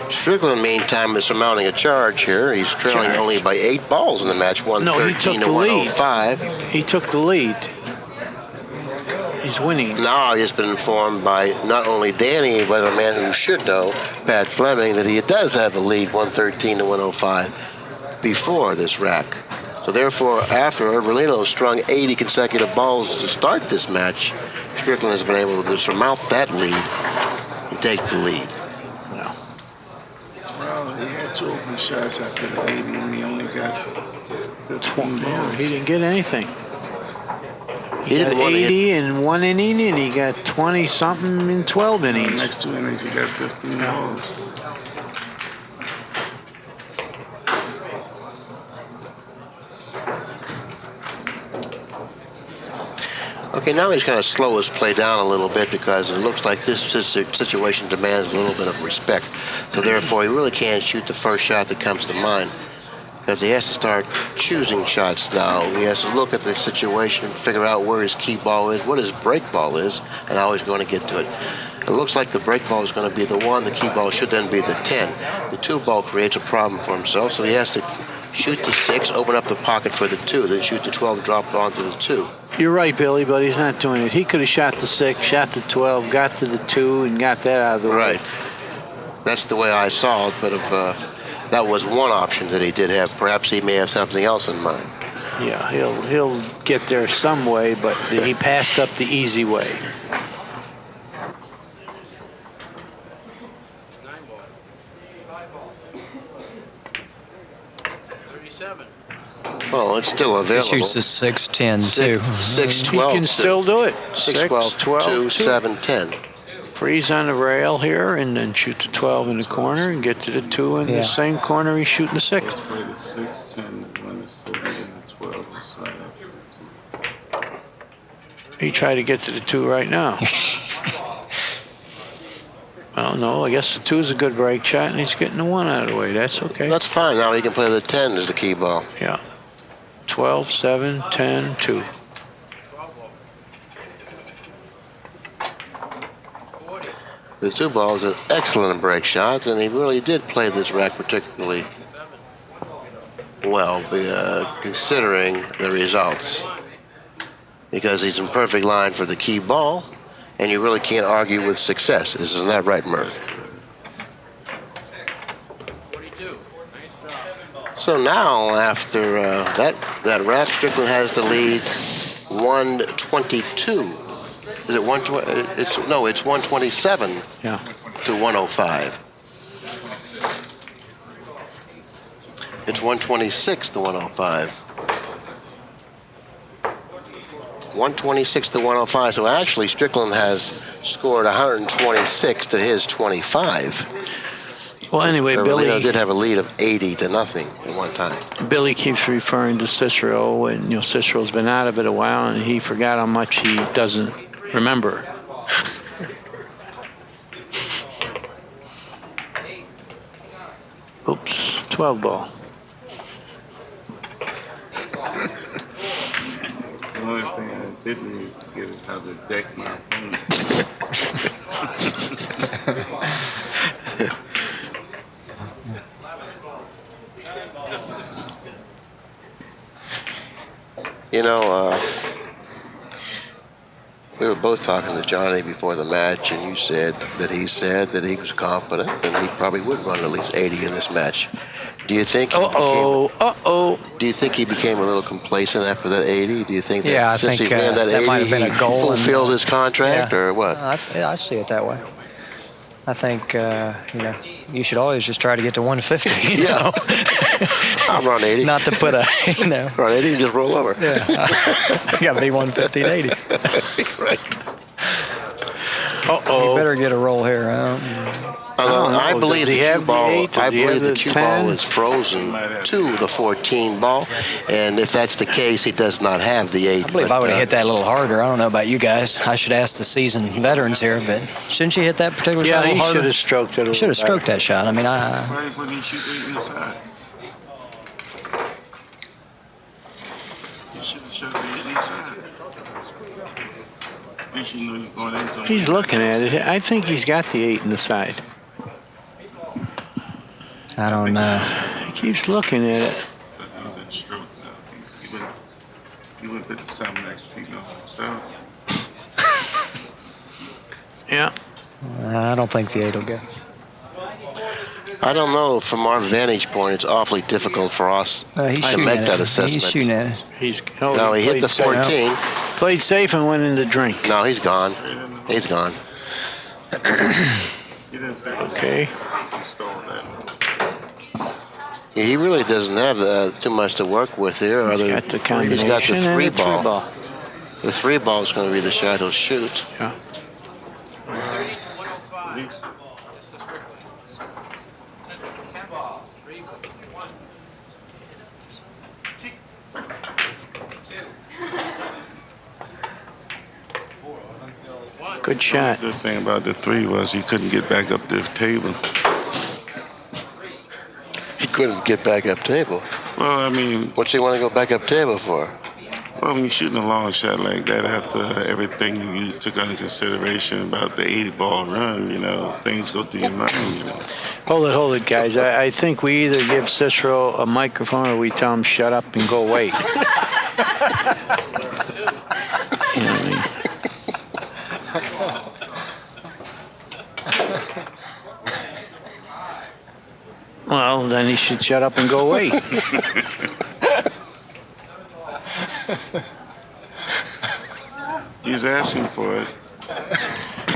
[SPEAKER 1] Strickland, meantime, is surmounting a charge here. He's trailing only by 8 balls in the match, 113 to 105.
[SPEAKER 2] He took the lead. He's winning.
[SPEAKER 1] Now he's been informed by not only Danny, but a man who should know, Pat Fleming, that he does have a lead, 113 to 105, before this rack. So therefore, after Ervolino strung 80 consecutive balls to start this match, Strickland has been able to surmount that lead and take the lead.
[SPEAKER 5] Well, he had 2 open shots after the 80, and he only got 15 balls.
[SPEAKER 2] He didn't get anything.
[SPEAKER 1] He
[SPEAKER 2] got
[SPEAKER 1] didn't want to
[SPEAKER 2] 80
[SPEAKER 1] hit.
[SPEAKER 2] in 1 inning, and he got 20-something in 12
[SPEAKER 5] The
[SPEAKER 2] innings.
[SPEAKER 5] next 2 innings, he got 15 balls.
[SPEAKER 1] Okay, now he's kind of slow his play down a little bit because it looks like this situation demands a little bit of respect. So therefore, he really can't shoot the first shot that comes to mind because he has to start choosing shots now. He has to look at the situation, figure out where his key ball is, what his break ball is, and how he's going to get to it. It looks like the break ball is going to be the 1. The key ball should then be the 10. The 2 ball creates a problem for himself, so he has to shoot the 6, open up the pocket for the 2, then shoot the 12, drop onto the 2.
[SPEAKER 2] You're right, Billy, but he's not doing it. He could have shot the 6, shot the 12, got to the 2, and got that out of the way.
[SPEAKER 1] Right. That's the way I saw it, but if that was one option that he did have, perhaps he may have something else in mind.
[SPEAKER 2] Yeah, he'll get there some way, but he passed up the easy way.
[SPEAKER 3] 37.
[SPEAKER 1] Well, it's still
[SPEAKER 4] He
[SPEAKER 1] available.
[SPEAKER 4] shoots the 6-10 too.
[SPEAKER 1] 6,
[SPEAKER 2] He
[SPEAKER 1] 12,
[SPEAKER 2] can still do it.
[SPEAKER 1] 6, 12, 2, 7, 10.
[SPEAKER 2] Freeze on the rail here, and then shoot the 12 in the corner, and get to the 2 in the same corner he's shooting the 6.
[SPEAKER 5] Let's play the 6, 10, 1, 7, and 12, and slide out to the 2.
[SPEAKER 2] He tried to get to the 2 right now. Oh, no, I guess the 2 is a good break shot, and he's getting the 1 out of the way. That's okay.
[SPEAKER 1] That's fine. Now he can play the 10 as the key ball.
[SPEAKER 2] Yeah. 12, 7, 10, 2.
[SPEAKER 1] The 2 ball is an excellent break shot, and he really did play this rack particularly well, considering the results. Because he's in perfect line for the key ball, and you really can't argue with success. Isn't that right, Murph?
[SPEAKER 3] 42.
[SPEAKER 1] So now, after that rack, Strickland has the lead 122. Is it 120? It's 127
[SPEAKER 2] Yeah.
[SPEAKER 1] to 105. It's 126 to 105. 126 to 105. So actually, Strickland has scored 126 to his 25.
[SPEAKER 2] Well, anyway,
[SPEAKER 1] Ervolino
[SPEAKER 2] Billy
[SPEAKER 1] did have a lead of 80 to nothing at one time.
[SPEAKER 2] Billy keeps referring to Cicero, and Cicero's been out of it a while, and he forgot how much he doesn't remember. Oops, 12 ball.
[SPEAKER 5] The only thing I didn't get is how to deck my opponent.
[SPEAKER 1] We were both talking to Johnny before the match, and you said that he was confident and he probably would run at least 80 in this match. Do you think? Do you think he became a little complacent after that 80? Do you think that
[SPEAKER 4] Yeah, I
[SPEAKER 1] since
[SPEAKER 4] think
[SPEAKER 1] he ran that
[SPEAKER 4] that
[SPEAKER 1] 80,
[SPEAKER 4] might have been a goal
[SPEAKER 1] he fulfilled his contract,
[SPEAKER 4] Yeah.
[SPEAKER 1] or what?
[SPEAKER 4] I see it that way. I think you should always just try to get to 150. You know?
[SPEAKER 1] I'll run 80.
[SPEAKER 4] Not to put a
[SPEAKER 1] Run 80 and just roll over.
[SPEAKER 4] Yeah, I got to be 150 and 80.
[SPEAKER 1] Right.
[SPEAKER 4] You better get a roll here.
[SPEAKER 1] I believe
[SPEAKER 2] Does he
[SPEAKER 1] the
[SPEAKER 2] have
[SPEAKER 1] cue
[SPEAKER 2] the
[SPEAKER 1] ball.
[SPEAKER 2] eight? Does
[SPEAKER 1] I
[SPEAKER 2] he have
[SPEAKER 1] believe the
[SPEAKER 2] the
[SPEAKER 1] cue
[SPEAKER 2] 10?
[SPEAKER 1] ball is frozen to the 14 ball, and if that's the case, he does not have the 8.
[SPEAKER 4] I believe I would have hit that a little harder. I don't know about you guys. I should ask the seasoned veterans here, but shouldn't you hit that particular shot a
[SPEAKER 2] Yeah,
[SPEAKER 4] little
[SPEAKER 2] he
[SPEAKER 4] harder?
[SPEAKER 2] should have stroked it a little
[SPEAKER 4] Should have
[SPEAKER 2] better.
[SPEAKER 4] stroked that shot. I mean,
[SPEAKER 5] Why wouldn't he shoot the inside? He should have shot the inside. At least you know you're going into.
[SPEAKER 2] He's looking at it. I think he's got the 8 in the side.
[SPEAKER 4] I don't know.
[SPEAKER 2] He keeps looking at it.
[SPEAKER 5] He's in stroke now. He would put the 7 next feet on himself.
[SPEAKER 2] Yeah.
[SPEAKER 4] I don't think the 8 will go.
[SPEAKER 1] I don't know. From our vantage point, it's awfully difficult for us
[SPEAKER 4] He's
[SPEAKER 1] to
[SPEAKER 4] shooting
[SPEAKER 1] make
[SPEAKER 4] at
[SPEAKER 1] that
[SPEAKER 4] it.
[SPEAKER 1] assessment.
[SPEAKER 4] He's shooting at it.
[SPEAKER 1] No, he hit
[SPEAKER 2] played
[SPEAKER 1] the
[SPEAKER 2] safe.
[SPEAKER 1] 14.
[SPEAKER 2] Played safe and went in the drink.
[SPEAKER 1] No, he's gone. He's gone.
[SPEAKER 5] He didn't think
[SPEAKER 2] Okay.
[SPEAKER 5] he stole that.
[SPEAKER 1] He really doesn't have too much to work with here.
[SPEAKER 2] He's got the combination
[SPEAKER 1] He's got the
[SPEAKER 2] and
[SPEAKER 1] 3
[SPEAKER 2] the
[SPEAKER 1] ball. The 3 ball is going to be the shot he'll shoot.
[SPEAKER 2] Yeah.
[SPEAKER 5] At least.
[SPEAKER 2] Good shot.
[SPEAKER 5] The good thing about the 3 was he couldn't get back up the table.
[SPEAKER 1] He couldn't get back up table.
[SPEAKER 5] Well, I mean,
[SPEAKER 1] What's he want to go back up table for?
[SPEAKER 5] well, when you're shooting a long shot like that, after everything you took under consideration about the 80 ball run, things go through your mind,
[SPEAKER 2] Hold it, guys. I think we either give Cicero a microphone or we tell him shut up and go away. You know what I mean? Well, then he should shut up and go away.
[SPEAKER 5] He's asking for it.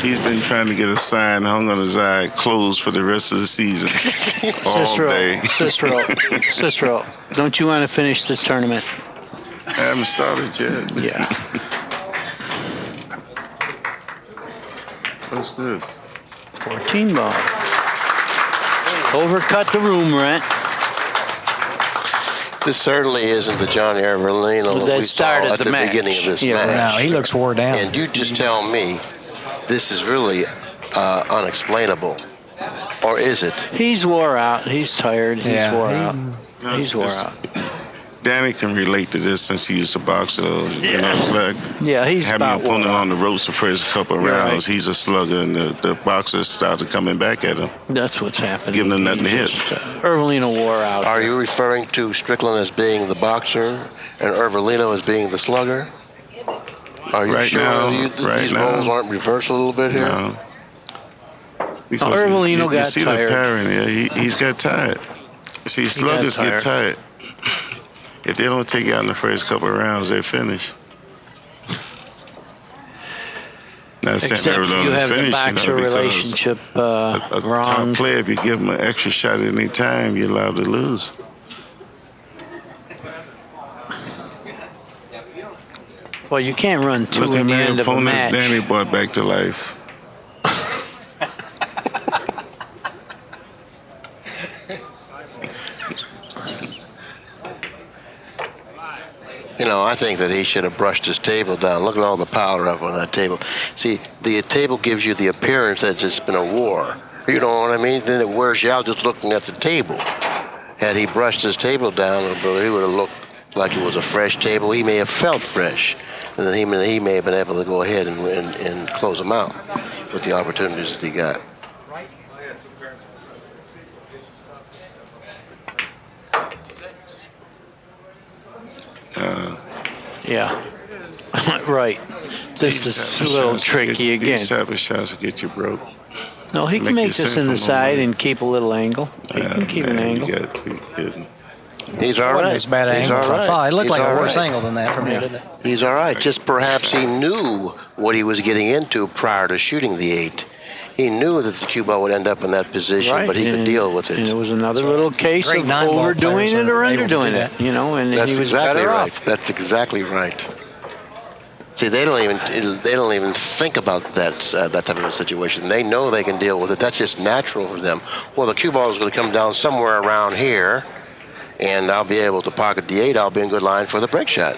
[SPEAKER 5] He's been trying to get a sign hung on his eye, closed for the rest of the season. All day.
[SPEAKER 2] Cicero, don't you want to finish this tournament?
[SPEAKER 5] I haven't started yet.
[SPEAKER 2] Yeah.
[SPEAKER 5] What's this?
[SPEAKER 2] 14 ball. Overcut the room rent.
[SPEAKER 1] This certainly isn't the Johnny Ervolino that
[SPEAKER 2] That
[SPEAKER 1] we saw
[SPEAKER 2] started
[SPEAKER 1] at
[SPEAKER 2] the
[SPEAKER 1] the
[SPEAKER 2] match.
[SPEAKER 1] beginning of this
[SPEAKER 2] Yeah,
[SPEAKER 1] match.
[SPEAKER 4] No, he looks wore down.
[SPEAKER 1] And you just tell me this is really unexplainable. Or is it?
[SPEAKER 2] He's wore out. He's tired. He's
[SPEAKER 4] Yeah,
[SPEAKER 2] wore
[SPEAKER 4] he-
[SPEAKER 2] out. He's wore
[SPEAKER 5] It's-
[SPEAKER 2] out.
[SPEAKER 5] Danny can relate to this since he used to box. It's like
[SPEAKER 2] Yeah, he's
[SPEAKER 5] having your
[SPEAKER 2] about wore
[SPEAKER 5] opponent
[SPEAKER 2] out.
[SPEAKER 5] on the ropes the first couple of
[SPEAKER 2] You're
[SPEAKER 5] rounds.
[SPEAKER 2] right.
[SPEAKER 5] He's a slugger, and the boxers started coming back at him.
[SPEAKER 2] That's what's happening.
[SPEAKER 5] Giving him nothing to hit.
[SPEAKER 2] Ervolino wore out.
[SPEAKER 1] Are you referring to Strickland as being the boxer and Ervolino as being the slugger? Are you
[SPEAKER 5] Right
[SPEAKER 1] sure
[SPEAKER 5] now- right
[SPEAKER 1] these
[SPEAKER 5] now.
[SPEAKER 1] roles aren't reversed a little bit here?
[SPEAKER 5] No. Because
[SPEAKER 2] Ervolino
[SPEAKER 5] you
[SPEAKER 2] got
[SPEAKER 5] see
[SPEAKER 2] tired.
[SPEAKER 5] the pattern here. He's got tired. See, sluggers
[SPEAKER 2] tired.
[SPEAKER 5] get tired. If they don't take you out in the first couple of rounds, they finish. Not saying
[SPEAKER 2] Except
[SPEAKER 5] Ervolino
[SPEAKER 2] you
[SPEAKER 5] is
[SPEAKER 2] have the
[SPEAKER 5] finished,
[SPEAKER 2] boxer
[SPEAKER 5] because
[SPEAKER 2] relationship
[SPEAKER 5] a
[SPEAKER 2] wrong.
[SPEAKER 5] top player, if you give him an extra shot at any time, you're allowed to lose.
[SPEAKER 2] Well, you can't run two
[SPEAKER 5] Look at
[SPEAKER 2] in the
[SPEAKER 5] my
[SPEAKER 2] end of a
[SPEAKER 5] opponents
[SPEAKER 2] match.
[SPEAKER 5] Danny brought back to life.
[SPEAKER 1] You know, I think that he should have brushed his table down. Look at all the powder up on that table. See, the table gives you the appearance that it's been a war. You know what I mean? Then it wears you out just looking at the table. Had he brushed his table down, he would have looked like it was a fresh table. He may have felt fresh. And then he may have been able to go ahead and close them out with the opportunities that he got.
[SPEAKER 2] Yeah, right. This is a little tricky again.
[SPEAKER 5] These type of shots will get you broke.
[SPEAKER 2] No, he can make this in the side and keep a little angle. He can keep an angle.
[SPEAKER 5] You got to be kidding.
[SPEAKER 1] He's all
[SPEAKER 4] Wasn't
[SPEAKER 1] right.
[SPEAKER 4] as bad an
[SPEAKER 1] He's
[SPEAKER 4] angle as
[SPEAKER 1] all
[SPEAKER 4] I
[SPEAKER 1] right.
[SPEAKER 4] thought. It looked
[SPEAKER 1] He's
[SPEAKER 4] like a
[SPEAKER 1] all
[SPEAKER 4] worse
[SPEAKER 1] right.
[SPEAKER 4] angle than that for me,
[SPEAKER 2] Yeah.
[SPEAKER 4] didn't it?
[SPEAKER 1] He's all right. Just perhaps he knew what he was getting into prior to shooting the 8. He knew that the cue ball would end up in that position,
[SPEAKER 2] Right,
[SPEAKER 1] but he could
[SPEAKER 2] and-
[SPEAKER 1] deal with it.
[SPEAKER 2] And it was another little case
[SPEAKER 4] great
[SPEAKER 2] of
[SPEAKER 4] nine-ball
[SPEAKER 2] overdoing
[SPEAKER 4] players
[SPEAKER 2] it or
[SPEAKER 4] are able to do
[SPEAKER 2] underdoing
[SPEAKER 4] that.
[SPEAKER 2] it, you know, and
[SPEAKER 1] That's
[SPEAKER 2] he was
[SPEAKER 1] exactly
[SPEAKER 2] better
[SPEAKER 1] right.
[SPEAKER 2] off.
[SPEAKER 1] That's exactly right. See, they don't even think about that type of a situation. They know they can deal with it. That's just natural for them. Well, the cue ball is going to come down somewhere around here, and I'll be able to pocket the 8. I'll be in good line for the break shot.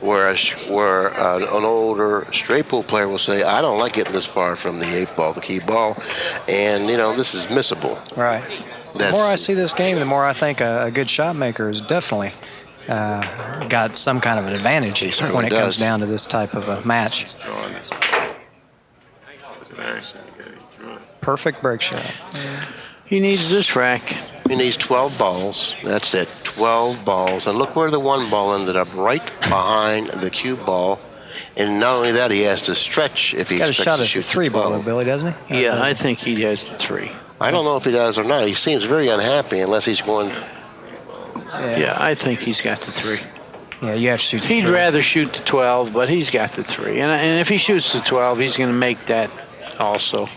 [SPEAKER 1] Whereas an older straight pool player will say, I don't like getting this far from the 8 ball, the key ball, and, you know, this is missable.
[SPEAKER 4] Right. The more I see this game, the more I think a good shot maker is definitely got some kind of an advantage
[SPEAKER 1] He certainly
[SPEAKER 4] when it comes
[SPEAKER 1] does.
[SPEAKER 4] down to this type of a match.
[SPEAKER 5] Drawing this. Look at that action. You got to draw it.
[SPEAKER 4] Perfect break shot.
[SPEAKER 2] He needs this rack.
[SPEAKER 1] He needs 12 balls. That's it, 12 balls. And look where the 1 ball ended up, right behind the cue ball. And not only that, he has to stretch if he
[SPEAKER 4] Got a
[SPEAKER 1] expects
[SPEAKER 4] shot
[SPEAKER 1] to
[SPEAKER 4] at
[SPEAKER 1] shoot
[SPEAKER 4] the 3 ball,
[SPEAKER 1] 12.
[SPEAKER 4] Billy, doesn't he?
[SPEAKER 2] Yeah, I think he has the 3.
[SPEAKER 1] I don't know if he does or not. He seems very unhappy unless he's going.
[SPEAKER 2] Yeah, I think he's got the 3.
[SPEAKER 4] Yeah, you have to shoot the
[SPEAKER 2] He'd
[SPEAKER 4] 3.
[SPEAKER 2] rather shoot the 12, but he's got the 3. And if he shoots the 12, he's going to make that also.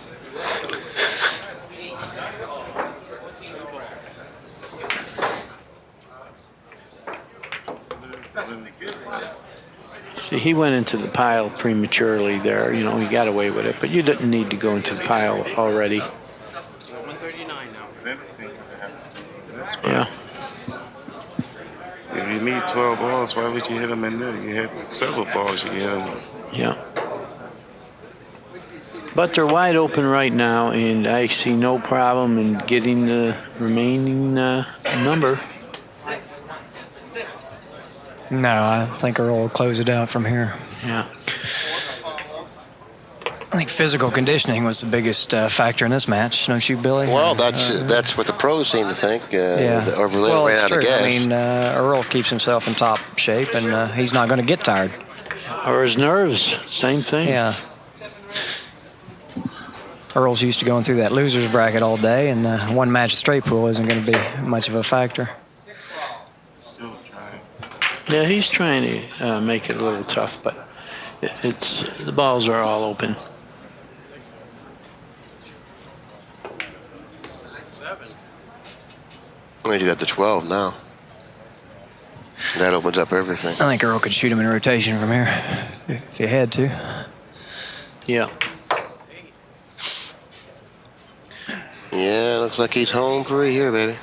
[SPEAKER 2] See, he went into the pile prematurely there. You know, he got away with it, but you didn't need to go into the pile already.
[SPEAKER 3] 139 now.
[SPEAKER 5] Everything that has to do with this.
[SPEAKER 2] Yeah.
[SPEAKER 5] If you need 12 balls, why would you hit them in there? You had several balls you can hit them with.
[SPEAKER 2] Yeah. But they're wide open right now, and I see no problem in getting the remaining number.
[SPEAKER 4] No, I think Earl will close it out from here.
[SPEAKER 2] Yeah.
[SPEAKER 4] I think physical conditioning was the biggest factor in this match, don't you, Billy?
[SPEAKER 1] Well, that's what the pros seem to think.
[SPEAKER 4] Yeah.
[SPEAKER 1] Or
[SPEAKER 4] Well,
[SPEAKER 1] ran
[SPEAKER 4] it's
[SPEAKER 1] out
[SPEAKER 4] true.
[SPEAKER 1] of gas.
[SPEAKER 4] I mean, Earl keeps himself in top shape, and he's not going to get tired.
[SPEAKER 2] Or his nerves, same thing.
[SPEAKER 4] Yeah. Earl's used to going through that loser's bracket all day, and one match of straight pool isn't going to be much of a factor.
[SPEAKER 5] Still trying.
[SPEAKER 2] Yeah, he's trying to make it a little tough, but it's the balls are all open.
[SPEAKER 1] I mean, you got the 12 now. That opens up everything.
[SPEAKER 4] I think Earl could shoot him in rotation from here if he had to.
[SPEAKER 2] Yeah.
[SPEAKER 1] Yeah, looks like he's home free here, baby.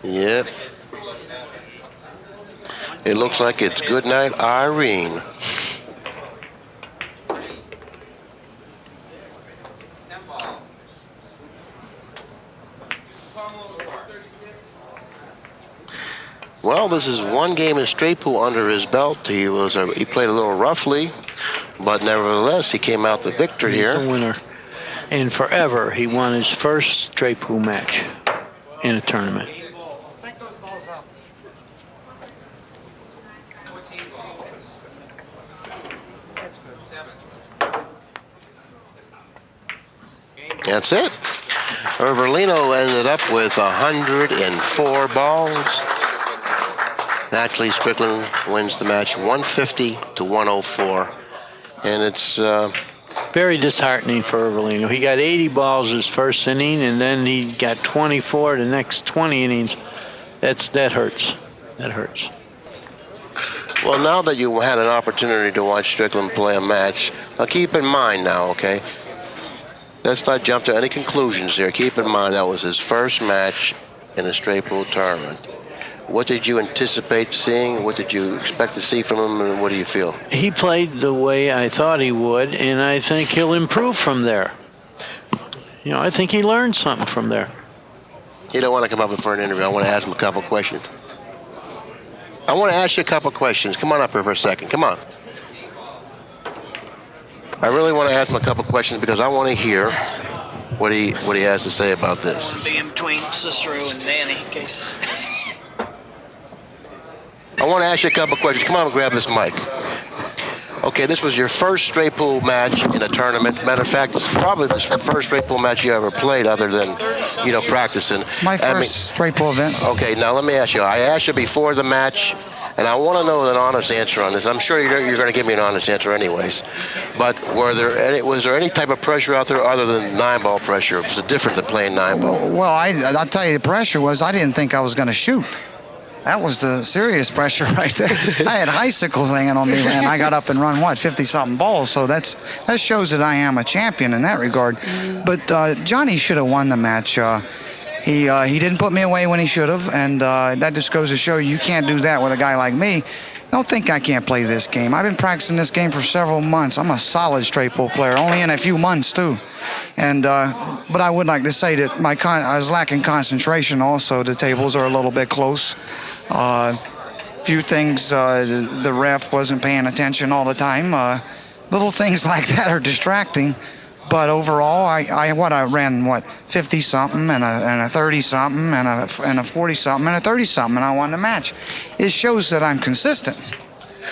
[SPEAKER 1] Yep. It looks like it's good night, Irene. Well, this is one game of straight pool under his belt. He played a little roughly, but nevertheless, he came out the victor
[SPEAKER 2] He's a
[SPEAKER 1] here.
[SPEAKER 2] winner. And forever, he won his first straight pool match in a tournament.
[SPEAKER 3] Take those balls out. That's good.
[SPEAKER 1] That's it. Ervolino ended up with 104 balls. Naturally, Strickland wins the match 150 to 104. And it's
[SPEAKER 2] Very disheartening for Ervolino. He got 80 balls his first inning, and then he got 24 the next 20 innings. That hurts. That hurts.
[SPEAKER 1] well, now that you had an opportunity to watch Strickland play a match, now keep in mind now, okay? Let's not jump to any conclusions here. Keep in mind that was his first match in a straight pool tournament. What did you anticipate seeing? What did you expect to see from him, and what do you feel?
[SPEAKER 2] He played the way I thought he would, and I think he'll improve from there. You know, I think he learned something from there.
[SPEAKER 1] You don't want to come up for an interview. I want to ask him a couple questions. I want to ask you a couple questions. Come on up here for a second. Come on. I really want to ask him a couple questions because I want to hear what he has to say about this.
[SPEAKER 4] Be in between Cicero and Danny in case.
[SPEAKER 1] I want to ask you a couple questions. Come on and grab this mic. Okay, this was your first straight pool match in a tournament. Matter of fact, it's probably the first straight pool match you ever played other than, you know, practicing.
[SPEAKER 6] It's my first straight pool event.
[SPEAKER 1] Okay, now let me ask you. I asked you before the match, and I want to know an honest answer on this. I'm sure you're going to give me an honest answer anyways. But was there any type of pressure out there other than 9-ball pressure? Was it different than playing 9-ball?
[SPEAKER 6] Well, I'll tell you, the pressure was I didn't think I was going to shoot. That was the serious pressure right there. I had icicles hanging on me, and I got up and run, 50-something balls. So that shows that I am a champion in that regard. But Johnny should have won the match. He didn't put me away when he should have, and that just goes to show you can't do that with a guy like me. Don't think I can't play this game. I've been practicing this game for several months. I'm a solid straight pool player, only in a few months too. And but I would like to say that I was lacking concentration. Also, the tables are a little bit close. Few things the ref wasn't paying attention all the time. Little things like that are distracting. But overall, I ran 50-something and a 30-something and a 40-something and a 30-something, and I won the match. It shows that I'm consistent.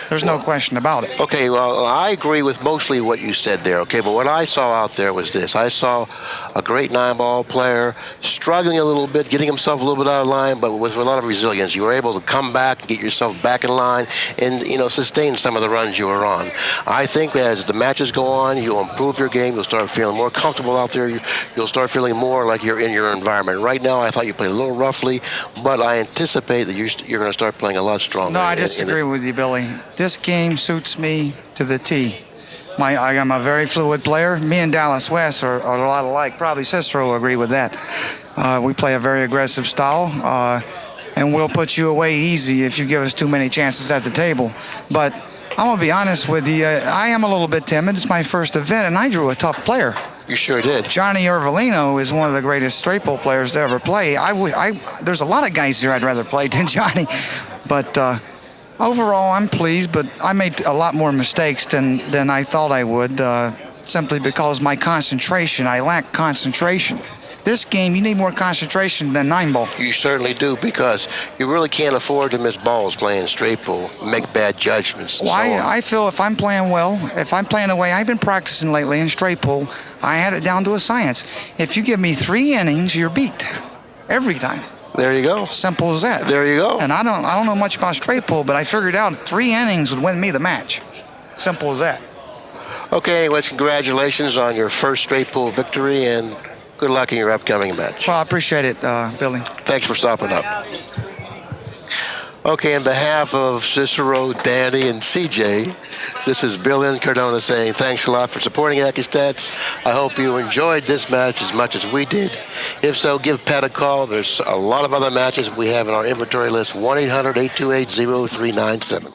[SPEAKER 6] There's no question about it.
[SPEAKER 1] Okay, well, I agree with mostly what you said there, okay? But what I saw out there was this. I saw a great 9-ball player struggling a little bit, getting himself a little bit out of line, but with a lot of resilience. You were able to come back, get yourself back in line, and, you know, sustain some of the runs you were on. I think as the matches go on, you'll improve your game. You'll start feeling more comfortable out there. You'll start feeling more like you're in your environment. Right now, I thought you played a little roughly, but I anticipate that you're going to start playing a lot stronger.
[SPEAKER 6] No, I disagree with you, Billy. This game suits me to the T. I'm a very fluid player. Me and Dallas West are a lot alike. Probably Cicero will agree with that. We play a very aggressive style, and we'll put you away easy if you give us too many chances at the table. But I'm going to be honest with you. I am a little bit timid. It's my first event, and I drew a tough player.
[SPEAKER 1] You sure did.
[SPEAKER 6] Johnny Ervolino is one of the greatest straight pool players to ever play. There's a lot of guys here I'd rather play than Johnny. But overall, I'm pleased, but I made a lot more mistakes than I thought I would, simply because my concentration, I lack concentration. This game, you need more concentration than 9-ball.
[SPEAKER 1] You certainly do, because you really can't afford to miss balls playing straight pool, make bad judgments.
[SPEAKER 6] Well, I feel if I'm playing well, if I'm playing the way I've been practicing lately in straight pool, I had it down to a science. If you give me 3 innings, you're beat every time.
[SPEAKER 1] There you go.
[SPEAKER 6] Simple as that.
[SPEAKER 1] There you go.
[SPEAKER 6] And I don't know much about straight pool, but I figured out 3 innings would win me the match. Simple as that.
[SPEAKER 1] Okay, anyways, congratulations on your first straight pool victory, and good luck in your upcoming match.
[SPEAKER 6] Well, I appreciate it, Billy.
[SPEAKER 1] Thanks for stopping up. Okay, on behalf of Cicero, Danny, and CJ, this is Bill Incardona saying thanks a lot for supporting Accu-Stats. I hope you enjoyed this match as much as we did. If so, give Pat a call. There's a lot of other matches we have in our inventory list, 1-800-828-0397.